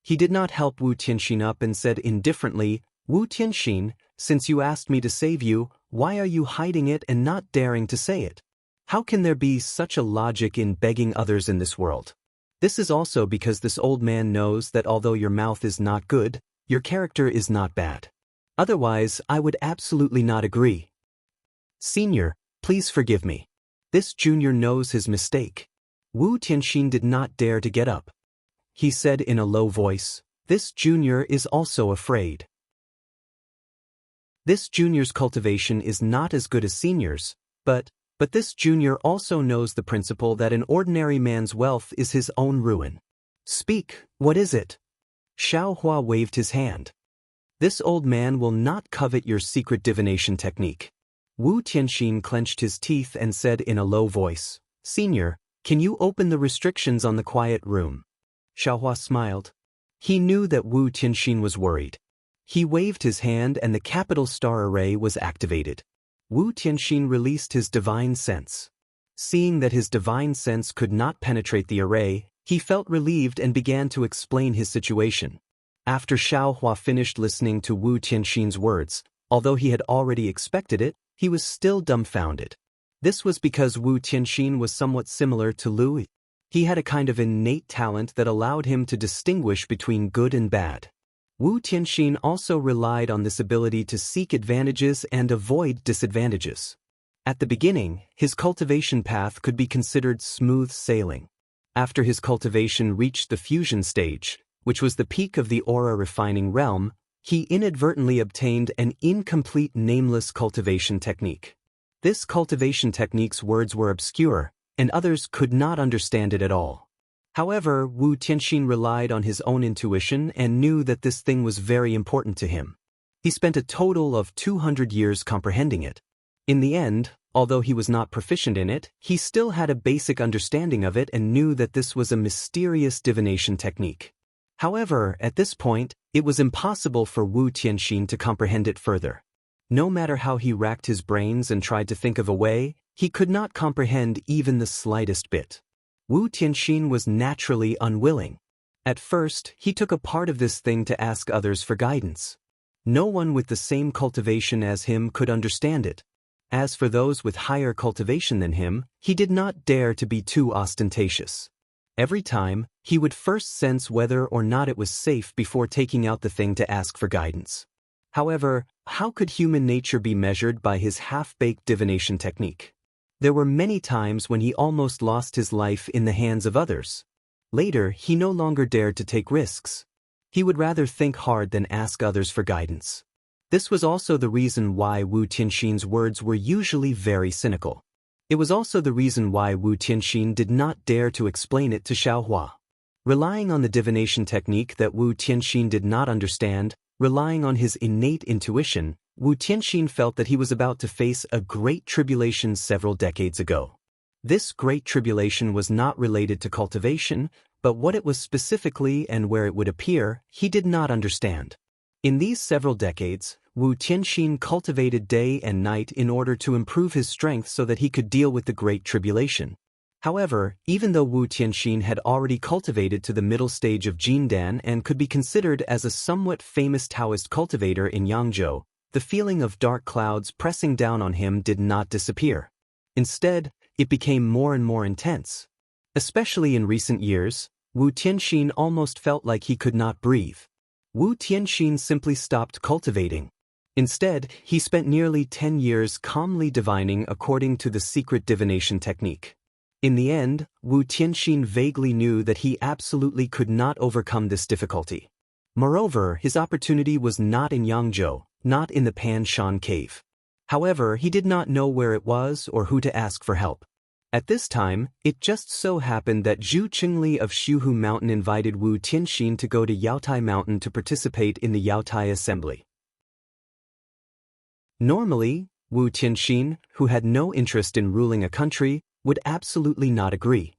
He did not help Wu Tianxin up and said indifferently, "Wu Tianxin, since you asked me to save you, why are you hiding it and not daring to say it? How can there be such a logic in begging others in this world? This is also because this old man knows that although your mouth is not good, your character is not bad. Otherwise, I would absolutely not agree." "Senior, please forgive me. This junior knows his mistake." Wu Tianxin did not dare to get up. He said in a low voice, "This junior is also afraid. This junior's cultivation is not as good as senior's, but this junior also knows the principle that an ordinary man's wealth is his own ruin. Speak, what is it?" Xiaohua waved his hand. "This old man will not covet your secret divination technique." Wu Tianxin clenched his teeth and said in a low voice, "Senior, can you open the restrictions on the quiet room?" Xiaohua smiled. He knew that Wu Tianxin was worried. He waved his hand and the capital star array was activated. Wu Tianxin released his divine sense. Seeing that his divine sense could not penetrate the array, he felt relieved and began to explain his situation. After Xiaohua finished listening to Wu Tianxin's words, although he had already expected it, he was still dumbfounded. This was because Wu Tianxin was somewhat similar to Lu. He had a kind of innate talent that allowed him to distinguish between good and bad. Wu Tianxin also relied on this ability to seek advantages and avoid disadvantages. At the beginning, his cultivation path could be considered smooth sailing. After his cultivation reached the fusion stage, which was the peak of the aura refining realm, he inadvertently obtained an incomplete nameless cultivation technique. This cultivation technique's words were obscure, and others could not understand it at all. However, Wu Tianxin relied on his own intuition and knew that this thing was very important to him. He spent a total of 200 years comprehending it. In the end, although he was not proficient in it, he still had a basic understanding of it and knew that this was a mysterious divination technique. However, at this point, it was impossible for Wu Tianxin to comprehend it further. No matter how he racked his brains and tried to think of a way, he could not comprehend even the slightest bit. Wu Tianxin was naturally unwilling. At first, he took a part of this thing to ask others for guidance. No one with the same cultivation as him could understand it. As for those with higher cultivation than him, he did not dare to be too ostentatious. Every time, he would first sense whether or not it was safe before taking out the thing to ask for guidance. However, how could human nature be measured by his half-baked divination technique? There were many times when he almost lost his life in the hands of others. Later, he no longer dared to take risks. He would rather think hard than ask others for guidance. This was also the reason why Wu Tianxin's words were usually very cynical. It was also the reason why Wu Tianxin did not dare to explain it to Xiaohua. Relying on the divination technique that Wu Tianxin did not understand, relying on his innate intuition, Wu Tianxin felt that he was about to face a great tribulation several decades ago. This great tribulation was not related to cultivation, but what it was specifically and where it would appear, he did not understand. In these several decades, Wu Tianxin cultivated day and night in order to improve his strength so that he could deal with the Great Tribulation. However, even though Wu Tianxin had already cultivated to the middle stage of Jindan and could be considered as a somewhat famous Taoist cultivator in Yangzhou, the feeling of dark clouds pressing down on him did not disappear. Instead, it became more and more intense. Especially in recent years, Wu Tianxin almost felt like he could not breathe. Wu Tianxin simply stopped cultivating. Instead, he spent nearly 10 years calmly divining according to the secret divination technique. In the end, Wu Tianxin vaguely knew that he absolutely could not overcome this difficulty. Moreover, his opportunity was not in Yangzhou, not in the Pan Shan cave. However, he did not know where it was or who to ask for help. At this time, it just so happened that Zhu Qingli of Shuhu Mountain invited Wu Tianxin to go to Yaotai Mountain to participate in the Yaotai Assembly. Normally, Wu Tianxin, who had no interest in ruling a country, would absolutely not agree.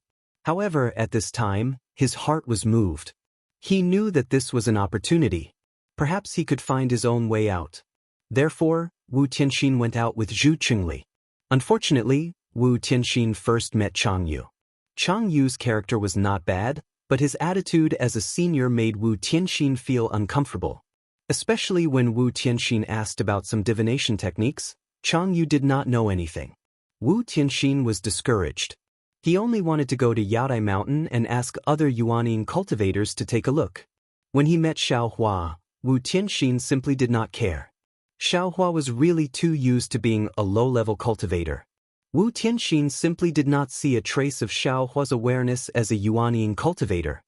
However, at this time, his heart was moved. He knew that this was an opportunity. Perhaps he could find his own way out. Therefore, Wu Tianxin went out with Zhu Qingli. Unfortunately, Wu Tianxin first met Chang Yu. Chang Yu's character was not bad, but his attitude as a senior made Wu Tianxin feel uncomfortable. Especially when Wu Tianxin asked about some divination techniques, Chang Yu did not know anything. Wu Tianxin was discouraged. He only wanted to go to Yaotai Mountain and ask other Yuanine cultivators to take a look. When he met Xiaohua, Wu Tianxin simply did not care. Xiaohua was really too used to being a low-level cultivator. Wu Tianxin simply did not see a trace of Xiaohua's awareness as a Yuanian cultivator.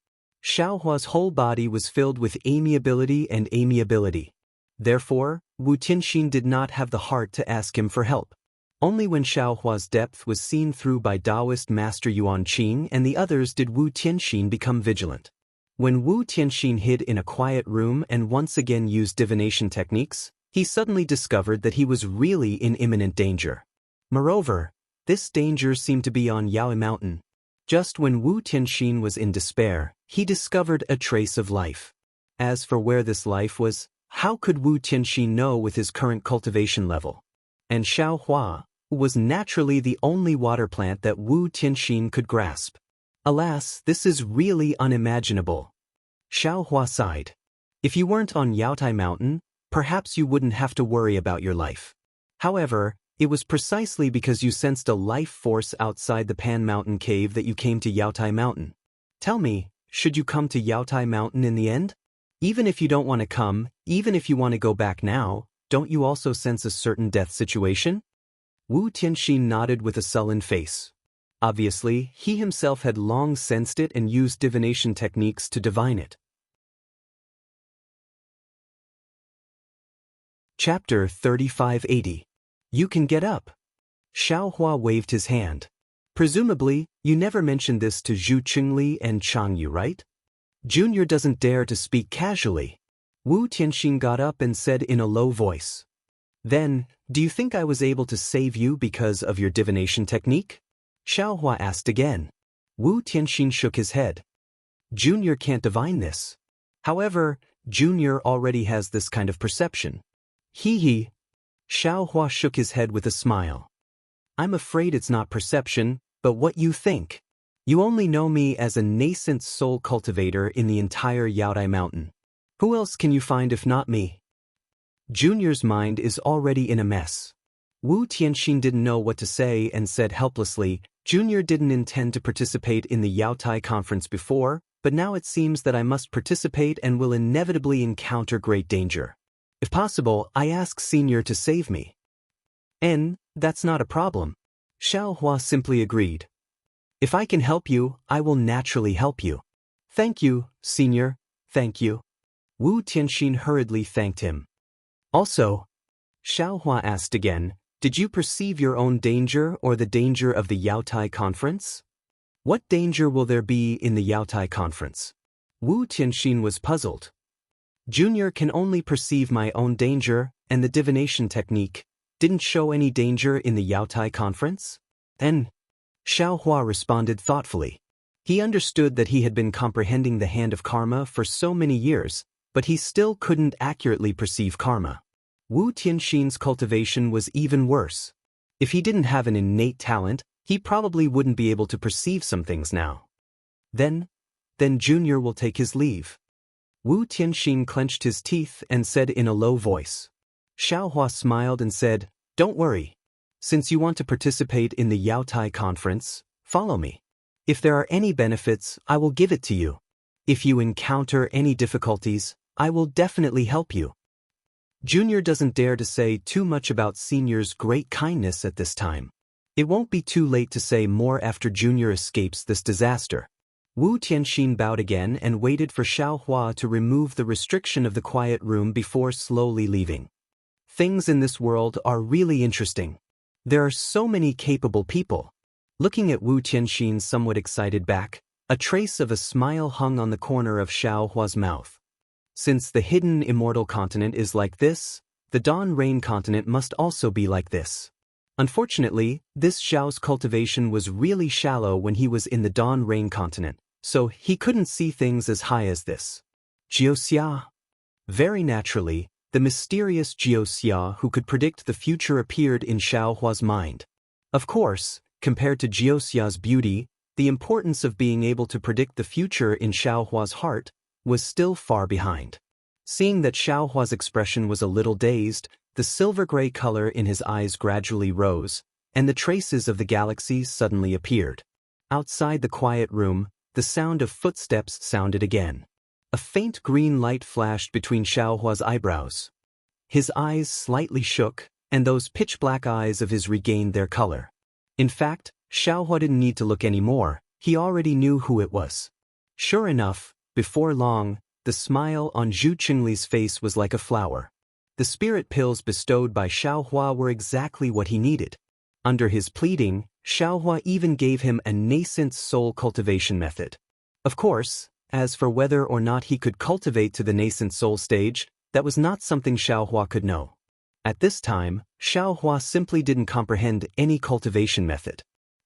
Xiaohua's whole body was filled with amiability and amiability. Therefore, Wu Tianxin did not have the heart to ask him for help. Only when Xiaohua's depth was seen through by Taoist Master Yuan Qing and the others did Wu Tianxin become vigilant. When Wu Tianxin hid in a quiet room and once again used divination techniques, he suddenly discovered that he was really in imminent danger. Moreover, this danger seemed to be on Yaoi Mountain. Just when Wu Tianxin was in despair, he discovered a trace of life. As for where this life was, how could Wu Tianxin know with his current cultivation level? And Xiaohua was naturally the only water plant that Wu Tianxin could grasp. Alas, this is really unimaginable. Xiaohua sighed. If you weren't on Yaotai Mountain, perhaps you wouldn't have to worry about your life. However, it was precisely because you sensed a life force outside the Pan Mountain cave that you came to Yaotai Mountain. Tell me, should you come to Yaotai Mountain in the end? Even if you don't want to come, even if you want to go back now, don't you also sense a certain death situation? Wu Tianxin nodded with a sullen face. Obviously, he himself had long sensed it and used divination techniques to divine it. Chapter 3580. You can get up. Xiaohua waved his hand. Presumably, you never mentioned this to Zhu Qingli and Chang Yu, right? Junior doesn't dare to speak casually. Wu Tianxin got up and said in a low voice. Then, do you think I was able to save you because of your divination technique? Xiaohua asked again. Wu Tianxin shook his head. Junior can't divine this. However, Junior already has this kind of perception. Hee. Xiaohua shook his head with a smile. I'm afraid it's not perception, but what you think. You only know me as a nascent soul cultivator in the entire Yaodai Mountain. Who else can you find if not me? Junior's mind is already in a mess. Wu Tianxin didn't know what to say and said helplessly, Junior didn't intend to participate in the Yaotai conference before, but now it seems that I must participate and will inevitably encounter great danger. If possible, I ask Senior to save me. That's not a problem. Xiaohua simply agreed. If I can help you, I will naturally help you. Thank you, Senior, thank you. Wu Tianxin hurriedly thanked him. Also, Xiaohua asked again, did you perceive your own danger or the danger of the Yaotai conference? What danger will there be in the Yaotai conference? Wu Tianxin was puzzled. Junior can only perceive my own danger, and the divination technique didn't show any danger in the Yaotai conference? Then, Xiaohua responded thoughtfully. He understood that he had been comprehending the hand of karma for so many years, but he still couldn't accurately perceive karma. Wu Tianxin's cultivation was even worse. If he didn't have an innate talent, he probably wouldn't be able to perceive some things now. Then Junior will take his leave. Wu Tianxin clenched his teeth and said in a low voice. Xiaohua smiled and said, don't worry. Since you want to participate in the Yaotai conference, follow me. If there are any benefits, I will give it to you. If you encounter any difficulties, I will definitely help you. Junior doesn't dare to say too much about Senior's great kindness at this time. It won't be too late to say more after Junior escapes this disaster. Wu Tianxin bowed again and waited for Xiaohua to remove the restriction of the quiet room before slowly leaving. Things in this world are really interesting. There are so many capable people. Looking at Wu Tianxin's somewhat excited back, a trace of a smile hung on the corner of Xiaohua's mouth. Since the hidden immortal continent is like this, the Dawn Rain continent must also be like this. Unfortunately, this Xiao's cultivation was really shallow when he was in the Dawn Rain continent, so he couldn't see things as high as this. Jiuxia. Very naturally, the mysterious Jiuxia who could predict the future appeared in Xiaohua's mind. Of course, compared to Jiuxia's beauty, the importance of being able to predict the future in Xiaohua's heart was still far behind. Seeing that Xiaohua's expression was a little dazed, the silver-gray color in his eyes gradually rose, and the traces of the galaxies suddenly appeared. Outside the quiet room, the sound of footsteps sounded again. A faint green light flashed between Xiaohua's eyebrows. His eyes slightly shook, and those pitch-black eyes of his regained their color. In fact, Xiaohua didn't need to look anymore, he already knew who it was. Sure enough, before long, the smile on Zhu Qingli's face was like a flower. The spirit pills bestowed by Xiaohua were exactly what he needed. Under his pleading, Xiaohua even gave him a nascent soul cultivation method. Of course, as for whether or not he could cultivate to the nascent soul stage, that was not something Xiaohua could know. At this time, Xiaohua simply didn't comprehend any cultivation method.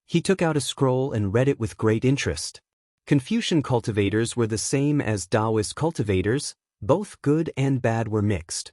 He took out a scroll and read it with great interest. Confucian cultivators were the same as Taoist cultivators, both good and bad were mixed.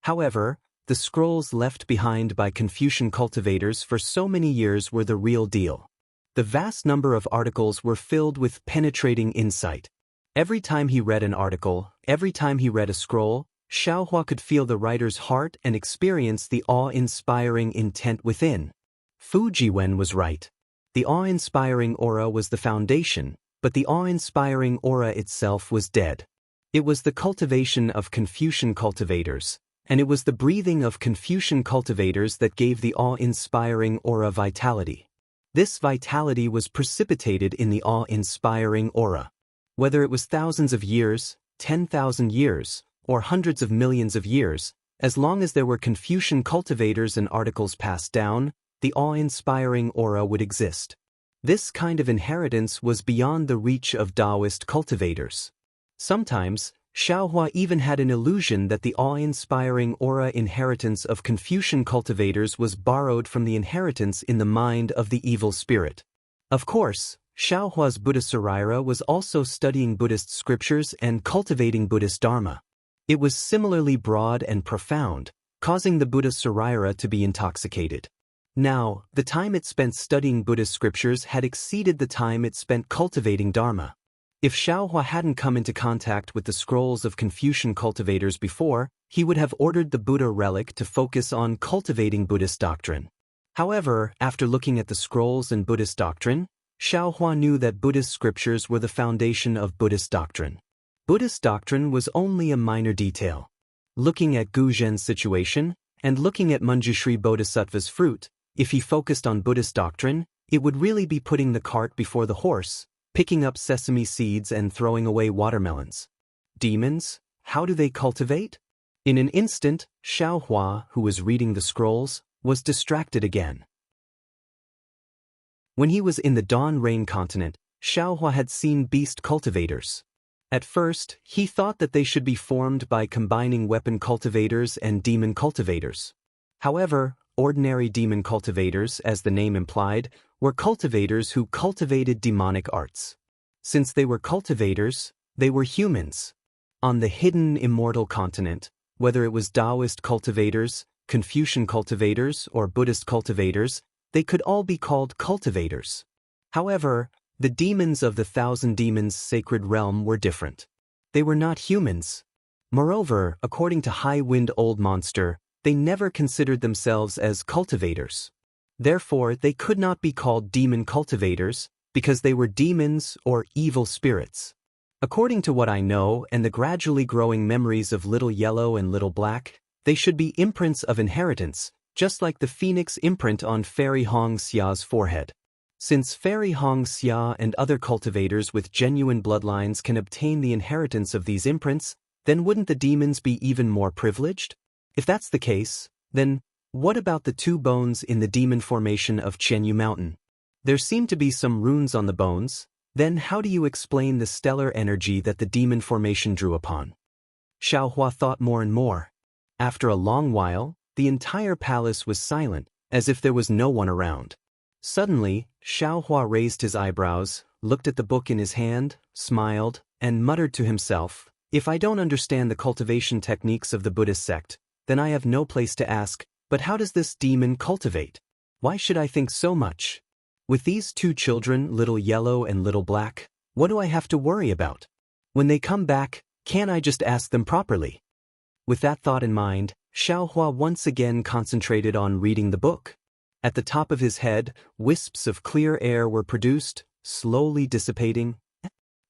However, the scrolls left behind by Confucian cultivators for so many years were the real deal. The vast number of articles were filled with penetrating insight. Every time he read an article, every time he read a scroll, Xiaohua could feel the writer's heart and experience the awe-inspiring intent within. Fu Jiwen was right. The awe-inspiring aura was the foundation, but the awe-inspiring aura itself was dead. It was the cultivation of Confucian cultivators, and it was the breathing of Confucian cultivators that gave the awe-inspiring aura vitality. This vitality was precipitated in the awe-inspiring aura. Whether it was thousands of years, 10,000 years, or hundreds of millions of years, as long as there were Confucian cultivators and articles passed down, the awe-inspiring aura would exist. This kind of inheritance was beyond the reach of Taoist cultivators. Sometimes, Xiaohua even had an illusion that the awe-inspiring aura inheritance of Confucian cultivators was borrowed from the inheritance in the mind of the evil spirit. Of course, Xiaohua's Buddha Saraira was also studying Buddhist scriptures and cultivating Buddhist Dharma. It was similarly broad and profound, causing the Buddha Saraira to be intoxicated. Now, the time it spent studying Buddhist scriptures had exceeded the time it spent cultivating Dharma. If Xiaohua hadn't come into contact with the scrolls of Confucian cultivators before, he would have ordered the Buddha relic to focus on cultivating Buddhist doctrine. However, after looking at the scrolls and Buddhist doctrine, Xiaohua knew that Buddhist scriptures were the foundation of Buddhist doctrine. Buddhist doctrine was only a minor detail. Looking at Gu Zhen's situation, and looking at Manjushri Bodhisattva's fruit, if he focused on Buddhist doctrine, it would really be putting the cart before the horse, picking up sesame seeds and throwing away watermelons. Demons, how do they cultivate? In an instant, Xiaohua, who was reading the scrolls, was distracted again. When he was in the Dawn Rain continent, Xiaohua had seen beast cultivators. At first, he thought that they should be formed by combining weapon cultivators and demon cultivators. However, ordinary demon cultivators, as the name implied, were cultivators who cultivated demonic arts. Since they were cultivators, they were humans. On the hidden immortal continent, whether it was Taoist cultivators, Confucian cultivators, or Buddhist cultivators, they could all be called cultivators. However, the demons of the Thousand Demons sacred realm were different. They were not humans. Moreover, according to High Wind Old Monster, they never considered themselves as cultivators. Therefore, they could not be called demon cultivators, because they were demons or evil spirits. According to what I know and the gradually growing memories of Little Yellow and Little Black, they should be imprints of inheritance, just like the phoenix imprint on Fairy Hong Xia's forehead. Since Fairy Hong Xia and other cultivators with genuine bloodlines can obtain the inheritance of these imprints, then wouldn't the demons be even more privileged? If that's the case, then what about the two bones in the demon formation of Qianyu Mountain? There seem to be some runes on the bones. Then how do you explain the stellar energy that the demon formation drew upon? Xiaohua thought more and more. After a long while, the entire palace was silent, as if there was no one around. Suddenly, Xiaohua raised his eyebrows, looked at the book in his hand, smiled, and muttered to himself, "If I don't understand the cultivation techniques of the Buddhist sect, then I have no place to ask, but how does this demon cultivate? Why should I think so much? With these two children, Little Yellow and Little Black, what do I have to worry about? When they come back, can't I just ask them properly?" With that thought in mind, Xiaohua once again concentrated on reading the book. At the top of his head, wisps of clear air were produced, slowly dissipating.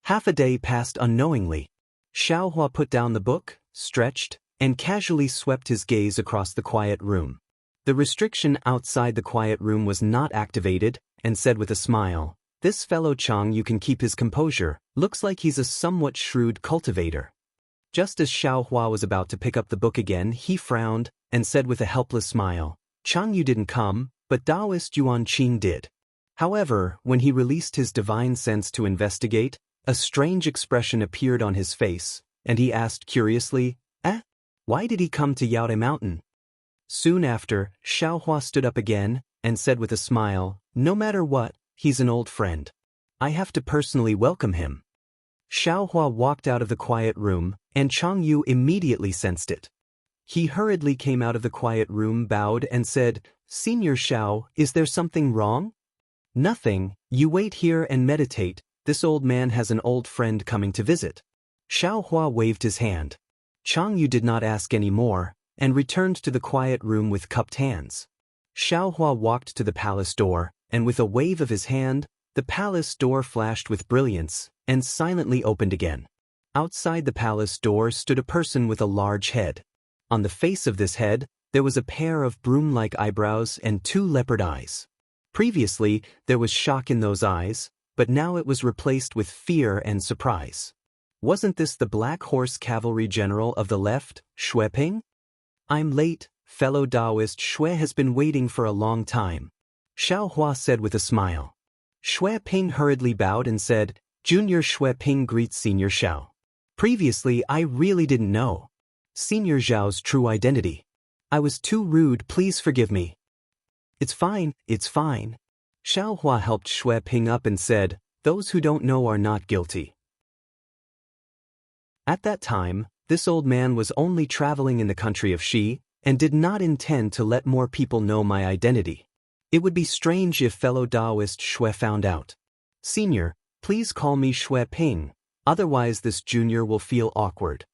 Half a day passed unknowingly. Xiaohua put down the book, stretched, and casually swept his gaze across the quiet room. The restriction outside the quiet room was not activated, and said with a smile, "This fellow Chang, you can keep his composure, looks like he's a somewhat shrewd cultivator." Just as Xiao Hua was about to pick up the book again, he frowned, and said with a helpless smile, "Chang, you didn't come, but Taoist Yuan Qing did." However, when he released his divine sense to investigate, a strange expression appeared on his face, and he asked curiously, why did he come to Yaodai Mountain? Soon after, Xiao Hua stood up again, and said with a smile, "No matter what, he's an old friend. I have to personally welcome him." Xiao Hua walked out of the quiet room, and Chang Yu immediately sensed it. He hurriedly came out of the quiet room, bowed, and said, "Senior Xiao, is there something wrong?" "Nothing, you wait here and meditate, this old man has an old friend coming to visit." Xiao Hua waved his hand. Chang Yu did not ask any more, and returned to the quiet room with cupped hands. Xiao Hua walked to the palace door, and with a wave of his hand, the palace door flashed with brilliance, and silently opened again. Outside the palace door stood a person with a large head. On the face of this head, there was a pair of broom-like eyebrows and 2 leopard eyes. Previously, there was shock in those eyes, but now it was replaced with fear and surprise. Wasn't this the Black Horse Cavalry General of the left, Xue Ping? "I'm late, fellow Taoist. Xue has been waiting for a long time," Xiao Hua said with a smile. Xue Ping hurriedly bowed and said, "Junior Xue Ping greets Senior Xiao. Previously, I really didn't know Senior Xiao's true identity. I was too rude, please forgive me." It's fine. Xiao Hua helped Xue Ping up and said, "Those who don't know are not guilty." At that time, this old man was only traveling in the country of Xi, and did not intend to let more people know my identity. It would be strange if fellow Taoist Xue found out. "Senior, please call me Xue Ping, otherwise this junior will feel awkward."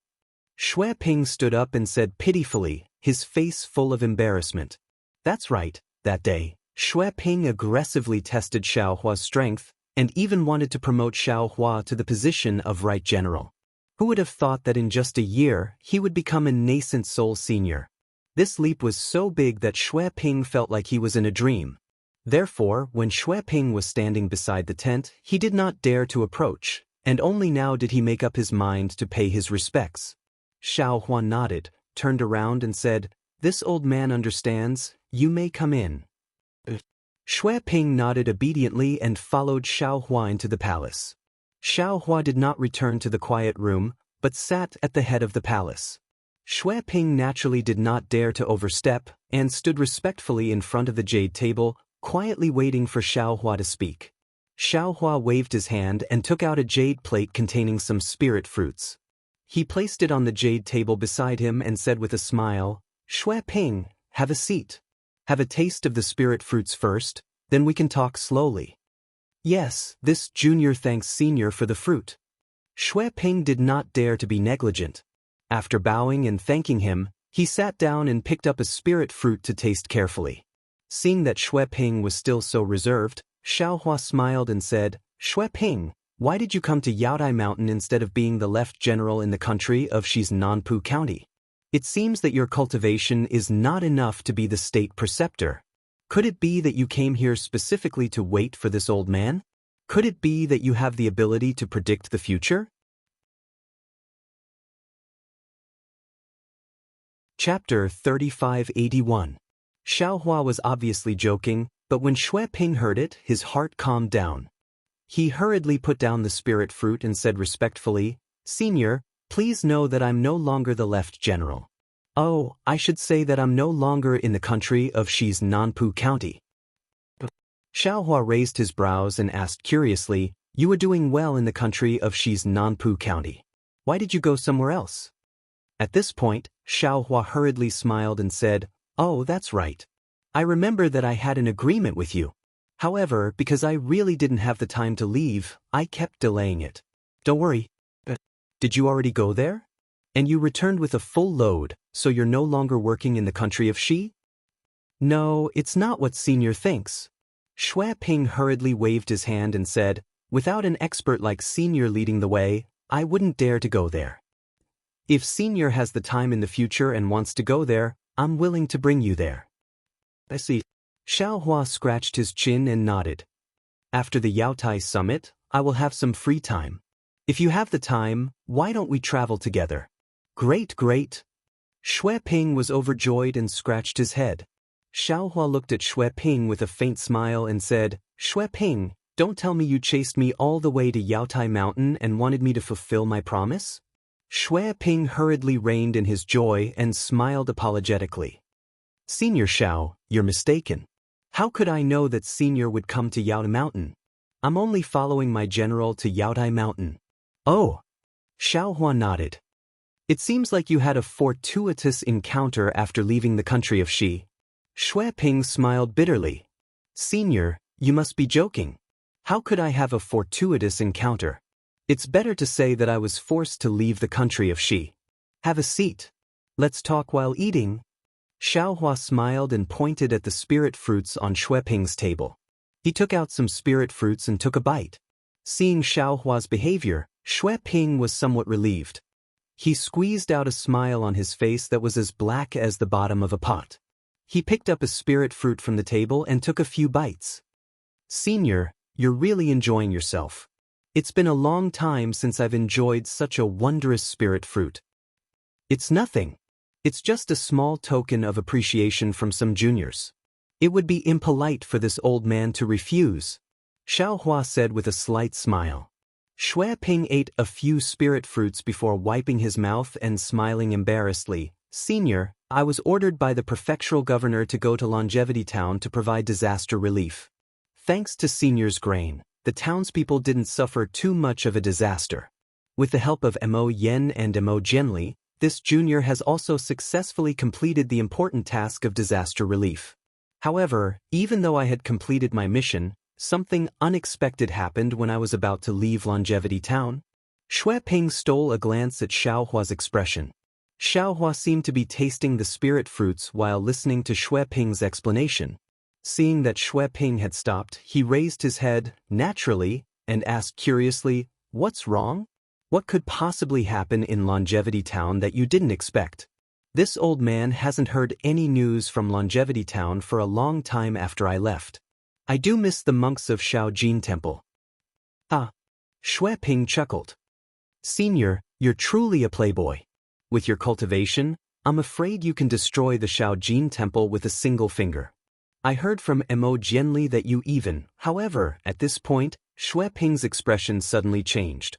Xue Ping stood up and said pitifully, his face full of embarrassment. That's right, that day, Xue Ping aggressively tested Xiao Hua's strength, and even wanted to promote Xiao Hua to the position of Right General. Who would have thought that in just a year, he would become a nascent soul senior? This leap was so big that Xue Ping felt like he was in a dream. Therefore, when Xue Ping was standing beside the tent, he did not dare to approach, and only now did he make up his mind to pay his respects. Xiao Hua nodded, turned around and said, "This old man understands, you may come in." Xue Ping nodded obediently and followed Xiao Hua into the palace. Xiao Hua did not return to the quiet room, but sat at the head of the palace. Xue Ping naturally did not dare to overstep, and stood respectfully in front of the jade table, quietly waiting for Xiao Hua to speak. Xiao Hua waved his hand and took out a jade plate containing some spirit fruits. He placed it on the jade table beside him and said with a smile, "Xue Ping, have a seat. Have a taste of the spirit fruits first, then we can talk slowly." "Yes, this junior thanks senior for the fruit." Xue Ping did not dare to be negligent. After bowing and thanking him, he sat down and picked up a spirit fruit to taste carefully. Seeing that Xue Ping was still so reserved, Xiao Hua smiled and said, "Xue Ping, why did you come to Yaodai Mountain instead of being the left general in the country of Xi's Nanpu County? It seems that your cultivation is not enough to be the state preceptor. Could it be that you came here specifically to wait for this old man? Could it be that you have the ability to predict the future?" Chapter 3581. Xiao Hua was obviously joking, but when Xue Ping heard it, his heart calmed down. He hurriedly put down the spirit fruit and said respectfully, "Senior, please know that I'm no longer the left general. Oh, I should say that I'm no longer in the country of Xi's Nanpu County." Xiao Hua raised his brows and asked curiously, "You were doing well in the country of Xi's Nanpu County. Why did you go somewhere else?" At this point, Xiao Hua hurriedly smiled and said, "Oh, that's right. I remember that I had an agreement with you. However, because I really didn't have the time to leave, I kept delaying it. Don't worry." "Did you already go there? And you returned with a full load, so you're no longer working in the country of Xi?" "No, it's not what senior thinks." Xue Ping hurriedly waved his hand and said, "Without an expert like senior leading the way, I wouldn't dare to go there." If Senior has the time in the future and wants to go there, I'm willing to bring you there. I see. Xiaohua scratched his chin and nodded. After the Yaotai summit, I will have some free time. If you have the time, why don't we travel together? Great, great. Xue Ping was overjoyed and scratched his head. Xiaohua looked at Xue Ping with a faint smile and said, Xue Ping, don't tell me you chased me all the way to Yaotai Mountain and wanted me to fulfill my promise? Xue Ping hurriedly reined in his joy and smiled apologetically. Senior Xiao, you're mistaken. How could I know that Senior would come to Yaotai Mountain? I'm only following my general to Yaotai Mountain. Oh. Xiaohua nodded. It seems like you had a fortuitous encounter after leaving the country of Xi. Xue Ping smiled bitterly. Senior, you must be joking. How could I have a fortuitous encounter? It's better to say that I was forced to leave the country of Xi. Have a seat. Let's talk while eating. Xiaohua smiled and pointed at the spirit fruits on Xue Ping's table. He took out some spirit fruits and took a bite. Seeing Xiaohua's behavior, Xue Ping was somewhat relieved. He squeezed out a smile on his face that was as black as the bottom of a pot. He picked up a spirit fruit from the table and took a few bites. Senior, you're really enjoying yourself. It's been a long time since I've enjoyed such a wondrous spirit fruit. It's nothing. It's just a small token of appreciation from some juniors. It would be impolite for this old man to refuse, Xiaohua said with a slight smile. Xue Ping ate a few spirit fruits before wiping his mouth and smiling embarrassedly. Senior, I was ordered by the prefectural governor to go to Longevity Town to provide disaster relief. Thanks to Senior's grain, the townspeople didn't suffer too much of a disaster. With the help of Mo Yen and Mo Jianli, this junior has also successfully completed the important task of disaster relief. However, even though I had completed my mission, something unexpected happened when I was about to leave Longevity Town. Xue Ping stole a glance at Xiaohua's expression. Xiaohua seemed to be tasting the spirit fruits while listening to Xue Ping's explanation. Seeing that Xue Ping had stopped, he raised his head, naturally, and asked curiously, What's wrong? What could possibly happen in Longevity Town that you didn't expect? This old man hasn't heard any news from Longevity Town for a long time after I left. I do miss the monks of Shaojin Temple. Ah. Xue Ping chuckled. Senior, you're truly a playboy. With your cultivation, I'm afraid you can destroy the Shaojin Temple with a single finger. I heard from Mo Jianli that you even, however, at this point, Xue Ping's expression suddenly changed.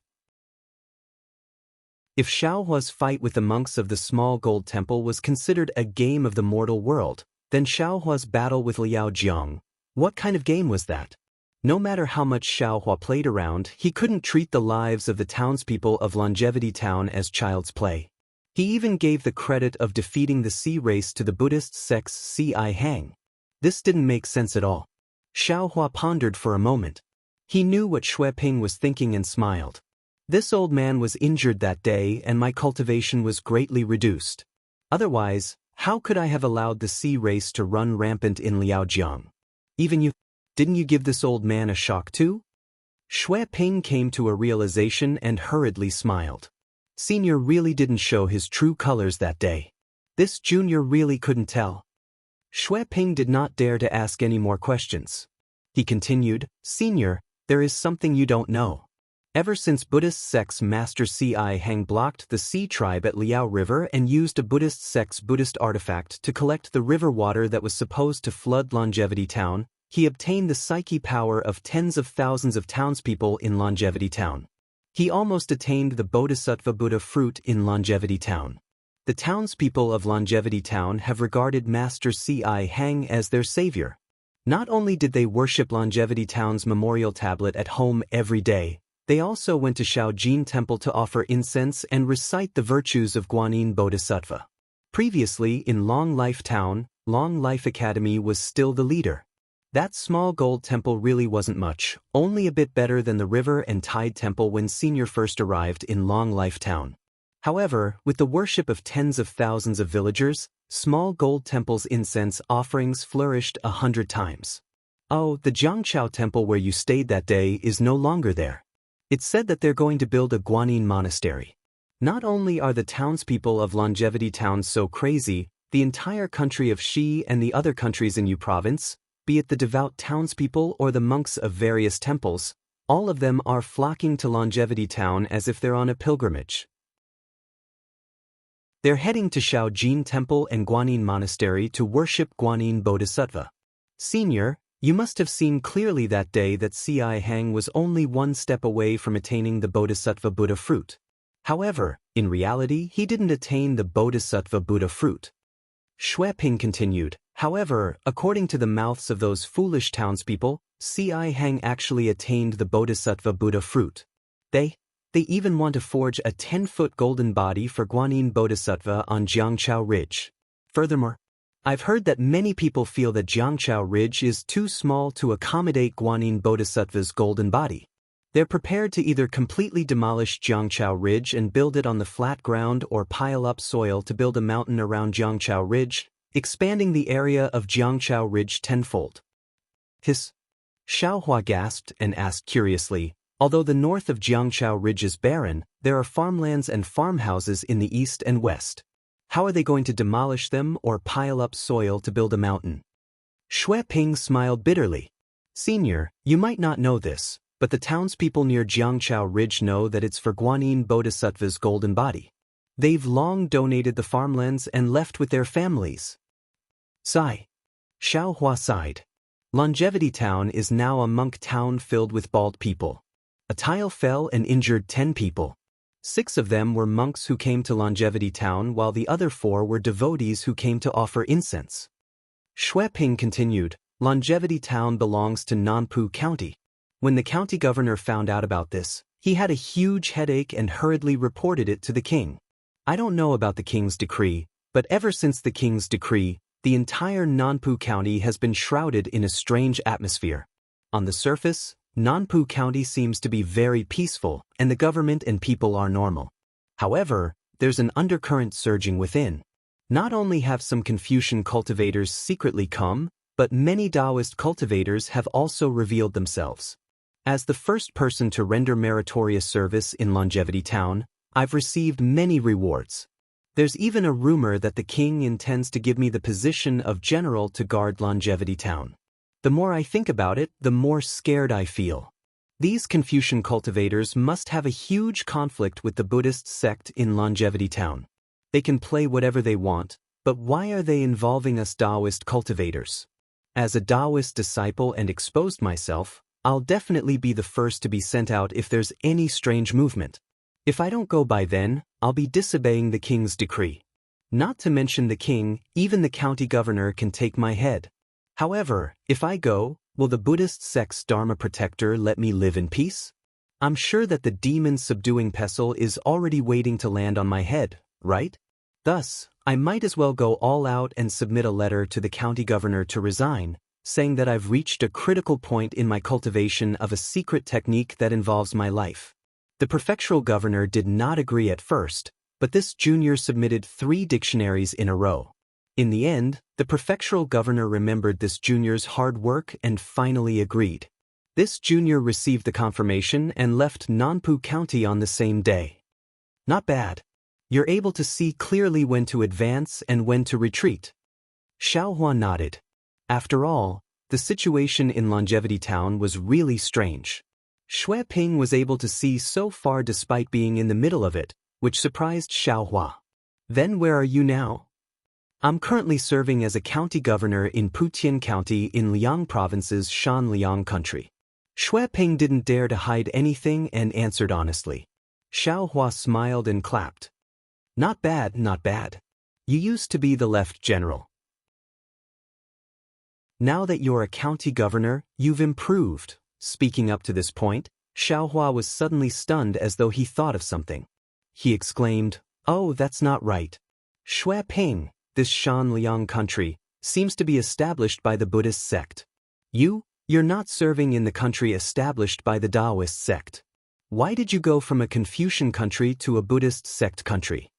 If Xiaohua's fight with the monks of the small gold temple was considered a game of the mortal world, then Xiaohua's battle with Liao Jiang, what kind of game was that? No matter how much Xiaohua played around, he couldn't treat the lives of the townspeople of Longevity Town as child's play. He even gave the credit of defeating the sea race to the Buddhist sect's Si Hang. This didn't make sense at all. Xiaohua pondered for a moment. He knew what Xue Ping was thinking and smiled. This old man was injured that day and my cultivation was greatly reduced. Otherwise, how could I have allowed the sea race to run rampant in Liaojiang? Even you, didn't you give this old man a shock too? Xue Ping came to a realization and hurriedly smiled. Senior really didn't show his true colors that day. This junior really couldn't tell. Xue Ping did not dare to ask any more questions. He continued, Senior, there is something you don't know. Ever since Buddhist sect's master Si Hang blocked the Sea tribe at Liao River and used a Buddhist sect's Buddhist artifact to collect the river water that was supposed to flood Longevity Town, he obtained the psyche power of tens of thousands of townspeople in Longevity Town. He almost attained the Bodhisattva Buddha fruit in Longevity Town. The townspeople of Longevity Town have regarded Master Si Hang as their savior. Not only did they worship Longevity Town's memorial tablet at home every day, they also went to Shaojin Temple to offer incense and recite the virtues of Guanyin Bodhisattva. Previously in Long Life Town, Long Life Academy was still the leader. That small gold temple really wasn't much, only a bit better than the River and Tide Temple when Senior first arrived in Long Life Town. However, with the worship of tens of thousands of villagers, small gold temple's incense offerings flourished 100 times. Oh, the Jiangqiao Temple where you stayed that day is no longer there. It's said that they're going to build a Guanyin monastery. Not only are the townspeople of Longevity Town so crazy, the entire country of Xi and the other countries in Yu Province, be it the devout townspeople or the monks of various temples, all of them are flocking to Longevity Town as if they're on a pilgrimage. They're heading to Shaojin Temple and Guanyin Monastery to worship Guanyin Bodhisattva. Senior, you must have seen clearly that day that C.I. Hang was only one step away from attaining the Bodhisattva Buddha fruit. However, in reality, he didn't attain the Bodhisattva Buddha fruit. Xue Ping continued, however, according to the mouths of those foolish townspeople, C.I. Hang actually attained the Bodhisattva Buddha fruit. They even want to forge a 10-foot golden body for Guanyin Bodhisattva on Jiangchao Ridge. Furthermore, I've heard that many people feel that Jiangchao Ridge is too small to accommodate Guanyin Bodhisattva's golden body. They're prepared to either completely demolish Jiangchao Ridge and build it on the flat ground or pile up soil to build a mountain around Jiangchao Ridge, expanding the area of Jiangchao Ridge tenfold. Hiss. Xiaohua gasped and asked curiously, although the north of Jiangchao Ridge is barren, there are farmlands and farmhouses in the east and west. How are they going to demolish them or pile up soil to build a mountain? Xue Ping smiled bitterly. Senior, you might not know this, but the townspeople near Jiangchao Ridge know that it's for Guanyin Bodhisattva's golden body. They've long donated the farmlands and left with their families. Sigh. Xiaohua sighed. Longevity Town is now a monk town filled with bald people. A tile fell and injured 10 people. 6 of them were monks who came to Longevity Town while the other 4 were devotees who came to offer incense. Xue Ping continued, Longevity Town belongs to Nanpu County. When the county governor found out about this, he had a huge headache and hurriedly reported it to the king. I don't know about the king's decree, but ever since the king's decree, the entire Nanpu County has been shrouded in a strange atmosphere. On the surface, Nanpu County seems to be very peaceful, and the government and people are normal. However, there's an undercurrent surging within. Not only have some Confucian cultivators secretly come, but many Taoist cultivators have also revealed themselves. As the first person to render meritorious service in Longevity Town, I've received many rewards. There's even a rumor that the king intends to give me the position of general to guard Longevity Town. The more I think about it, the more scared I feel. These Confucian cultivators must have a huge conflict with the Buddhist sect in Longevity Town. They can play whatever they want, but why are they involving us Taoist cultivators? As a Taoist disciple and exposed myself, I'll definitely be the first to be sent out if there's any strange movement. If I don't go by then, I'll be disobeying the king's decree. Not to mention the king, even the county governor can take my head. However, if I go, will the Buddhist sect's Dharma protector let me live in peace? I'm sure that the demon subduing pestle is already waiting to land on my head, right? Thus, I might as well go all out and submit a letter to the county governor to resign, saying that I've reached a critical point in my cultivation of a secret technique that involves my life. The prefectural governor did not agree at first, but this junior submitted 3 dictionaries in a row. In the end, the prefectural governor remembered this junior's hard work and finally agreed. This junior received the confirmation and left Nanpu County on the same day. Not bad. You're able to see clearly when to advance and when to retreat. Xiaohua nodded. After all, the situation in Longevity Town was really strange. Xue Ping was able to see so far despite being in the middle of it, which surprised Xiaohua. Then where are you now? I'm currently serving as a county governor in Putian County in Liang Province's Shanliang country. Xue Ping didn't dare to hide anything and answered honestly. Xiaohua smiled and clapped. Not bad, not bad. You used to be the left general. Now that you're a county governor, you've improved. Speaking up to this point, Xiaohua was suddenly stunned as though he thought of something. He exclaimed, "Oh, that's not right. Xue Ping, this Shanliang country, seems to be established by the Buddhist sect. You're not serving in the country established by the Taoist sect. Why did you go from a Confucian country to a Buddhist sect country?"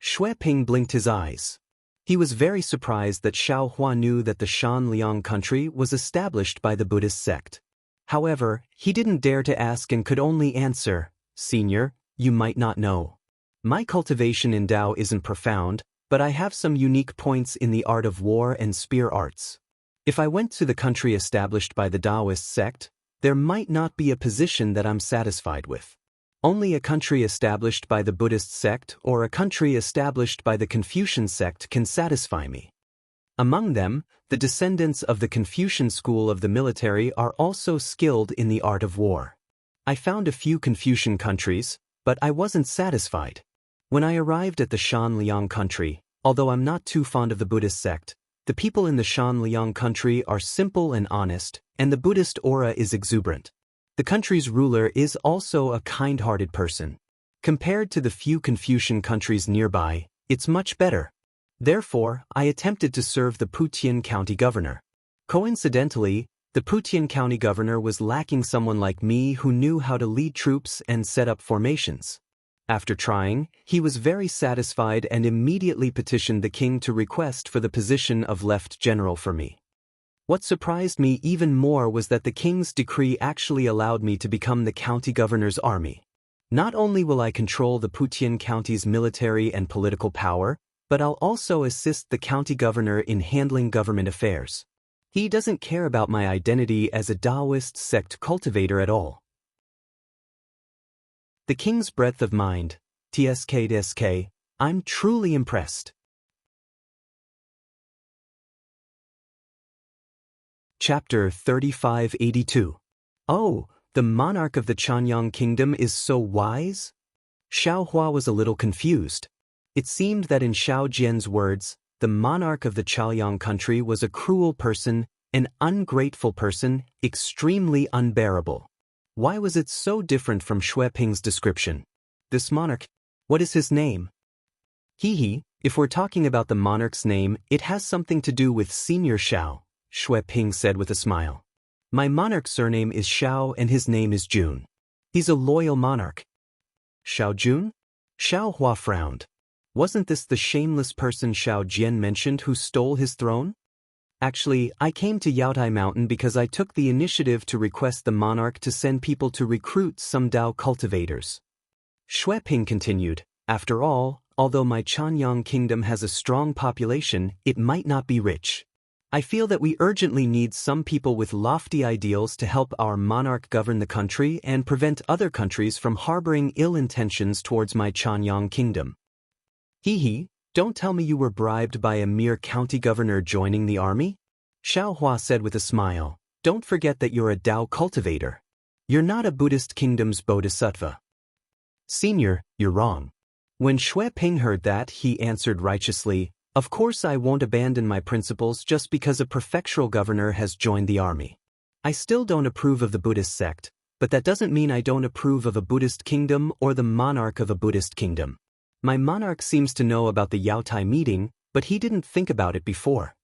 Xue Ping blinked his eyes. He was very surprised that Xiaohua knew that the Shanliang country was established by the Buddhist sect. However, he didn't dare to ask and could only answer, "Senior, you might not know. My cultivation in Tao isn't profound, but I have some unique points in the art of war and spear arts. If I went to the country established by the Taoist sect, there might not be a position that I'm satisfied with. Only a country established by the Buddhist sect or a country established by the Confucian sect can satisfy me. Among them, the descendants of the Confucian school of the military are also skilled in the art of war. I found a few Confucian countries, but I wasn't satisfied. When I arrived at the Shanliang country, although I'm not too fond of the Buddhist sect, the people in the Shanliang country are simple and honest, and the Buddhist aura is exuberant. The country's ruler is also a kind-hearted person. Compared to the few Confucian countries nearby, it's much better. Therefore, I attempted to serve the Putian county governor. Coincidentally, the Putian county governor was lacking someone like me who knew how to lead troops and set up formations. After trying, he was very satisfied and immediately petitioned the king to request for the position of Left General for me. What surprised me even more was that the king's decree actually allowed me to become the county governor's army. Not only will I control the Putian county's military and political power, but I'll also assist the county governor in handling government affairs. He doesn't care about my identity as a Taoist sect cultivator at all. The king's breadth of mind, TSK, I'm truly impressed. Chapter 3582. Oh, the monarch of the Chanyang kingdom is so wise? Xiao Hua was a little confused. It seemed that in Xiao Jian's words, the monarch of the Chaoyang country was a cruel person, an ungrateful person, extremely unbearable. Why was it so different from Xue Ping's description? This monarch, what is his name? If we're talking about the monarch's name, it has something to do with Senior Xiao, Xue Ping said with a smile. My monarch's surname is Xiao and his name is Jun. He's a loyal monarch. Xiao Jun? Xiao Hua frowned. Wasn't this the shameless person Xiao Jian mentioned who stole his throne? Actually, I came to Yaotai Mountain because I took the initiative to request the monarch to send people to recruit some Dao cultivators. Xue Ping continued, after all, although my Chanyang kingdom has a strong population, it might not be rich. I feel that we urgently need some people with lofty ideals to help our monarch govern the country and prevent other countries from harboring ill intentions towards my Chanyang kingdom. Don't tell me you were bribed by a mere county governor joining the army? Xiao Hua said with a smile, don't forget that you're a Dao cultivator. You're not a Buddhist kingdom's bodhisattva. Senior, you're wrong. When Xue Ping heard that, he answered righteously, of course I won't abandon my principles just because a prefectural governor has joined the army. I still don't approve of the Buddhist sect, but that doesn't mean I don't approve of a Buddhist kingdom or the monarch of a Buddhist kingdom. My monarch seems to know about the Yaotai meeting, but he didn't think about it before.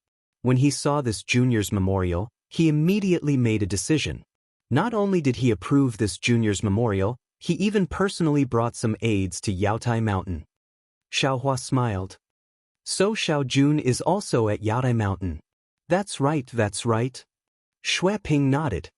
When he saw this junior's memorial, he immediately made a decision. Not only did he approve this junior's memorial, he even personally brought some aids to Yaotai Mountain. Xiao Hua smiled. So Xiao Jun is also at Yaotai Mountain. That's right. Xue Ping nodded.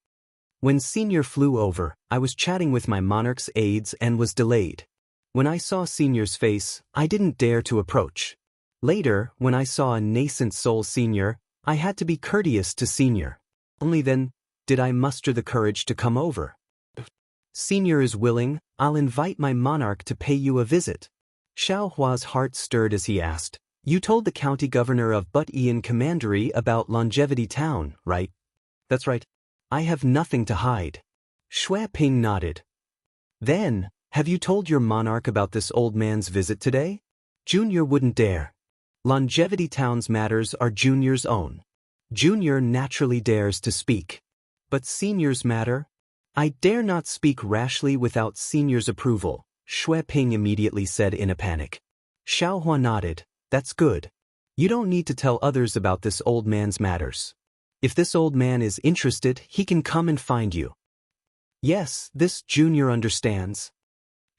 When Senior flew over, I was chatting with my monarch's aides and was delayed. When I saw Senior's face, I didn't dare to approach. Later, when I saw a nascent soul Senior, I had to be courteous to Senior. Only then did I muster the courage to come over. Senior is willing, I'll invite my monarch to pay you a visit. Xiao Hua's heart stirred as he asked, you told the county governor of But-Ian Commandery about Longevity Town, right? That's right. I have nothing to hide. Xue Ping nodded. Then, have you told your monarch about this old man's visit today? Junior wouldn't dare. Longevity Town's matters are Junior's own. Junior naturally dares to speak. But Senior's matter? I dare not speak rashly without Senior's approval, Xue Ping immediately said in a panic. Xiao Hua nodded. That's good. You don't need to tell others about this old man's matters. If this old man is interested, he can come and find you. Yes, this Junior understands.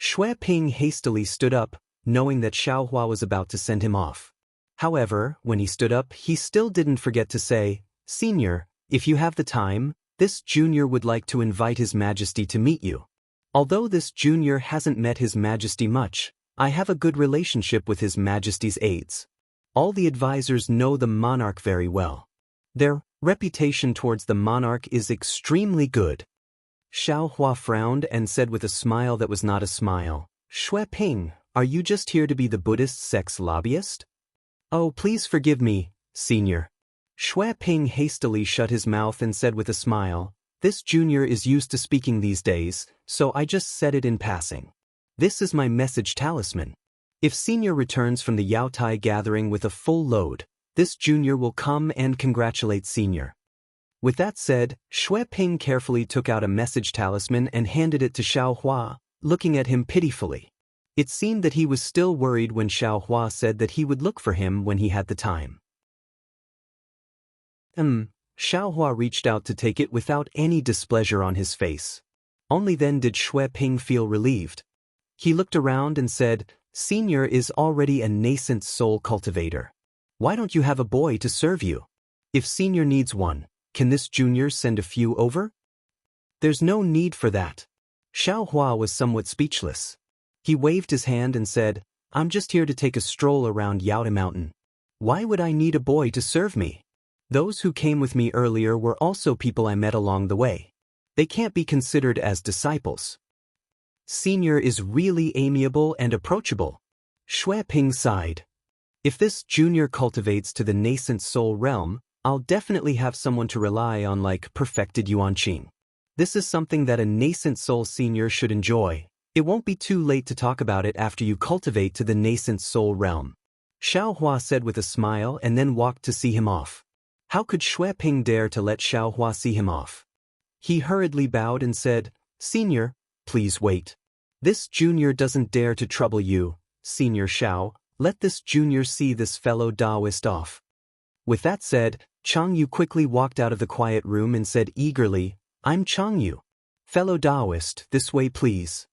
Xue Ping hastily stood up, knowing that Xiao Hua was about to send him off. However, when he stood up, he still didn't forget to say, Senior, if you have the time, this Junior would like to invite His Majesty to meet you. Although this Junior hasn't met His Majesty much, I have a good relationship with His Majesty's aides. All the advisors know the monarch very well. Their reputation towards the monarch is extremely good. Xiao Hua frowned and said with a smile that was not a smile, Shui Ping, are you just here to be the Buddhist sect's lobbyist? Oh, please forgive me, senior. Shui Ping hastily shut his mouth and said with a smile, this junior is used to speaking these days, so I just said it in passing. This is my message talisman. If senior returns from the Yaotai gathering with a full load, this junior will come and congratulate senior. With that said, Shui Ping carefully took out a message talisman and handed it to Xiao Hua, looking at him pitifully. It seemed that he was still worried when Xiao Hua said that he would look for him when he had the time. Xiao Hua reached out to take it without any displeasure on his face. Only then did Shui Ping feel relieved. He looked around and said, Senior is already a nascent soul cultivator. Why don't you have a boy to serve you? If Senior needs one, can this junior send a few over? There's no need for that. Xiao Hua was somewhat speechless. He waved his hand and said, I'm just here to take a stroll around Yaota Mountain. Why would I need a boy to serve me? Those who came with me earlier were also people I met along the way. They can't be considered as disciples. Senior is really amiable and approachable. Shui Ping sighed. If this junior cultivates to the nascent soul realm, I'll definitely have someone to rely on like perfected Yuanqing. This is something that a nascent soul senior should enjoy. It won't be too late to talk about it after you cultivate to the nascent soul realm. Xiao Hua said with a smile and then walked to see him off. How could Shui Ping dare to let Xiao Hua see him off? He hurriedly bowed and said, Senior, please wait. This junior doesn't dare to trouble you, Senior Xiao. Let this junior see this fellow Taoist off. With that said, Chang Yu quickly walked out of the quiet room and said eagerly, I'm Chang Yu. Fellow Taoist, this way please.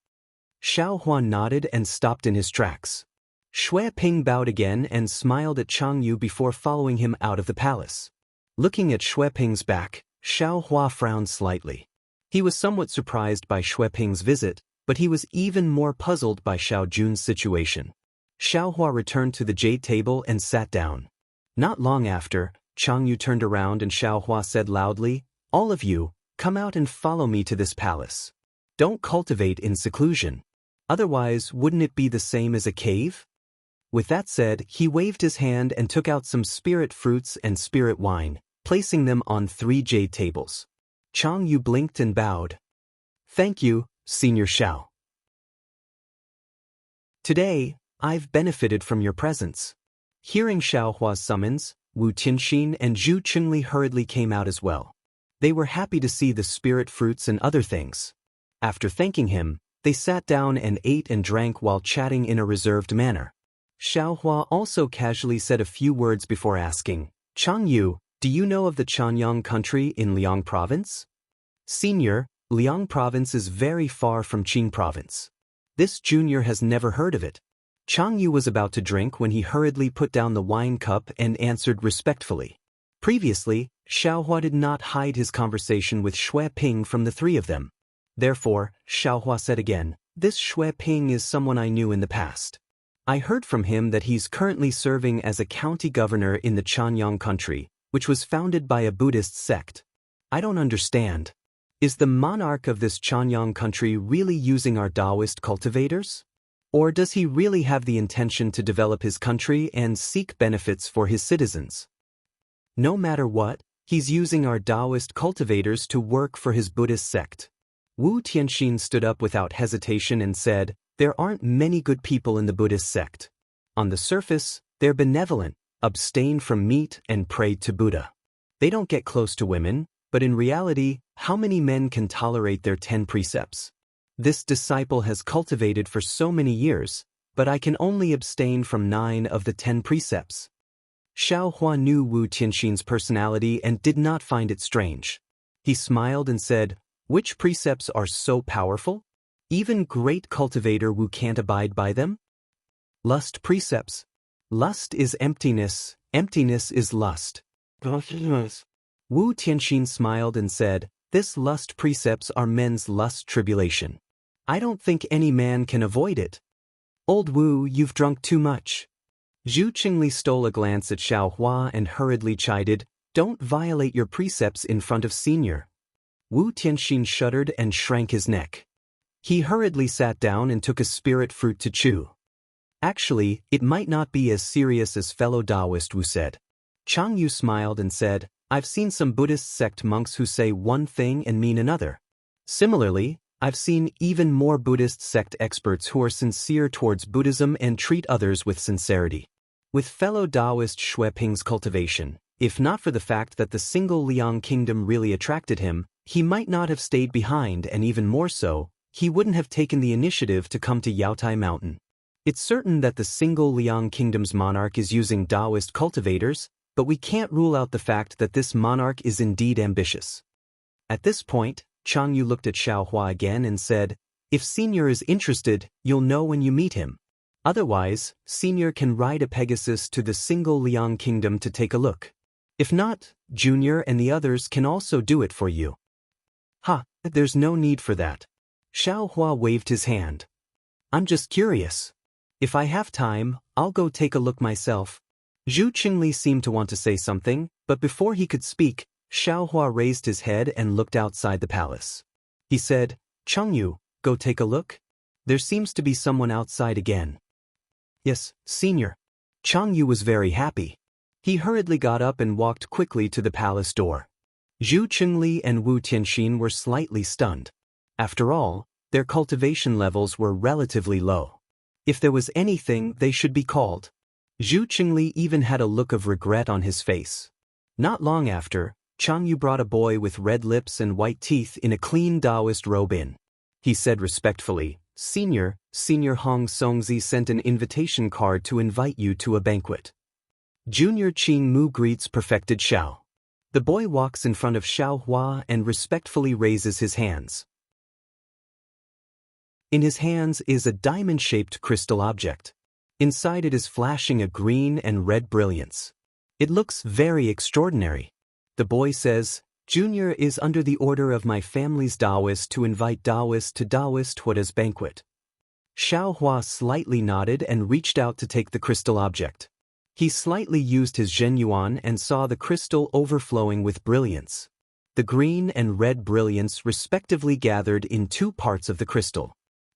Xiao Hua nodded and stopped in his tracks. Shui Ping bowed again and smiled at Chang Yu before following him out of the palace. Looking at Shui Ping's back, Xiao Hua frowned slightly. He was somewhat surprised by Shui Ping's visit, but he was even more puzzled by Xiao Jun's situation. Xiao Hua returned to the jade table and sat down. Not long after, Chang Yu turned around and Xiao Hua said loudly, All of you, come out and follow me to this palace. Don't cultivate in seclusion. Otherwise, wouldn't it be the same as a cave? With that said, he waved his hand and took out some spirit fruits and spirit wine, placing them on 3 jade tables. Chang Yu blinked and bowed. Thank you, Senior Xiao. Today, I've benefited from your presence. Hearing Xiao Hua's summons, Wu Tianxin and Zhu Chengli hurriedly came out as well. They were happy to see the spirit fruits and other things. After thanking him, they sat down and ate and drank while chatting in a reserved manner. Xiao Hua also casually said a few words before asking, Chang Yu, do you know of the Chanyang country in Liang province? Senior, Liang province is very far from Qing province. This junior has never heard of it. Chang Yu was about to drink when he hurriedly put down the wine cup and answered respectfully. Previously, Xiao Hua did not hide his conversation with Shui Ping from the 3 of them. Therefore, Xiao Hua said again, This Shui Ping is someone I knew in the past. I heard from him that he's currently serving as a county governor in the Chanyang country, which was founded by a Buddhist sect. I don't understand. Is the monarch of this Chanyang country really using our Taoist cultivators? Or does he really have the intention to develop his country and seek benefits for his citizens? No matter what, he's using our Taoist cultivators to work for his Buddhist sect. Wu Tianxin stood up without hesitation and said, There aren't many good people in the Buddhist sect. On the surface, they're benevolent, abstain from meat and pray to Buddha. They don't get close to women, but in reality, how many men can tolerate their 10 precepts? This disciple has cultivated for so many years, but I can only abstain from 9 of the 10 precepts. Xiao Hua knew Wu Tianxin's personality and did not find it strange. He smiled and said, Which precepts are so powerful? Even great cultivator Wu can't abide by them? Lust precepts. Lust is emptiness, emptiness is lust. Wu Tianxin smiled and said, This lust precepts are men's lust tribulation. I don't think any man can avoid it. Old Wu, you've drunk too much. Zhu Qingli stole a glance at Xiao Hua and hurriedly chided, don't violate your precepts in front of senior. Wu Tianxin shuddered and shrank his neck. He hurriedly sat down and took a spirit fruit to chew. Actually, it might not be as serious as fellow Taoist Wu said. Chang Yu smiled and said, I've seen some Buddhist sect monks who say one thing and mean another. Similarly, I've seen even more Buddhist sect experts who are sincere towards Buddhism and treat others with sincerity. With fellow Taoist Xue Ping's cultivation, if not for the fact that the single Liang kingdom really attracted him, he might not have stayed behind, and even more so, he wouldn't have taken the initiative to come to Yaotai Mountain. It's certain that the single Liang kingdom's monarch is using Taoist cultivators, but we can't rule out the fact that this monarch is indeed ambitious. At this point, Chang Yu looked at Xiao Hua again and said, if Senior is interested, you'll know when you meet him. Otherwise, Senior can ride a Pegasus to the single Liang kingdom to take a look. If not, Junior and the others can also do it for you. There's no need for that. Xiao Hua waved his hand. I'm just curious. If I have time, I'll go take a look myself. Zhu Qingli seemed to want to say something, but before he could speak, Xiao Hua raised his head and looked outside the palace. He said, Chang Yu, go take a look? There seems to be someone outside again. Yes, Senior. Chang Yu was very happy. He hurriedly got up and walked quickly to the palace door. Zhu Qingli and Wu Tianxin were slightly stunned. After all, their cultivation levels were relatively low. If there was anything, they should be called. Zhu Qingli even had a look of regret on his face. Not long after, Chang Yu brought a boy with red lips and white teeth in a clean Taoist robe in. He said respectfully, Senior Hong Songzi sent an invitation card to invite you to a banquet. Junior Qing Mu greets perfected Xiao. The boy walks in front of Xiao Hua and respectfully raises his hands. In his hands is a diamond-shaped crystal object. Inside it is flashing a green and red brilliance. It looks very extraordinary. The boy says, Junior is under the order of my family's Taoist to invite Taoist to Taoist Huada's banquet. Xiao Hua slightly nodded and reached out to take the crystal object. He slightly used his Zhenyuan and saw the crystal overflowing with brilliance. The green and red brilliance respectively gathered in two parts of the crystal.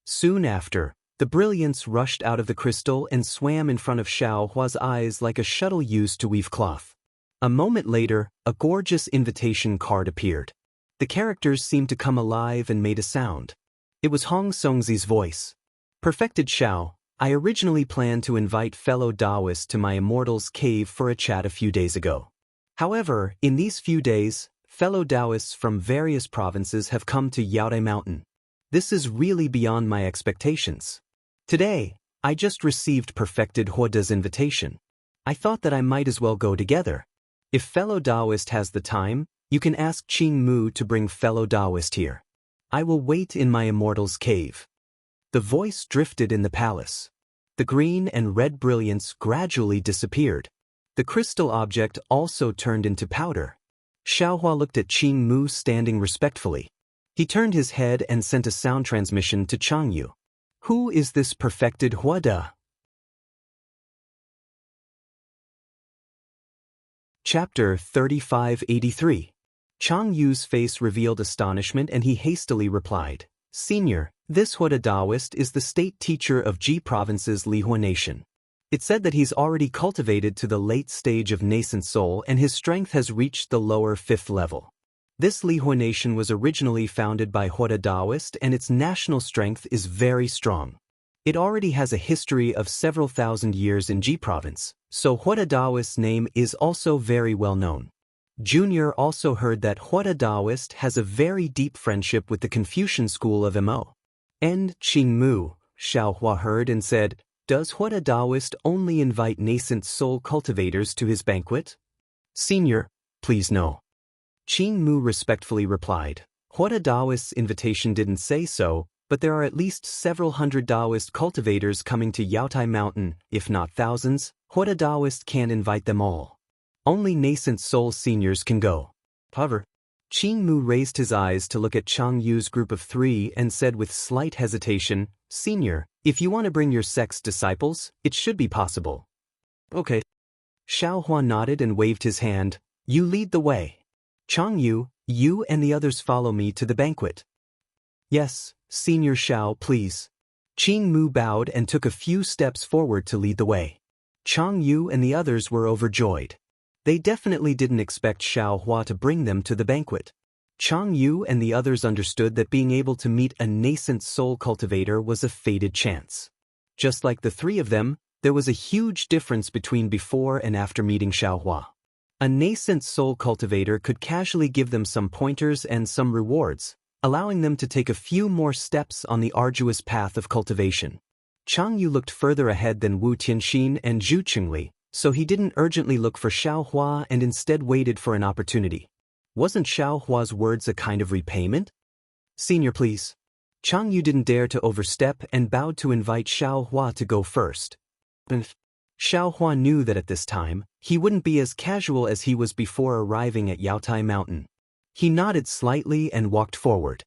Soon after, the brilliance rushed out of the crystal and swam in front of Xiao Hua's eyes like a shuttle used to weave cloth. A moment later, a gorgeous invitation card appeared. The characters seemed to come alive and made a sound. It was Hong Songzi's voice. Perfected Xiao, I originally planned to invite fellow Taoists to my Immortal's cave for a chat a few days ago. However, in these few days, fellow Taoists from various provinces have come to Yaotai Mountain. This is really beyond my expectations. Today, I just received Perfected Huada's invitation. I thought that I might as well go together. If fellow Taoist has the time, you can ask Qing Mu to bring fellow Taoist here. I will wait in my Immortal's cave. The voice drifted in the palace. The green and red brilliance gradually disappeared. The crystal object also turned into powder. Xiao Hua looked at Qing Mu standing respectfully. He turned his head and sent a sound transmission to Chang Yu. Who is this Perfected Huada? Chapter 3583. Chang Yu's face revealed astonishment and he hastily replied, Senior, this Huada Taoist is the state teacher of Ji Province's Lihua Nation. It said that he's already cultivated to the late stage of nascent soul and his strength has reached the lower 5th level. This Lihua Nation was originally founded by Huada Taoist and its national strength is very strong. It already has a history of several thousand years in Ji Province, so Huada Taoist's name is also very well known. Junior also heard that Huada Taoist has a very deep friendship with the Confucian school of Mo. And Qing Mu, Xiao Hua heard and said, Does Huada Taoist only invite nascent soul cultivators to his banquet? Senior, please no. Qing Mu respectfully replied, Huada Taoist's invitation didn't say so, but there are at least several hundred Taoist cultivators coming to Yaotai Mountain, if not thousands. Huada Taoist can't invite them all. Only nascent soul seniors can go. However, Qing Mu raised his eyes to look at Chang Yu's group of three and said with slight hesitation, "Senior, if you want to bring your sect's disciples, it should be possible." "Okay." Xiao Hua nodded and waved his hand. "You lead the way. Chang Yu, you and the others follow me to the banquet." "Yes, Senior Xiao, please." Qing Mu bowed and took a few steps forward to lead the way. Chang Yu and the others were overjoyed. They definitely didn't expect Xiao Hua to bring them to the banquet. Chang Yu and the others understood that being able to meet a nascent soul cultivator was a fated chance. Just like the three of them, there was a huge difference between before and after meeting Xiao Hua. A nascent soul cultivator could casually give them some pointers and some rewards, allowing them to take a few more steps on the arduous path of cultivation. Chang Yu looked further ahead than Wu Tianxin and Zhu Qingli, so he didn't urgently look for Xiao Hua and instead waited for an opportunity. Wasn't Xiao Hua's words a kind of repayment? "Senior, please." Chang Yu didn't dare to overstep and bowed to invite Xiao Hua to go first. Xiao Hua knew that at this time, he wouldn't be as casual as he was before arriving at Yaotai Mountain. He nodded slightly and walked forward.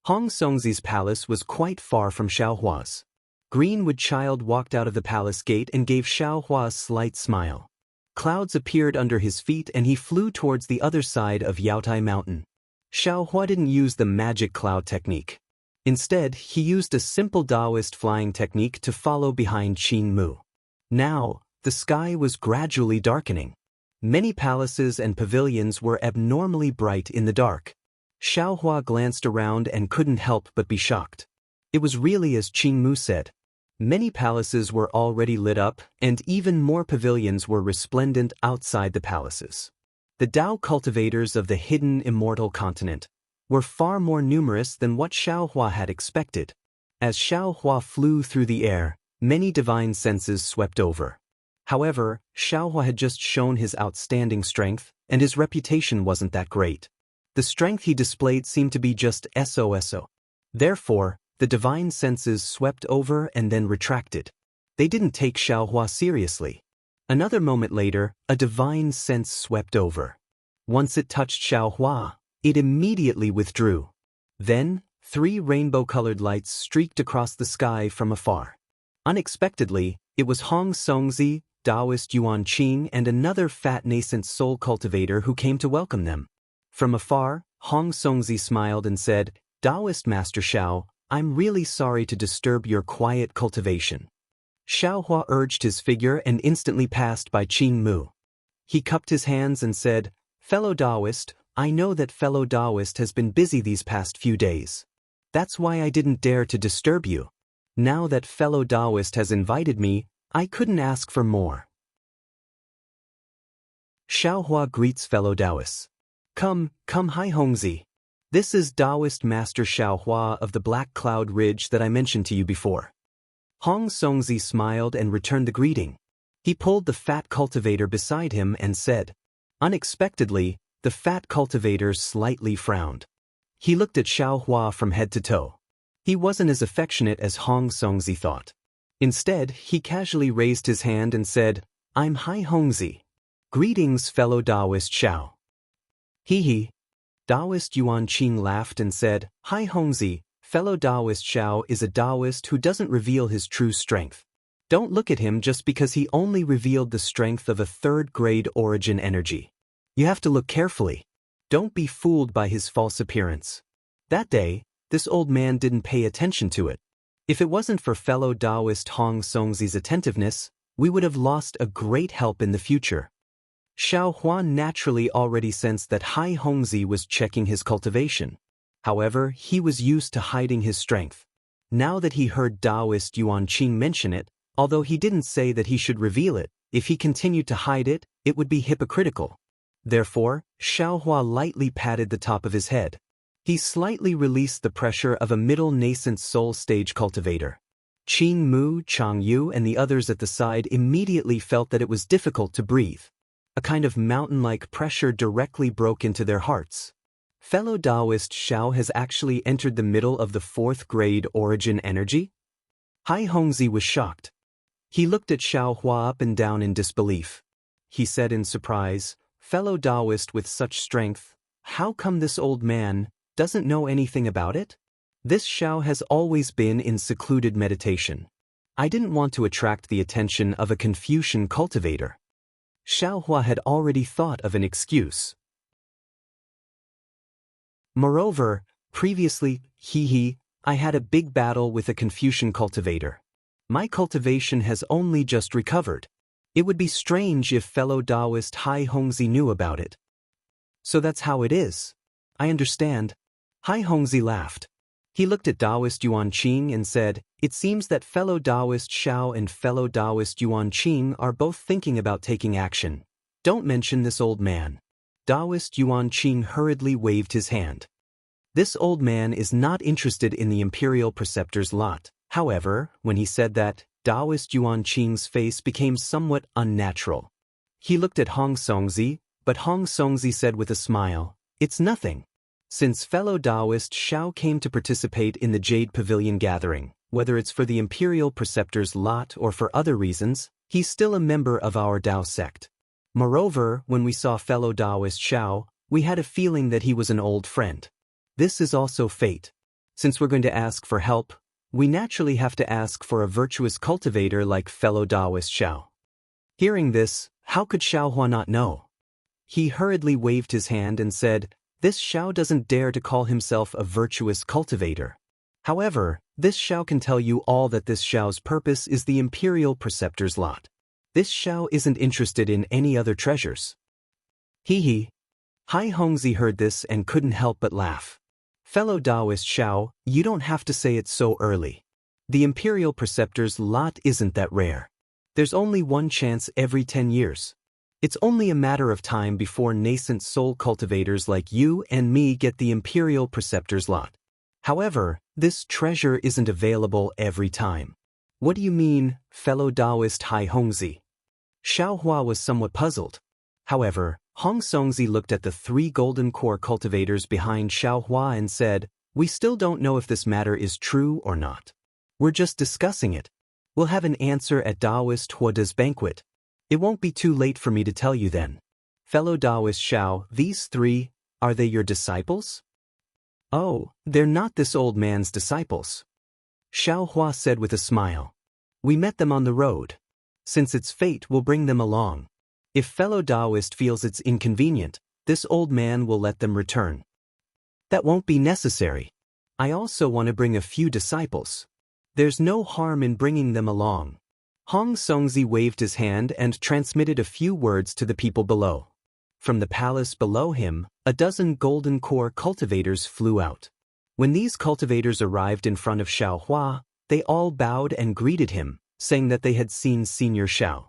Hong Songzi's palace was quite far from Xiao Hua's. Greenwood Child walked out of the palace gate and gave Xiao Hua a slight smile. Clouds appeared under his feet and he flew towards the other side of Yaotai Mountain. Xiao Hua didn't use the magic cloud technique. Instead, he used a simple Taoist flying technique to follow behind Qing Mu. Now, the sky was gradually darkening. Many palaces and pavilions were abnormally bright in the dark. Xiao Hua glanced around and couldn't help but be shocked. It was really as Qing Mu said. Many palaces were already lit up, and even more pavilions were resplendent outside the palaces. The Tao cultivators of the hidden immortal continent were far more numerous than what Xiao Hua had expected. As Xiao Hua flew through the air, many divine senses swept over. However, Xiao Hua had just shown his outstanding strength, and his reputation wasn't that great. The strength he displayed seemed to be just so. Therefore, the divine senses swept over and then retracted. They didn't take Xiao Hua seriously. Another moment later, a divine sense swept over. Once it touched Xiao Hua, it immediately withdrew. Then, 3 rainbow-colored lights streaked across the sky from afar. Unexpectedly, it was Hong Songzi, Taoist Yuan Qing and another fat nascent soul cultivator who came to welcome them. From afar, Hong Songzi smiled and said, "Taoist Master Xiao, I'm really sorry to disturb your quiet cultivation." Xiao Hua urged his figure and instantly passed by Qing Mu. He cupped his hands and said, "Fellow Taoist, I know that fellow Taoist has been busy these past few days. That's why I didn't dare to disturb you. Now that fellow Taoist has invited me, I couldn't ask for more." Xiao Hua greets fellow Taoists. Come, Hai Hongzi. This is Taoist Master Xiao Hua of the Black Cloud Ridge that I mentioned to you before." Hong Songzi smiled and returned the greeting. He pulled the fat cultivator beside him and said. Unexpectedly, the fat cultivator slightly frowned. He looked at Xiao Hua from head to toe. He wasn't as affectionate as Hong Songzi thought. Instead, he casually raised his hand and said, "I'm Hai Hongzi. Greetings, fellow Taoist Xiao." Hee. Taoist Yuan Qing laughed and said, "Hai Hongzi, fellow Taoist Xiao is a Taoist who doesn't reveal his true strength. Don't look at him just because he only revealed the strength of a third-grade origin energy. You have to look carefully. Don't be fooled by his false appearance." That day, this old man didn't pay attention to it. If it wasn't for fellow Taoist Hong Songzi's attentiveness, we would have lost a great help in the future. Xiao Hua naturally already sensed that Hai Hongzi was checking his cultivation. However, he was used to hiding his strength. Now that he heard Taoist Yuan Qing mention it, although he didn't say that he should reveal it, if he continued to hide it, it would be hypocritical. Therefore, Xiao Hua lightly patted the top of his head. He slightly released the pressure of a middle nascent soul stage cultivator. Qing Mu, Chang Yu and the others at the side immediately felt that it was difficult to breathe. A kind of mountain-like pressure directly broke into their hearts. Fellow Taoist Xiao has actually entered the middle of the 4th grade origin energy? Hai Hongzi was shocked. He looked at Xiao Hua up and down in disbelief. He said in surprise, "Fellow Taoist with such strength, how come this old man doesn't know anything about it? This Xiao has always been in secluded meditation. I didn't want to attract the attention of a Confucian cultivator. Xiaohua had already thought of an excuse. Moreover, previously, I had a big battle with a Confucian cultivator. My cultivation has only just recovered. It would be strange if fellow Taoist Hai Hongzi knew about it. So that's how it is. I understand. Hai Hongzi laughed. He looked at Taoist Yuan Qing and said, "It seems that fellow Taoist Xiao and fellow Taoist Yuan Qing are both thinking about taking action. Don't mention this old man." Taoist Yuan Qing hurriedly waved his hand. This old man is not interested in the imperial preceptor's lot. However, when he said that, Taoist Yuan Qing's face became somewhat unnatural. He looked at Hong Songzi, but Hong Songzi said with a smile, "It's nothing." Since fellow Taoist Xiao came to participate in the Jade Pavilion gathering, whether it's for the imperial preceptor's lot or for other reasons, he's still a member of our Tao sect. Moreover, when we saw fellow Taoist Xiao, we had a feeling that he was an old friend. This is also fate. Since we're going to ask for help, we naturally have to ask for a virtuous cultivator like fellow Taoist Xiao. Hearing this, how could Xiaohua not know? He hurriedly waved his hand and said, "This Xiao doesn't dare to call himself a virtuous cultivator. However, this Xiao can tell you all that this Xiao's purpose is the imperial preceptor's lot. This Xiao isn't interested in any other treasures." Hai Hongzi heard this and couldn't help but laugh. "Fellow Taoist Xiao, you don't have to say it so early. The imperial preceptor's lot isn't that rare. There's only one chance every 10 years. It's only a matter of time before nascent soul cultivators like you and me get the imperial preceptor's lot. However, this treasure isn't available every time." "What do you mean, fellow Taoist Hai Hongzi?" Xiaohua was somewhat puzzled. However, Hong Songzi looked at the 3 golden core cultivators behind Xiaohua and said, "We still don't know if this matter is true or not. We're just discussing it. We'll have an answer at Taoist Huada's banquet. It won't be too late for me to tell you then." "Fellow Taoist Xiao, these 3, are they your disciples?" "Oh, they're not this old man's disciples," Xiaohua said with a smile. "We met them on the road. Since it's fate, we'll bring them along. If fellow Taoist feels it's inconvenient, this old man will let them return." "That won't be necessary. I also want to bring a few disciples. There's no harm in bringing them along." Hong Songzi waved his hand and transmitted a few words to the people below. From the palace below him, a dozen golden core cultivators flew out. When these cultivators arrived in front of Xiaohua, they all bowed and greeted him, saying that they had seen Senior Xiao.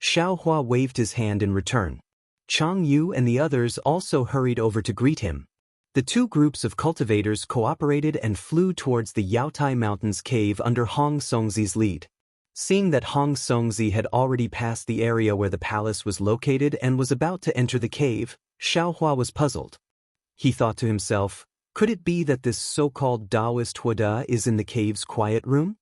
Xiaohua waved his hand in return. Chang Yu and the others also hurried over to greet him. The 2 groups of cultivators cooperated and flew towards the Yaotai Mountains cave under Hong Songzi's lead. Seeing that Hong Songzi had already passed the area where the palace was located and was about to enter the cave, Xiaohua was puzzled. He thought to himself, could it be that this so-called Taoist Huada is in the cave's quiet room?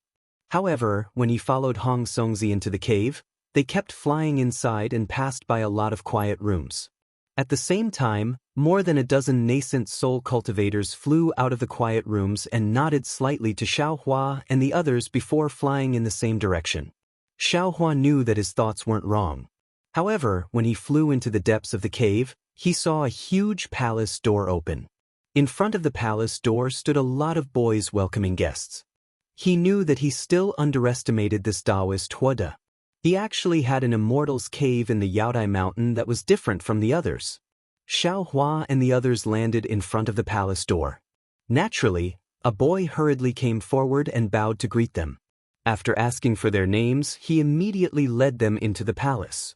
However, when he followed Hong Songzi into the cave, they kept flying inside and passed by a lot of quiet rooms. At the same time, more than a dozen nascent soul cultivators flew out of the quiet rooms and nodded slightly to Xiaohua and the others before flying in the same direction. Xiaohua knew that his thoughts weren't wrong. However, when he flew into the depths of the cave, he saw a huge palace door open. In front of the palace door stood a lot of boys welcoming guests. He knew that he still underestimated this Taoist Huada. He actually had an immortal's cave in the Yaodai Mountain that was different from the others. Xiaohua and the others landed in front of the palace door. Naturally, a boy hurriedly came forward and bowed to greet them. After asking for their names, he immediately led them into the palace.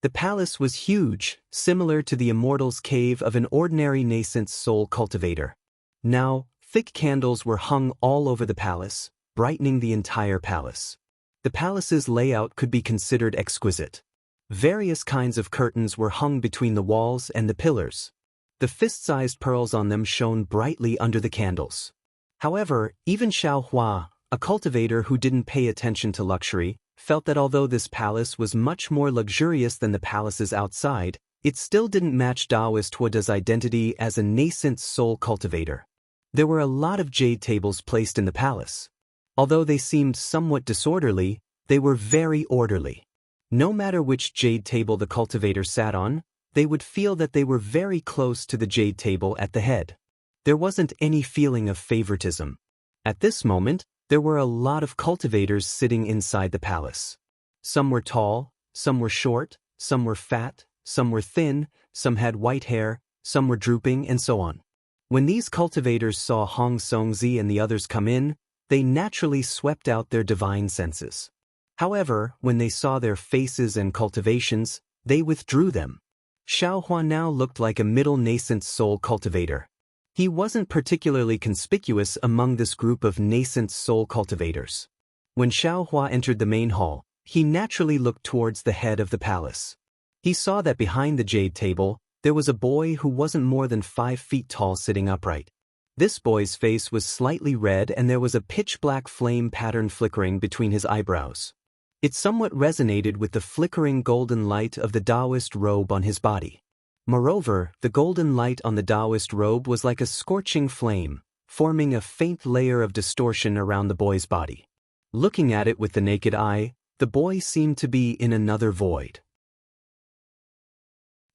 The palace was huge, similar to the immortal's cave of an ordinary nascent soul cultivator. Now, thick candles were hung all over the palace, brightening the entire palace. The palace's layout could be considered exquisite. Various kinds of curtains were hung between the walls and the pillars. The fist-sized pearls on them shone brightly under the candles. However, even Xiaohua, a cultivator who didn't pay attention to luxury, felt that although this palace was much more luxurious than the palaces outside, It still didn't match Taoist Huada's identity as a nascent soul cultivator. There were a lot of jade tables placed in the palace. Although they seemed somewhat disorderly, they were very orderly. No matter which jade table the cultivator sat on, they would feel that they were very close to the jade table at the head. There wasn't any feeling of favoritism. At this moment, there were a lot of cultivators sitting inside the palace. Some were tall, some were short, some were fat, some were thin, some had white hair, some were drooping, and so on. When these cultivators saw Hong Songzi and the others come in, they naturally swept out their divine senses. However, when they saw their faces and cultivations, they withdrew them. Xiao Hua now looked like a middle nascent soul cultivator. He wasn't particularly conspicuous among this group of nascent soul cultivators. When Xiao Hua entered the main hall, he naturally looked towards the head of the palace. He saw that behind the jade table, there was a boy who wasn't more than 5 feet tall sitting upright. This boy's face was slightly red and there was a pitch-black flame pattern flickering between his eyebrows. It somewhat resonated with the flickering golden light of the Taoist robe on his body. Moreover, the golden light on the Taoist robe was like a scorching flame, forming a faint layer of distortion around the boy's body. Looking at it with the naked eye, the boy seemed to be in another void.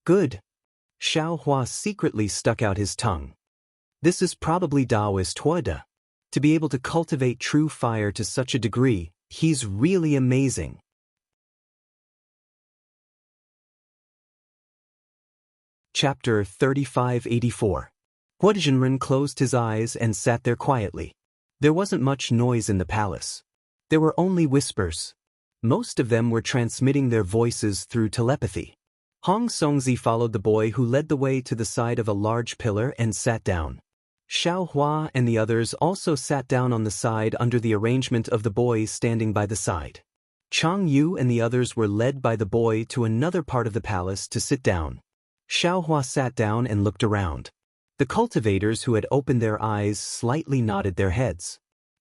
Good. Xiao Hua secretly stuck out his tongue. This is probably Taoist Huada. To be able to cultivate true fire to such a degree, he's really amazing. Chapter 3584. Huadizhenren closed his eyes and sat there quietly. There wasn't much noise in the palace. There were only whispers. Most of them were transmitting their voices through telepathy. Hong Songzi followed the boy who led the way to the side of a large pillar and sat down. Xiao Hua and the others also sat down on the side under the arrangement of the boys standing by the side. Chang Yu and the others were led by the boy to another part of the palace to sit down. Xiao Hua sat down and looked around. The cultivators who had opened their eyes slightly nodded their heads.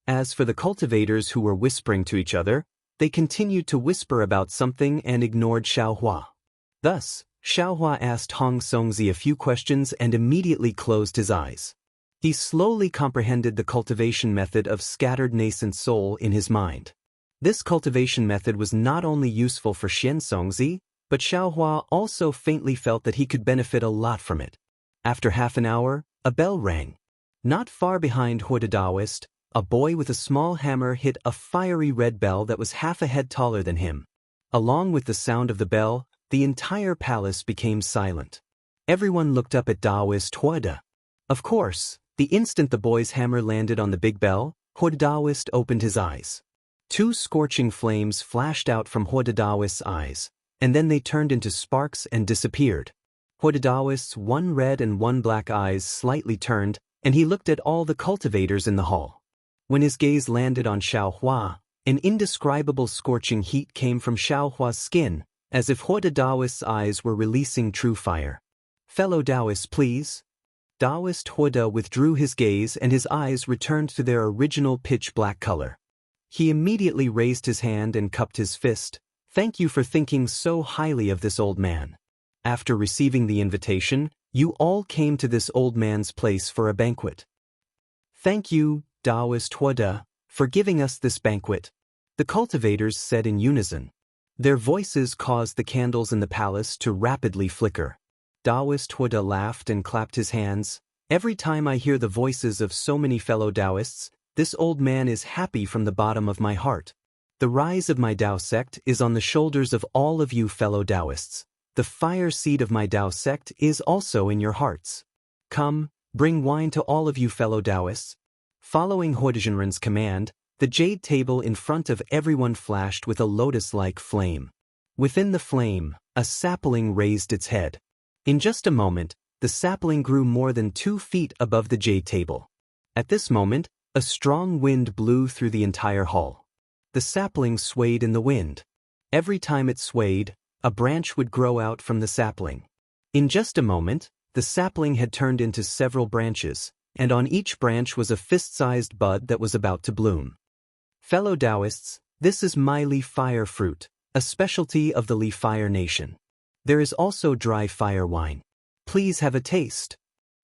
As for the cultivators who were whispering to each other, they continued to whisper about something and ignored Xiao Hua. Thus, Xiao Hua asked Hong Songzi a few questions and immediately closed his eyes. He slowly comprehended the cultivation method of scattered nascent soul in his mind. This cultivation method was not only useful for Xian Songzi, but Xiao Hua also faintly felt that he could benefit a lot from it. After half an hour, a bell rang. Not far behind Huada Taoist, a boy with a small hammer hit a fiery red bell that was half a head taller than him. Along with the sound of the bell, the entire palace became silent. Everyone looked up at Taoist Huada. Of course, the instant the boy's hammer landed on the big bell, Huada Taoist opened his eyes. 2 scorching flames flashed out from Huada Taoist's eyes, and then they turned into sparks and disappeared. Huada Taoist's 1 red and 1 black eyes slightly turned, and he looked at all the cultivators in the hall. When his gaze landed on Xiao Hua, an indescribable scorching heat came from Xiao Hua's skin, as if Huada Taoist's eyes were releasing true fire. Fellow Taoists, please. Taoist Huada withdrew his gaze and his eyes returned to their original pitch-black color. He immediately raised his hand and cupped his fist. Thank you for thinking so highly of this old man. After receiving the invitation, you all came to this old man's place for a banquet. Thank you, Taoist Huada, for giving us this banquet. The cultivators said in unison. Their voices caused the candles in the palace to rapidly flicker. Taoist Huada laughed and clapped his hands. Every time I hear the voices of so many fellow Taoists, this old man is happy from the bottom of my heart. The rise of my Tao sect is on the shoulders of all of you fellow Taoists. The fire seed of my Tao sect is also in your hearts. Come, bring wine to all of you fellow Taoists. Following Huadizhenren's command, the jade table in front of everyone flashed with a lotus-like flame. Within the flame, a sapling raised its head. In just a moment, the sapling grew more than 2 feet above the jade table. At this moment, a strong wind blew through the entire hall. The sapling swayed in the wind. Every time it swayed, a branch would grow out from the sapling. In just a moment, the sapling had turned into several branches, and on each branch was a fist-sized bud that was about to bloom. Fellow Taoists, this is my Li Fire fruit, a specialty of the Li Fire nation. There is also dry fire wine. Please have a taste.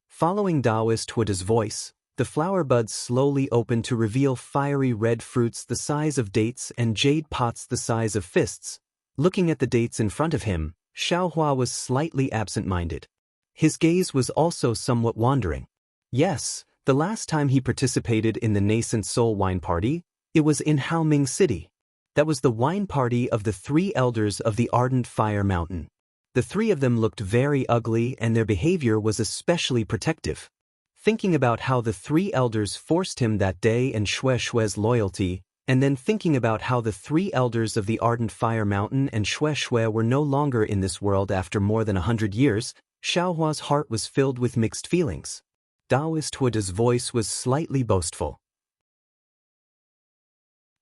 Following Taoist Huada's voice, the flower buds slowly opened to reveal fiery red fruits the size of dates and jade pots the size of fists. Looking at the dates in front of him, Xiaohua was slightly absent-minded. His gaze was also somewhat wandering. Yes, the last time he participated in the Nascent Soul Wine Party, it was in Haoming City. That was the wine party of the 3 elders of the Ardent Fire Mountain. The 3 of them looked very ugly and their behavior was especially protective. Thinking about how the 3 elders forced him that day and Shue's loyalty, and then thinking about how the 3 elders of the Ardent Fire Mountain and Shui were no longer in this world after more than 100 years, Xiaohua's heart was filled with mixed feelings. Taoist Huada's voice was slightly boastful.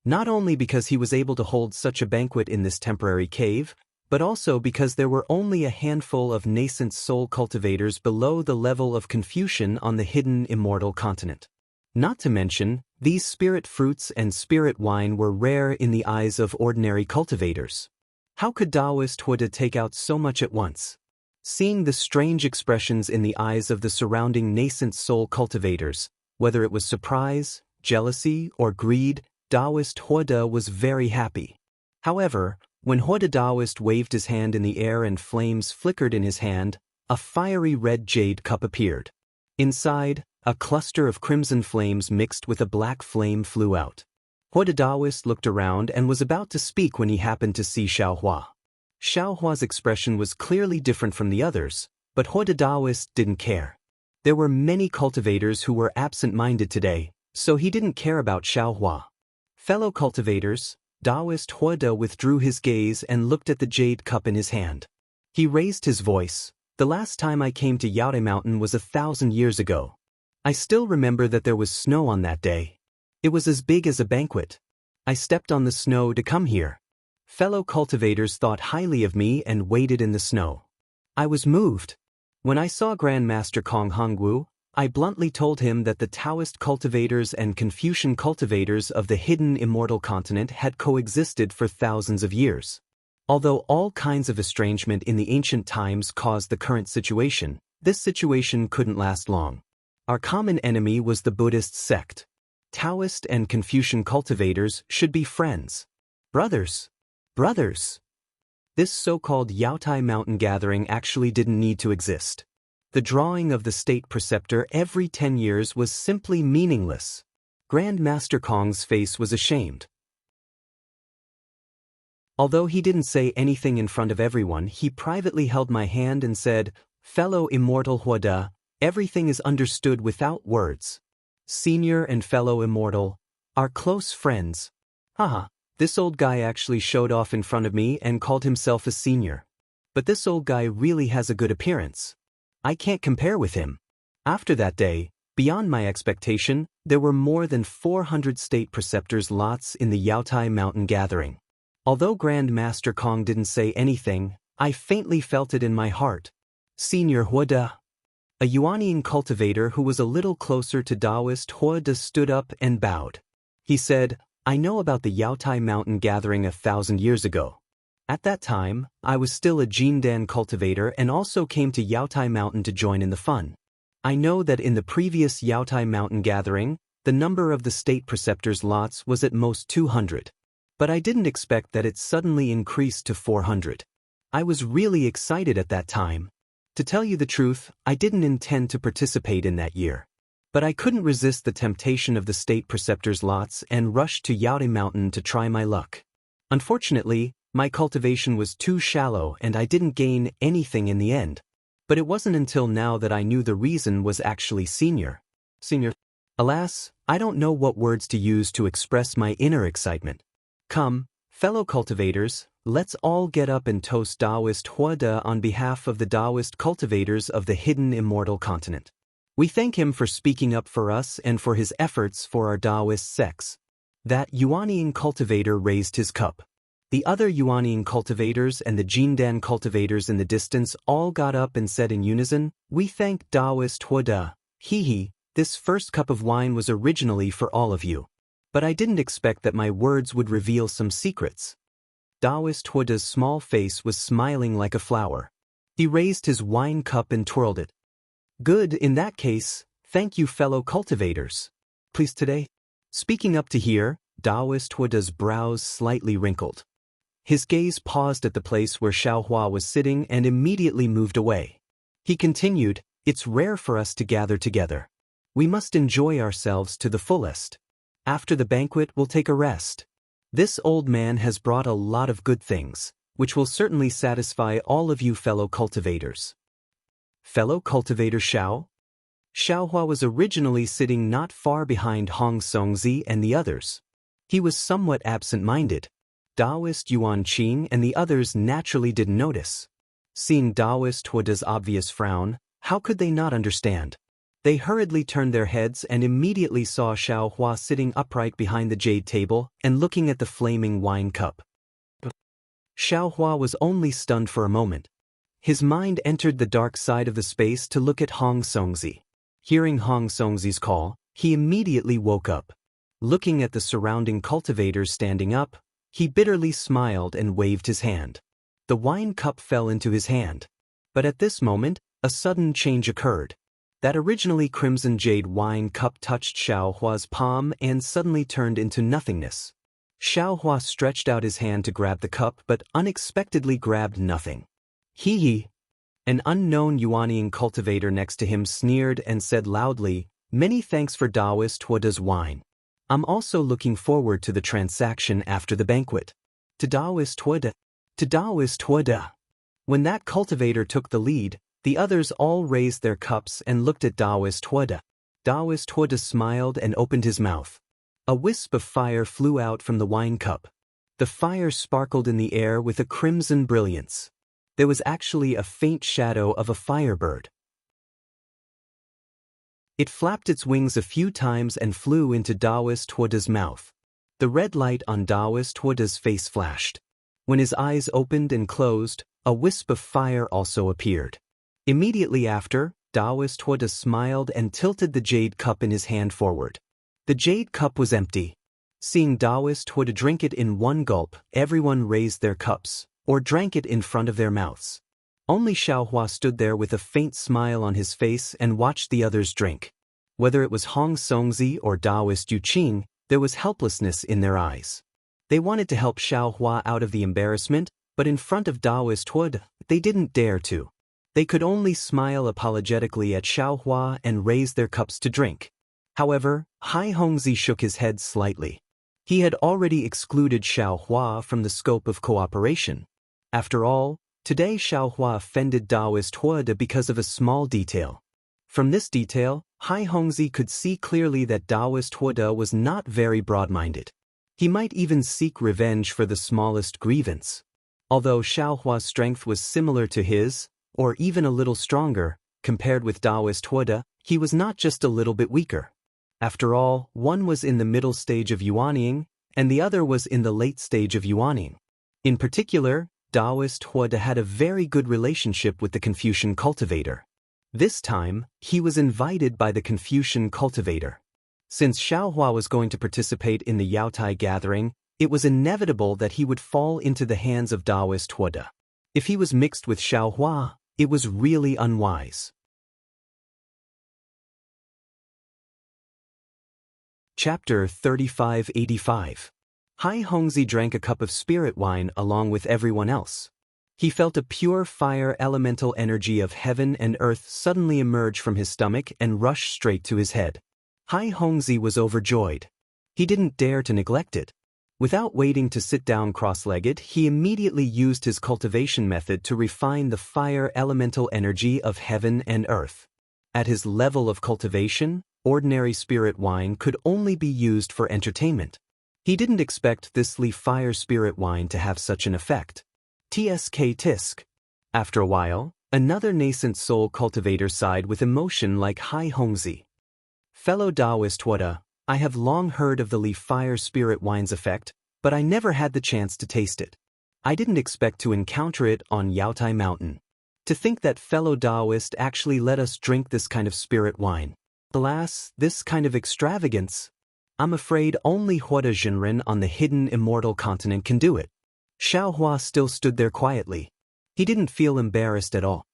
Not only because he was able to hold such a banquet in this temporary cave, but also because there were only a handful of nascent soul cultivators below the level of Confucian on the hidden immortal continent. Not to mention, these spirit fruits and spirit wine were rare in the eyes of ordinary cultivators. How could Taoist Huada take out so much at once? Seeing the strange expressions in the eyes of the surrounding nascent soul cultivators, whether it was surprise, jealousy, or greed, Taoist Huada was very happy. However, when Huada Taoist waved his hand in the air and flames flickered in his hand, a fiery red jade cup appeared. Inside, a cluster of crimson flames mixed with a black flame flew out. Huada Taoist looked around and was about to speak when he happened to see Xiaohua. Xiaohua's expression was clearly different from the others, but Huada Taoist didn't care. There were many cultivators who were absent-minded today, so he didn't care about Xiaohua. Fellow cultivators, Taoist Huada withdrew his gaze and looked at the jade cup in his hand. He raised his voice. The last time I came to Yaotai Mountain was 1,000 years ago. I still remember that there was snow on that day. It was as big as a banquet. I stepped on the snow to come here. Fellow cultivators thought highly of me and waited in the snow. I was moved. When I saw Grand Master Kong Hongwu, I bluntly told him that the Taoist cultivators and Confucian cultivators of the hidden immortal continent had coexisted for thousands of years. Although all kinds of estrangement in the ancient times caused the current situation, this situation couldn't last long. Our common enemy was the Buddhist sect. Taoist and Confucian cultivators should be friends. Brothers. Brothers. This so-called Yaotai Mountain gathering actually didn't need to exist. The drawing of the state preceptor every 10 years was simply meaningless. Grand Master Kong's face was ashamed. Although he didn't say anything in front of everyone, he privately held my hand and said, "Fellow immortal Huada, everything is understood without words. Senior and fellow immortal, our close friends." Haha, this old guy actually showed off in front of me and called himself a senior. But this old guy really has a good appearance. I can't compare with him. After that day, beyond my expectation, there were more than 400 state preceptors lots in the Yaotai Mountain gathering. Although Grand Master Kong didn't say anything, I faintly felt it in my heart. Senior Huada. A Yuanian cultivator who was a little closer to Taoist Huada stood up and bowed. He said, "I know about the Yaotai Mountain gathering 1,000 years ago. At that time, I was still a Jindan cultivator and also came to Yaotai Mountain to join in the fun. I know that in the previous Yaotai Mountain gathering, the number of the state preceptors lots was at most 200. But I didn't expect that it suddenly increased to 400. I was really excited at that time. To tell you the truth, I didn't intend to participate in that year. But I couldn't resist the temptation of the state preceptors lots and rushed to Yaotai Mountain to try my luck. Unfortunately, my cultivation was too shallow and I didn't gain anything in the end. But it wasn't until now that I knew the reason was actually senior. Alas, I don't know what words to use to express my inner excitement. Come, fellow cultivators, let's all get up and toast Taoist Huada on behalf of the Taoist cultivators of the hidden immortal continent. We thank him for speaking up for us and for his efforts for our Taoist sects." That Yuanian cultivator raised his cup. The other Yuanian cultivators and the Jindan cultivators in the distance all got up and said in unison, "We thank Taoist Huada. Hee, this first cup of wine was originally for all of you. But I didn't expect that my words would reveal some secrets." Taoist Huda's small face was smiling like a flower. He raised his wine cup and twirled it. Good, in that case, thank you fellow cultivators. Please today. Speaking up to hear, Taoist Huda's brows slightly wrinkled. His gaze paused at the place where Xiaohua was sitting and immediately moved away. He continued, it's rare for us to gather together. We must enjoy ourselves to the fullest. After the banquet we'll take a rest. This old man has brought a lot of good things, which will certainly satisfy all of you fellow cultivators. Fellow cultivator Xiao? Xiaohua was originally sitting not far behind Hong Songzi and the others. He was somewhat absent-minded. Taoist Yuan Qing and the others naturally didn't notice. Seeing Taoist Huda's obvious frown, how could they not understand? They hurriedly turned their heads and immediately saw Xiaohua sitting upright behind the jade table and looking at the flaming wine cup. Xiaohua was only stunned for a moment. His mind entered the dark side of the space to look at Hong Songzi. Hearing Hong Songzi's call, he immediately woke up. Looking at the surrounding cultivators standing up, he bitterly smiled and waved his hand. The wine cup fell into his hand. But at this moment, a sudden change occurred. That originally crimson jade wine cup touched Xiaohua's palm and suddenly turned into nothingness. Xiaohua stretched out his hand to grab the cup but unexpectedly grabbed nothing. Hee. An unknown Yuanian cultivator next to him sneered and said loudly, many thanks for Taoist Huda's wine. I'm also looking forward to the transaction after the banquet. To Taoist Huda. To Taoist Huda. When that cultivator took the lead, the others all raised their cups and looked at Taoist Huda. Taoist Huda smiled and opened his mouth. A wisp of fire flew out from the wine cup. The fire sparkled in the air with a crimson brilliance. There was actually a faint shadow of a firebird. It flapped its wings a few times and flew into Taoist Huda's mouth. The red light on Taoist Huda's face flashed. When his eyes opened and closed, a wisp of fire also appeared. Immediately after, Taoist Huda smiled and tilted the jade cup in his hand forward. The jade cup was empty. Seeing Taoist Huda drink it in one gulp, everyone raised their cups, or drank it in front of their mouths. Only Xiaohua stood there with a faint smile on his face and watched the others drink. Whether it was Hong Songzi or Taoist Yu Qing, there was helplessness in their eyes. They wanted to help Xiaohua out of the embarrassment, but in front of Taoist Huda, they didn't dare to. They could only smile apologetically at Xiaohua and raise their cups to drink. However, Hai Hongzi shook his head slightly. He had already excluded Xiaohua from the scope of cooperation. After all, today Xiaohua offended Taoist Huda because of a small detail. From this detail, Hai Hongzi could see clearly that Taoist Huda was not very broad-minded. He might even seek revenge for the smallest grievance. Although Xiaohua's strength was similar to his, or even a little stronger, compared with Taoist Huda, he was not just a little bit weaker. After all, one was in the middle stage of Yuanying, and the other was in the late stage of Yuanying. In particular, Taoist Huda had a very good relationship with the Confucian cultivator. This time, he was invited by the Confucian cultivator. Since Xiaohua was going to participate in the Yaotai gathering, it was inevitable that he would fall into the hands of Taoist Huda. If he was mixed with Xiaohua, it was really unwise. Chapter 3585. Hai Hongzi drank a cup of spirit wine along with everyone else. He felt a pure fire elemental energy of heaven and earth suddenly emerge from his stomach and rush straight to his head. Hai Hongzi was overjoyed. He didn't dare to neglect it. Without waiting to sit down cross-legged, he immediately used his cultivation method to refine the fire elemental energy of heaven and earth. At his level of cultivation, ordinary spirit wine could only be used for entertainment. He didn't expect this leaf fire spirit wine to have such an effect. Tsk tisk. After a while, another nascent soul cultivator sighed with emotion like Hai Hongzi. Fellow Taoist Huda, I have long heard of the leaf fire spirit wine's effect, but I never had the chance to taste it. I didn't expect to encounter it on Yaotai Mountain. To think that fellow Taoist actually let us drink this kind of spirit wine. Alas, this kind of extravagance. I'm afraid only Huda Jinren on the hidden immortal continent can do it. Xiaohua still stood there quietly. He didn't feel embarrassed at all.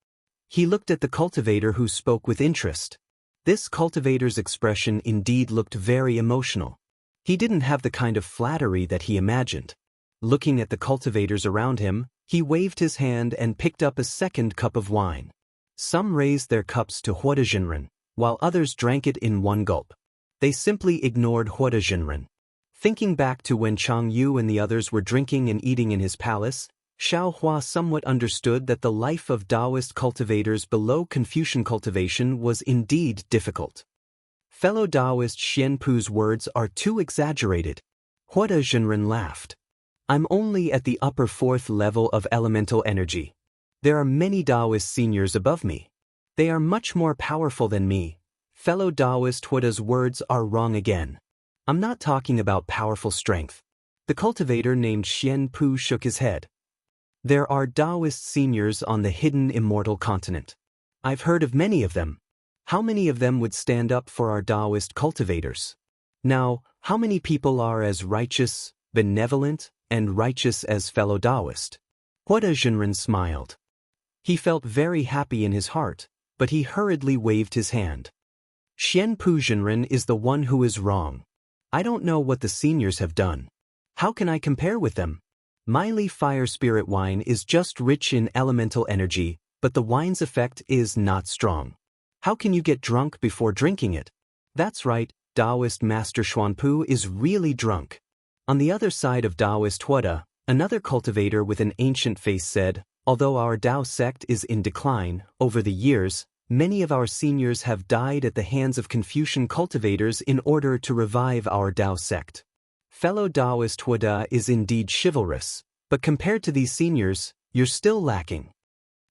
He looked at the cultivator who spoke with interest. This cultivator's expression indeed looked very emotional. He didn't have the kind of flattery that he imagined. Looking at the cultivators around him, he waved his hand and picked up a second cup of wine. Some raised their cups to Huodazhenren, while others drank it in one gulp. They simply ignored Huodazhenren. Thinking back to when Chang Yu and the others were drinking and eating in his palace, Xiaohua somewhat understood that the life of Taoist cultivators below Confucian cultivation was indeed difficult. Fellow Taoist Xian Pu's words are too exaggerated. Huodazhenren laughed. I'm only at the upper fourth level of elemental energy. There are many Taoist seniors above me. They are much more powerful than me. Fellow Taoist Huoda's words are wrong again. I'm not talking about powerful strength. The cultivator named Xian Pu shook his head. There are Taoist seniors on the hidden immortal continent. I've heard of many of them. How many of them would stand up for our Taoist cultivators? Now, how many people are as righteous, benevolent, and righteous as fellow Taoist? Huodazhenren smiled. He felt very happy in his heart, but he hurriedly waved his hand. Xian Pu Zhenren is the one who is wrong. I don't know what the seniors have done. How can I compare with them? Miley Fire Spirit wine is just rich in elemental energy, but the wine's effect is not strong. How can you get drunk before drinking it? That's right, Taoist Master Xuanpu is really drunk. On the other side of Taoist Huoda, another cultivator with an ancient face said, although our Tao sect is in decline, over the years, many of our seniors have died at the hands of Confucian cultivators in order to revive our Tao sect. Fellow Taoist Huoda is indeed chivalrous, but compared to these seniors, you're still lacking.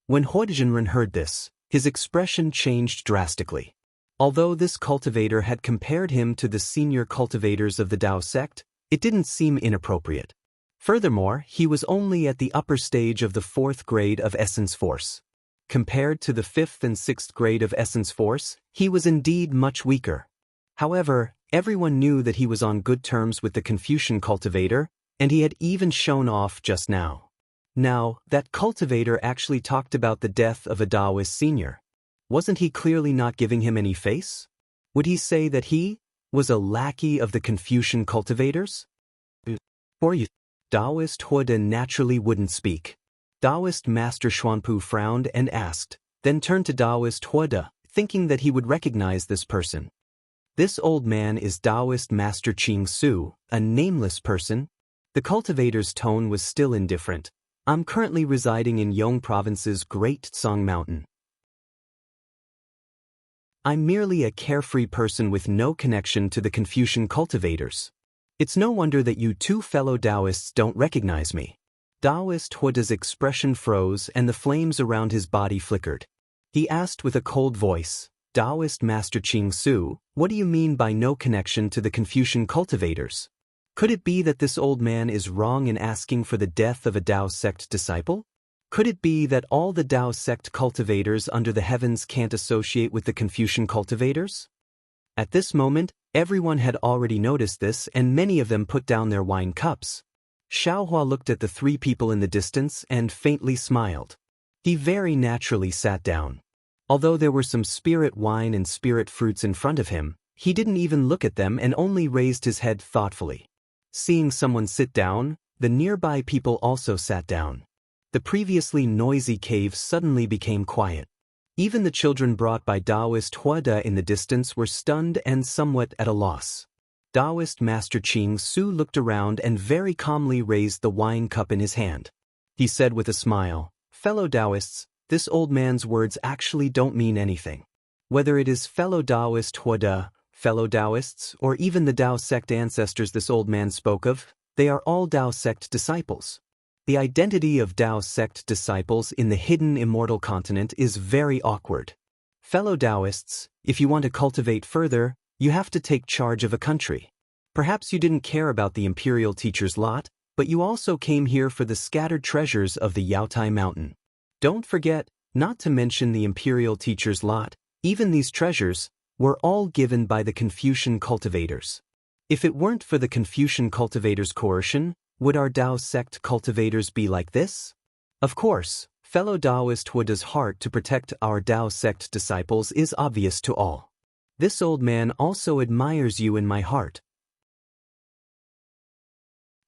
When Huodazhenren heard this, his expression changed drastically. Although this cultivator had compared him to the senior cultivators of the Tao sect, it didn't seem inappropriate. Furthermore, he was only at the upper stage of the 4th grade of Essence Force. Compared to the 5th and 6th grade of Essence Force, he was indeed much weaker. However, everyone knew that he was on good terms with the Confucian cultivator, and he had even shown off just now. Now, that cultivator actually talked about the death of a Taoist senior. Wasn't he clearly not giving him any face? Would he say that he was a lackey of the Confucian cultivators? Or you, Taoist Huoda naturally wouldn't speak. Taoist Master Xuanpu frowned and asked, then turned to Taoist Huoda, thinking that he would recognize this person. This old man is Taoist Master Qing Su, a nameless person. The cultivator's tone was still indifferent. I'm currently residing in Yong Province's Great Tsang Mountain. I'm merely a carefree person with no connection to the Confucian cultivators. It's no wonder that you two fellow Taoists don't recognize me. Taoist Huoda's expression froze and the flames around his body flickered. He asked with a cold voice, Taoist Master Qing Su, what do you mean by no connection to the Confucian cultivators? Could it be that this old man is wrong in asking for the death of a Tao sect disciple? Could it be that all the Tao sect cultivators under the heavens can't associate with the Confucian cultivators? At this moment, everyone had already noticed this and many of them put down their wine cups. Xiaohua looked at the 3 people in the distance and faintly smiled. He very naturally sat down. Although there were some spirit wine and spirit fruits in front of him, he didn't even look at them and only raised his head thoughtfully. Seeing someone sit down, the nearby people also sat down. The previously noisy cave suddenly became quiet. Even the children brought by Taoist Huoda in the distance were stunned and somewhat at a loss. Taoist Master Qing Su looked around and very calmly raised the wine cup in his hand. He said with a smile, fellow Taoists, this old man's words actually don't mean anything. Whether it is fellow Taoist Huoda, fellow Taoists, or even the Tao sect ancestors this old man spoke of, they are all Tao sect disciples. The identity of Tao sect disciples in the hidden immortal continent is very awkward. Fellow Taoists, if you want to cultivate further, you have to take charge of a country. Perhaps you didn't care about the imperial teacher's lot, but you also came here for the scattered treasures of the Yaotai Mountain. Don't forget, not to mention the imperial teacher's lot, even these treasures, were all given by the Confucian cultivators. If it weren't for the Confucian cultivators' coercion, would our Tao sect cultivators be like this? Of course, fellow Taoist Huda's heart to protect our Tao sect disciples is obvious to all. This old man also admires you in my heart.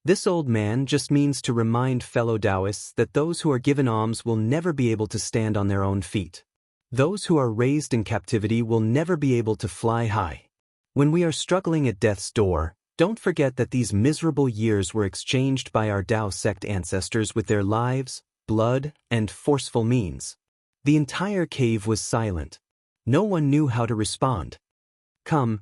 This old man just means to remind fellow Taoists that those who are given alms will never be able to stand on their own feet. Those who are raised in captivity will never be able to fly high. When we are struggling at death's door, don't forget that these miserable years were exchanged by our Tao sect ancestors with their lives, blood, and forceful means. The entire cave was silent. No one knew how to respond. Come,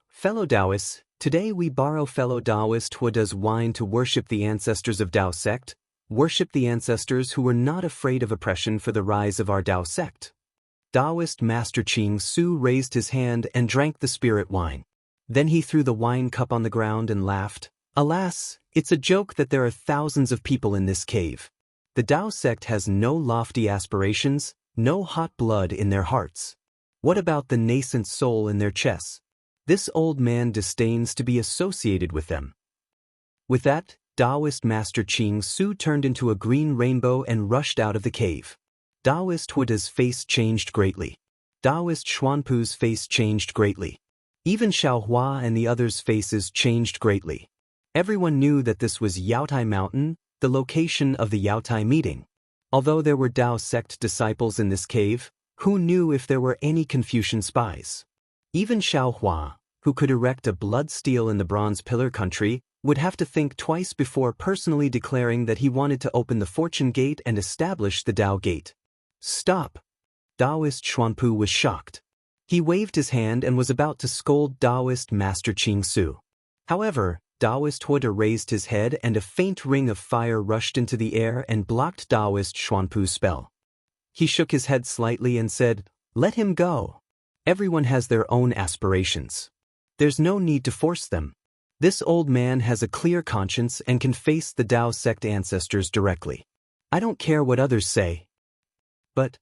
fellow Taoists, today we borrow fellow Taoist Huda's wine to worship the ancestors of Tao sect, worship the ancestors who were not afraid of oppression for the rise of our Tao sect. Taoist Master Ching Su raised his hand and drank the spirit wine. Then he threw the wine cup on the ground and laughed. Alas, it's a joke that there are thousands of people in this cave. The Tao sect has no lofty aspirations, no hot blood in their hearts. What about the nascent soul in their chests? This old man disdains to be associated with them. With that, Taoist Master Ching Su turned into a green rainbow and rushed out of the cave. Taoist Huda's face changed greatly. Taoist Xuanpu's face changed greatly. Even Xiaohua and the others' faces changed greatly. Everyone knew that this was Yaotai Mountain, the location of the Yaotai meeting. Although there were Tao sect disciples in this cave, who knew if there were any Confucian spies? Even Xiaohua, who could erect a blood steel in the Bronze Pillar country, would have to think twice before personally declaring that he wanted to open the Fortune Gate and establish the Tao Gate. Stop! Taoist Xuanpu was shocked. He waved his hand and was about to scold Taoist Master Ching Su. However, Taoist Huda raised his head and a faint ring of fire rushed into the air and blocked Taoist Xuanpu's spell. He shook his head slightly and said, "Let him go. Everyone has their own aspirations. There's no need to force them. This old man has a clear conscience and can face the Tao sect ancestors directly. I don't care what others say." But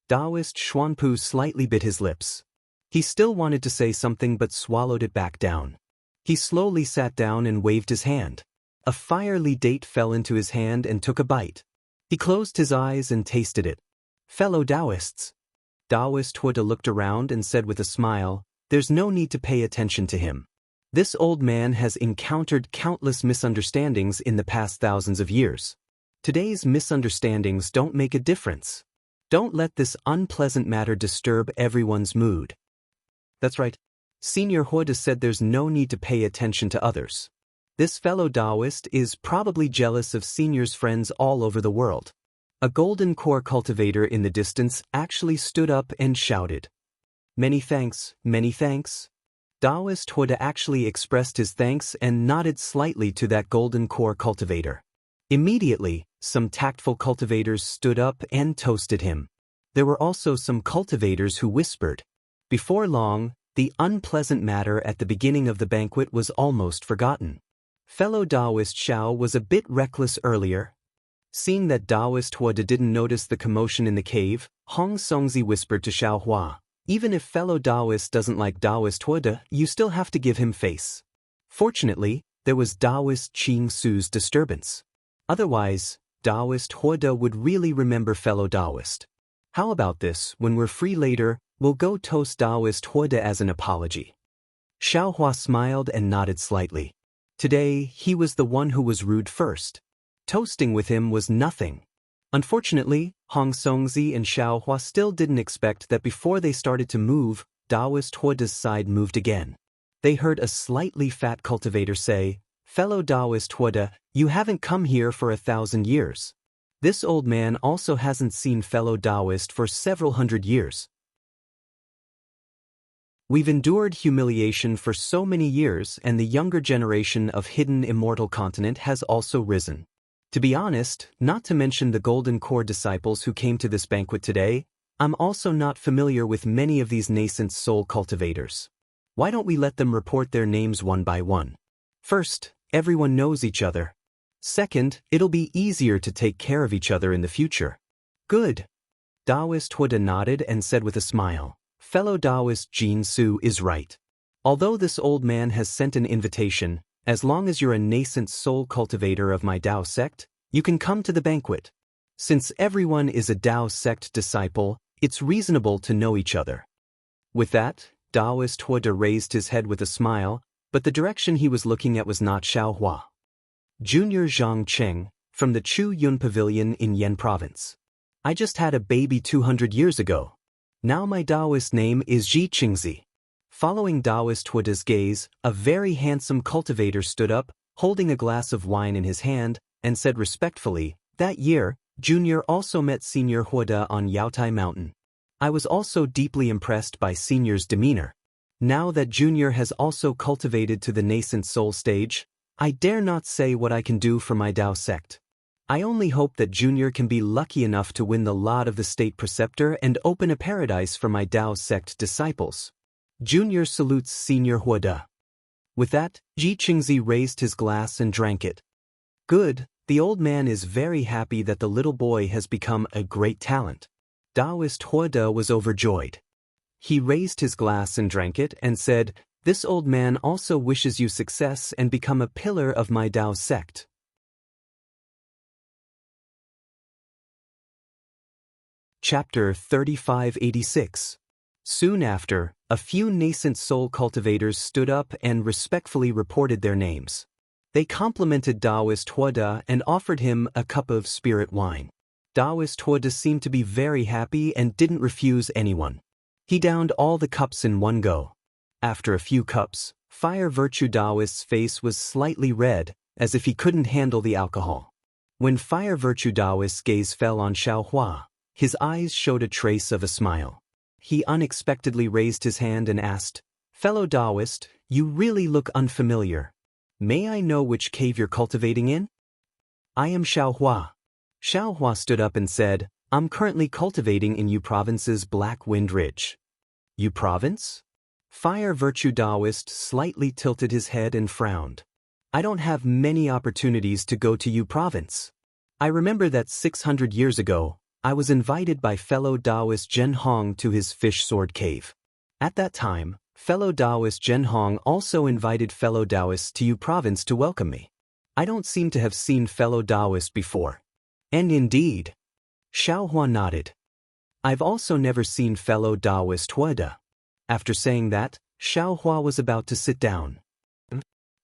Taoist Xuanpu slightly bit his lips. He still wanted to say something but swallowed it back down. He slowly sat down and waved his hand. A fiery date fell into his hand and took a bite. He closed his eyes and tasted it. Fellow Taoists. Taoist Huda looked around and said with a smile, "There's no need to pay attention to him. This old man has encountered countless misunderstandings in the past thousands of years. Today's misunderstandings don't make a difference. Don't let this unpleasant matter disturb everyone's mood." That's right. Senior Huda said there's no need to pay attention to others. This fellow Taoist is probably jealous of Senior's friends all over the world. A golden core cultivator in the distance actually stood up and shouted, "Many thanks, many thanks." Taoist Huda actually expressed his thanks and nodded slightly to that golden core cultivator. Immediately, some tactful cultivators stood up and toasted him. There were also some cultivators who whispered. Before long, the unpleasant matter at the beginning of the banquet was almost forgotten. Fellow Taoist Xiao was a bit reckless earlier. Seeing that Taoist Huda didn't notice the commotion in the cave, Hong Songzi whispered to Xiaohua, "Even if fellow Taoist doesn't like Taoist Huda, you still have to give him face." Fortunately, there was Taoist Ching Su's disturbance. Otherwise, Taoist Huda would really remember fellow Taoist. How about this, when we're free later, we'll go toast Taoist Huda as an apology. Xiaohua smiled and nodded slightly. Today, he was the one who was rude first. Toasting with him was nothing. Unfortunately, Hong Songzi and Xiaohua still didn't expect that before they started to move, Taoist Huda's side moved again. They heard a slightly fat cultivator say, "Fellow Taoist Huda, you haven't come here for 1,000 years. This old man also hasn't seen fellow Taoist for several hundred years. We've endured humiliation for so many years, and the younger generation of hidden immortal continent has also risen. To be honest, not to mention the Golden Core disciples who came to this banquet today, I'm also not familiar with many of these nascent soul cultivators. Why don't we let them report their names one by one? First, everyone knows each other. Second, it'll be easier to take care of each other in the future." "Good." Taoist Huda nodded and said with a smile, "Fellow Taoist Jin Su is right. Although this old man has sent an invitation, As long as you're a nascent soul cultivator of my Tao sect, you can come to the banquet. Since everyone is a Tao sect disciple, it's reasonable to know each other." With that, Taoist Huoda raised his head with a smile, but the direction he was looking at was not Xiaohua. Junior Zhang Cheng, from the Chu Yun Pavilion in Yan Province. "I just had a baby 200 years ago. Now my Taoist name is Ji Qingzi." Following Taoist Huoda's gaze, a very handsome cultivator stood up, holding a glass of wine in his hand, and said respectfully, "That year, Junior also met Senior Huoda on Yaotai Mountain. I was also deeply impressed by Senior's demeanor. Now that Junior has also cultivated to the nascent soul stage, I dare not say what I can do for my Tao sect. I only hope that Junior can be lucky enough to win the lot of the state preceptor and open a paradise for my Tao sect disciples." Junior salutes Senior Huoda. With that, Ji Qingzi raised his glass and drank it. Good, the old man is very happy that the little boy has become a great talent. Taoist Huoda was overjoyed. He raised his glass and drank it and said, "This old man also wishes you success and become a pillar of my Tao sect." Chapter 3586. Soon after, a few nascent soul cultivators stood up and respectfully reported their names. They complimented Taoist Huoda and offered him a cup of spirit wine. Taoist Huoda seemed to be very happy and didn't refuse anyone. He downed all the cups in one go. After a few cups, Fire Virtue Taoist's face was slightly red, as if he couldn't handle the alcohol. When Fire Virtue Taoist's gaze fell on Xiaohua, his eyes showed a trace of a smile. He unexpectedly raised his hand and asked, "Fellow Taoist, you really look unfamiliar. May I know which cave you're cultivating in?" "I am Xiaohua." Xiaohua stood up and said, "I'm currently cultivating in Yu Province's Black Wind Ridge." "Yu Province?" Fire Virtue Taoist slightly tilted his head and frowned. "I don't have many opportunities to go to Yu Province. I remember that 600 years ago, I was invited by fellow Taoist Zhen Hong to his Fish Sword Cave. At that time, fellow Taoist Zhen Hong also invited fellow Taoists to Yu Province to welcome me. I don't seem to have seen fellow Taoist before." "And indeed." Xiaohua nodded. "I've also never seen fellow Taoist Huoda." After saying that, Xiaohua was about to sit down.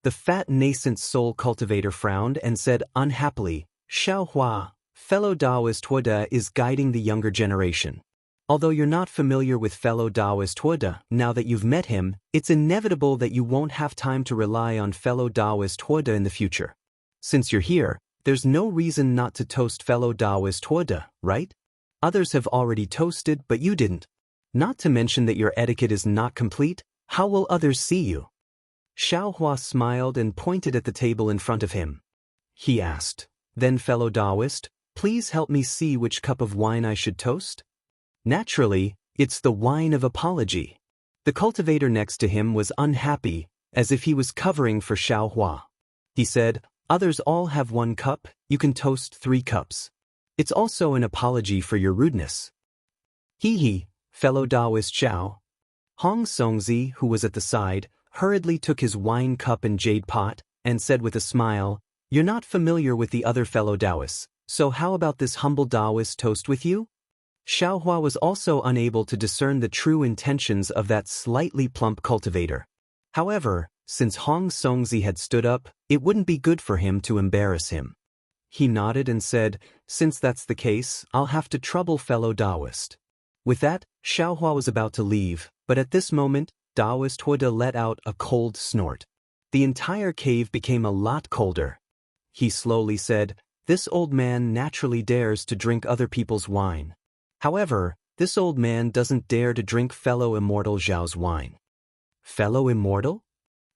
The fat nascent soul cultivator frowned and said unhappily, "Xiaohua, fellow Taoist Huoda is guiding the younger generation. Although you're not familiar with fellow Taoist Huoda, now that you've met him, it's inevitable that you won't have time to rely on fellow Taoist Huoda in the future. Since you're here, there's no reason not to toast fellow Taoist Huoda, right? Others have already toasted, but you didn't. Not to mention that your etiquette is not complete, how will others see you?" Xiaohua smiled and pointed at the table in front of him. He asked, "Then fellow Taoist, please help me see which cup of wine I should toast?" Naturally, it's the wine of apology. The cultivator next to him was unhappy, as if he was covering for Xiaohua. He said, "Others all have 1 cup, you can toast 3 cups. It's also an apology for your rudeness." "Hee, fellow Taoist Xiao." Hong Songzi, who was at the side, hurriedly took his wine cup and jade pot, and said with a smile, "You're not familiar with the other fellow Taoists, so how about this humble Taoist toast with you?" Xiaohua was also unable to discern the true intentions of that slightly plump cultivator. However, since Hong Songzi had stood up, it wouldn't be good for him to embarrass him. He nodded and said, "Since that's the case, I'll have to trouble fellow Taoist." With that, Xiaohua was about to leave, but at this moment, Taoist Huoda let out a cold snort. The entire cave became a lot colder. He slowly said, "This old man naturally dares to drink other people's wine. However, this old man doesn't dare to drink fellow immortal Zhao's wine." "Fellow immortal?"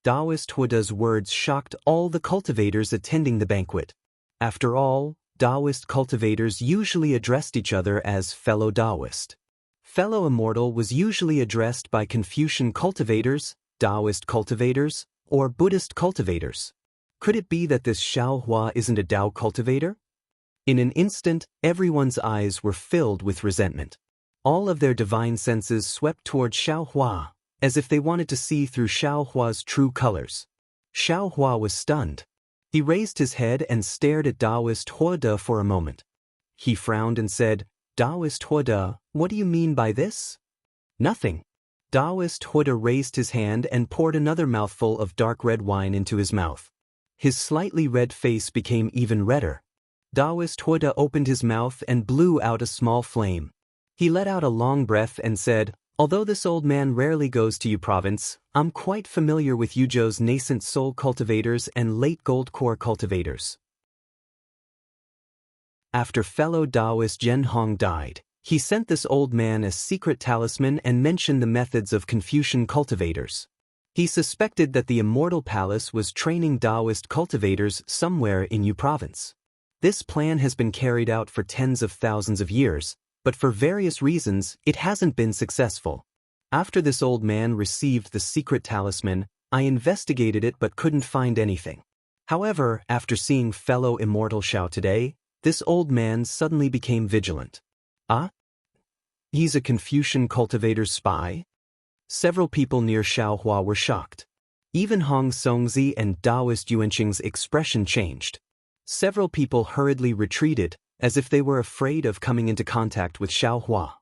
Taoist Huoda's words shocked all the cultivators attending the banquet. After all, Taoist cultivators usually addressed each other as fellow Taoist. Fellow immortal was usually addressed by Confucian cultivators, Taoist cultivators, or Buddhist cultivators. Could it be that this Xiaohua isn't a Tao cultivator? In an instant, everyone's eyes were filled with resentment. All of their divine senses swept toward Xiaohua, as if they wanted to see through Xiaohua's true colors. Xiao Hua was stunned. He raised his head and stared at Taoist Huode for a moment. He frowned and said, Taoist Huode, what do you mean by this? Nothing. Taoist Huode raised his hand and poured another mouthful of dark red wine into his mouth. His slightly red face became even redder. Taoist Huode opened his mouth and blew out a small flame. He let out a long breath and said, although this old man rarely goes to Yu Province, I'm quite familiar with Yuzhou's nascent soul cultivators and late gold core cultivators. After fellow Taoist Zhen Hong died, he sent this old man a secret talisman and mentioned the methods of Confucian cultivators. He suspected that the Immortal Palace was training Taoist cultivators somewhere in Yu Province. This plan has been carried out for tens of thousands of years, but for various reasons, it hasn't been successful. After this old man received the secret talisman, I investigated it but couldn't find anything. However, after seeing fellow Immortal Xiao today, this old man suddenly became vigilant. Ah? He's a Confucian cultivator's spy? Several people near Xiaohua were shocked. Even Hong Songzi and Taoist Yuanqing's expression changed. Several people hurriedly retreated, as if they were afraid of coming into contact with Xiaohua.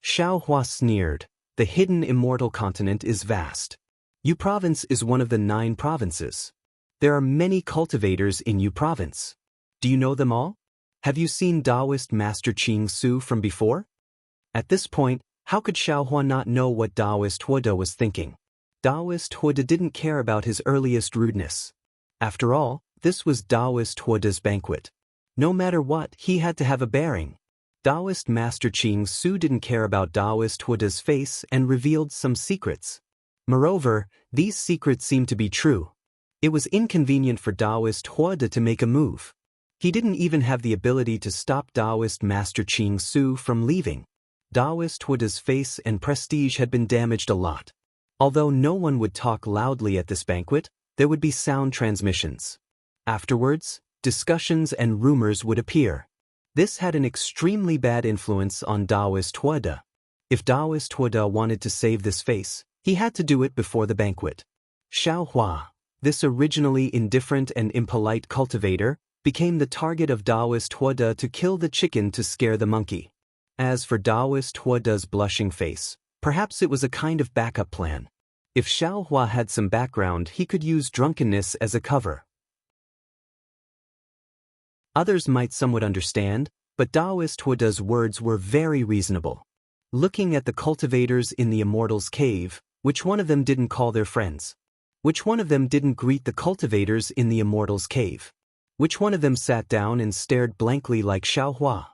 Xiaohua sneered, the hidden immortal continent is vast. Yu Province is one of the 9 provinces. There are many cultivators in Yu Province. Do you know them all? Have you seen Taoist Master Qing Su from before? At this point, how could Xiaohua not know what Taoist Huode was thinking? Taoist Huode didn't care about his earliest rudeness. After all, this was Taoist Huode's banquet. No matter what, he had to have a bearing. Taoist Master Qing Su didn't care about Taoist Huode's face and revealed some secrets. Moreover, these secrets seemed to be true. It was inconvenient for Taoist Huode to make a move. He didn't even have the ability to stop Taoist Master Qing Su from leaving. Taoist Huode's face and prestige had been damaged a lot. Although no one would talk loudly at this banquet, there would be sound transmissions. Afterwards, discussions and rumors would appear. This had an extremely bad influence on Taoist Huode. If Taoist Huode wanted to save this face, he had to do it before the banquet. Xiaohua, this originally indifferent and impolite cultivator, became the target of Taoist Huode to kill the chicken to scare the monkey. As for Taoist Huode's blushing face, perhaps it was a kind of backup plan. If Xiaohua had some background, he could use drunkenness as a cover. Others might somewhat understand, but Taoist Huode's words were very reasonable. Looking at the cultivators in the Immortal's cave, which one of them didn't call their friends? Which one of them didn't greet the cultivators in the Immortal's cave? Which one of them sat down and stared blankly like Xiaohua?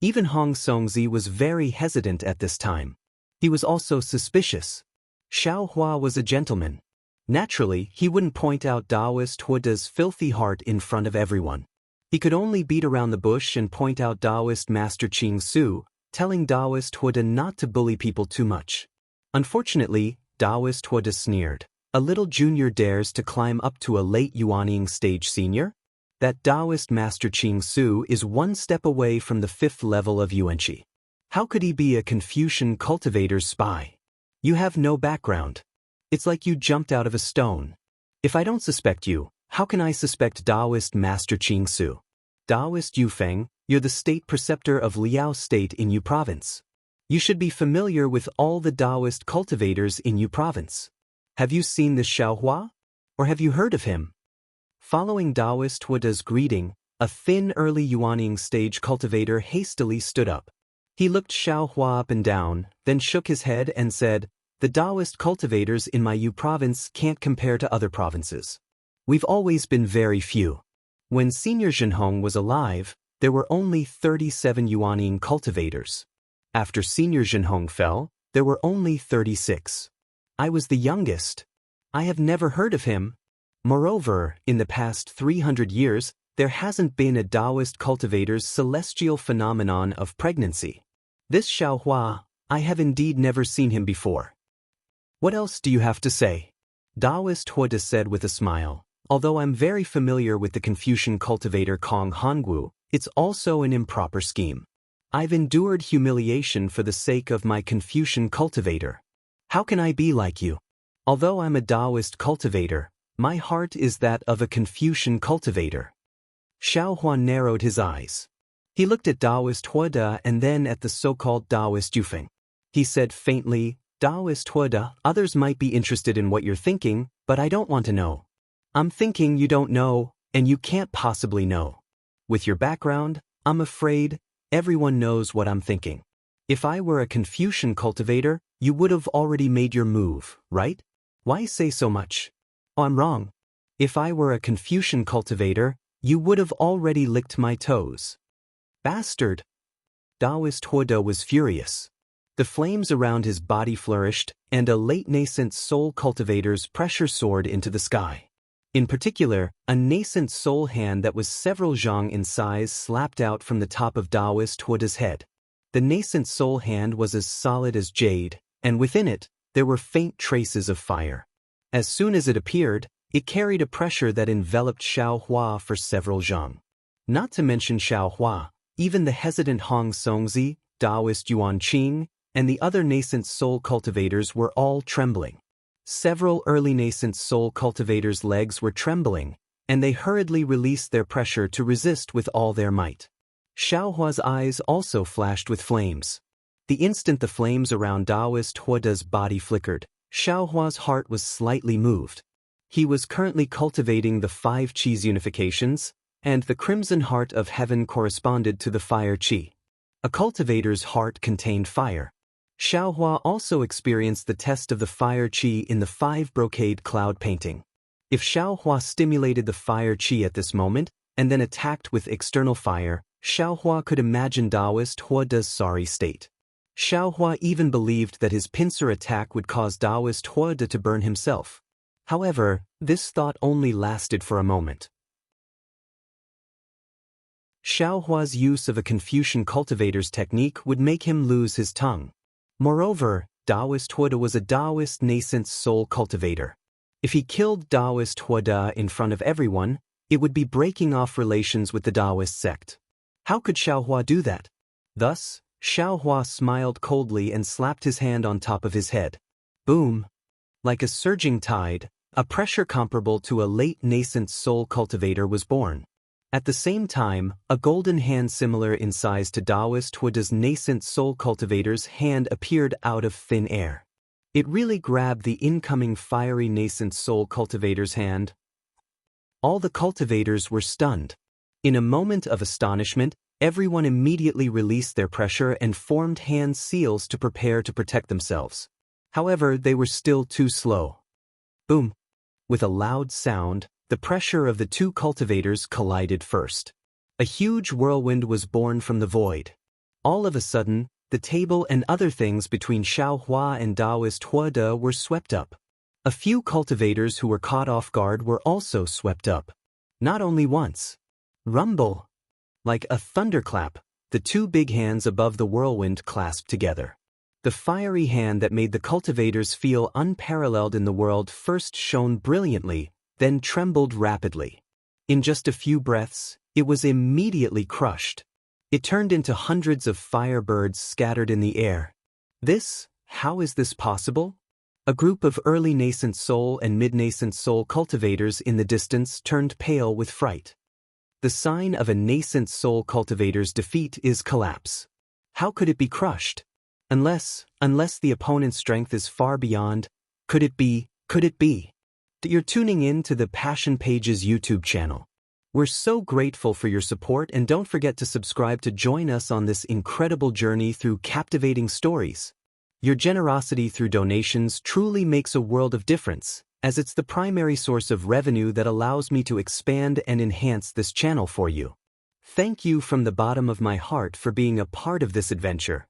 Even Hong Songzi was very hesitant at this time. He was also suspicious. Xiaohua was a gentleman. Naturally, he wouldn't point out Taoist Huode's filthy heart in front of everyone. He could only beat around the bush and point out Taoist Master Qing Su, telling Taoist Huode not to bully people too much. Unfortunately, Taoist Huode sneered. A little junior dares to climb up to a late Yuanying stage senior? That Taoist Master Qing Su is 1 step away from the 5th level of Yuanqi. How could he be a Confucian cultivator's spy? You have no background. It's like you jumped out of a stone. If I don't suspect you, how can I suspect Taoist Master Qing Su? Taoist Yufeng, you're the state preceptor of Liao State in Yu Province. You should be familiar with all the Taoist cultivators in Yu Province. Have you seen this Xiaohua? Or have you heard of him? Following Taoist Huode's greeting, a thin early Yuanying stage cultivator hastily stood up. He looked Xiaohua up and down, then shook his head and said, the Taoist cultivators in my Yu Province can't compare to other provinces. We've always been very few. When Senior Zhenhong was alive, there were only 37 Yuanying cultivators. After Senior Zhenhong fell, there were only 36. I was the youngest. I have never heard of him. Moreover, in the past 300 years, there hasn't been a Taoist cultivator's celestial phenomenon of pregnancy. This Xiaohua, I have indeed never seen him before. What else do you have to say? Taoist Huode said with a smile, although I'm very familiar with the Confucian cultivator Kong Hongwu, it's also an improper scheme. I've endured humiliation for the sake of my Confucian cultivator. How can I be like you? Although I'm a Taoist cultivator, My heart is that of a Confucian cultivator. Xiao Hua narrowed his eyes. He looked at Taoist Huada and then at the so-called Taoist Yufeng. He said faintly, Taoist Huada, others might be interested in what you're thinking, but I don't want to know. I'm thinking you don't know, and you can't possibly know. With your background, I'm afraid everyone knows what I'm thinking. If I were a Confucian cultivator, you would have already made your move, right? Why say so much? Oh, I'm wrong. If I were a Confucian cultivator, you would have already licked my toes. Bastard! Taoist Huada was furious. The flames around his body flourished, and a late nascent soul cultivator's pressure soared into the sky. In particular, a nascent soul hand that was several zhang in size slapped out from the top of Taoist Huada's head. The nascent soul hand was as solid as jade, and within it, there were faint traces of fire. As soon as it appeared, it carried a pressure that enveloped Xiao Hua for several zhang. Not to mention Xiao Hua, even the hesitant Hong Songzi, Taoist Yuan Qing, and the other nascent soul cultivators were all trembling. Several early nascent soul cultivators' legs were trembling, and they hurriedly released their pressure to resist with all their might. Xiao Hua's eyes also flashed with flames. The instant the flames around Taoist Huada's body flickered, Xiao Hua's heart was slightly moved. He was currently cultivating the 5 Qis unifications, and the crimson heart of heaven corresponded to the fire Qi. A cultivator's heart contained fire. Xiao Hua also experienced the test of the fire Qi in the 5 brocade cloud painting. If Xiao Hua stimulated the fire Qi at this moment, and then attacked with external fire, Xiao Hua could imagine Taoist Huada's sorry state. Xiao Hua even believed that his pincer attack would cause Taoist Huada to burn himself. However, this thought only lasted for a moment. Xiao Hua's use of a Confucian cultivator's technique would make him lose his tongue. Moreover, Taoist Huada was a Taoist nascent soul cultivator. If he killed Taoist Huada in front of everyone, it would be breaking off relations with the Taoist sect. How could Xiao Hua do that? Thus, Xiao Hua smiled coldly and slapped his hand on top of his head. Boom! Like a surging tide, a pressure comparable to a late nascent soul cultivator was born. At the same time, a golden hand similar in size to Taoist Huada's nascent soul cultivator's hand appeared out of thin air. It really grabbed the incoming fiery nascent soul cultivator's hand. All the cultivators were stunned. In a moment of astonishment, everyone immediately released their pressure and formed hand seals to prepare to protect themselves. However, they were still too slow. Boom! With a loud sound, the pressure of the 2 cultivators collided first. A huge whirlwind was born from the void. All of a sudden, the table and other things between Xiao Hua and Taoist Huada were swept up. A few cultivators who were caught off guard were also swept up. Not only once. Rumble! Like a thunderclap, the 2 big hands above the whirlwind clasped together. The fiery hand that made the cultivators feel unparalleled in the world first shone brilliantly, then trembled rapidly. In just a few breaths, it was immediately crushed. It turned into hundreds of firebirds scattered in the air. How is this possible? A group of early nascent soul and mid-nascent soul cultivators in the distance turned pale with fright. The sign of a nascent soul cultivator's defeat is collapse. How could it be crushed? Unless the opponent's strength is far beyond, could it be? You're tuning in to the Passion Pages YouTube channel. We're so grateful for your support, and don't forget to subscribe to join us on this incredible journey through captivating stories. Your generosity through donations truly makes a world of difference, as it's the primary source of revenue that allows me to expand and enhance this channel for you. Thank you from the bottom of my heart for being a part of this adventure.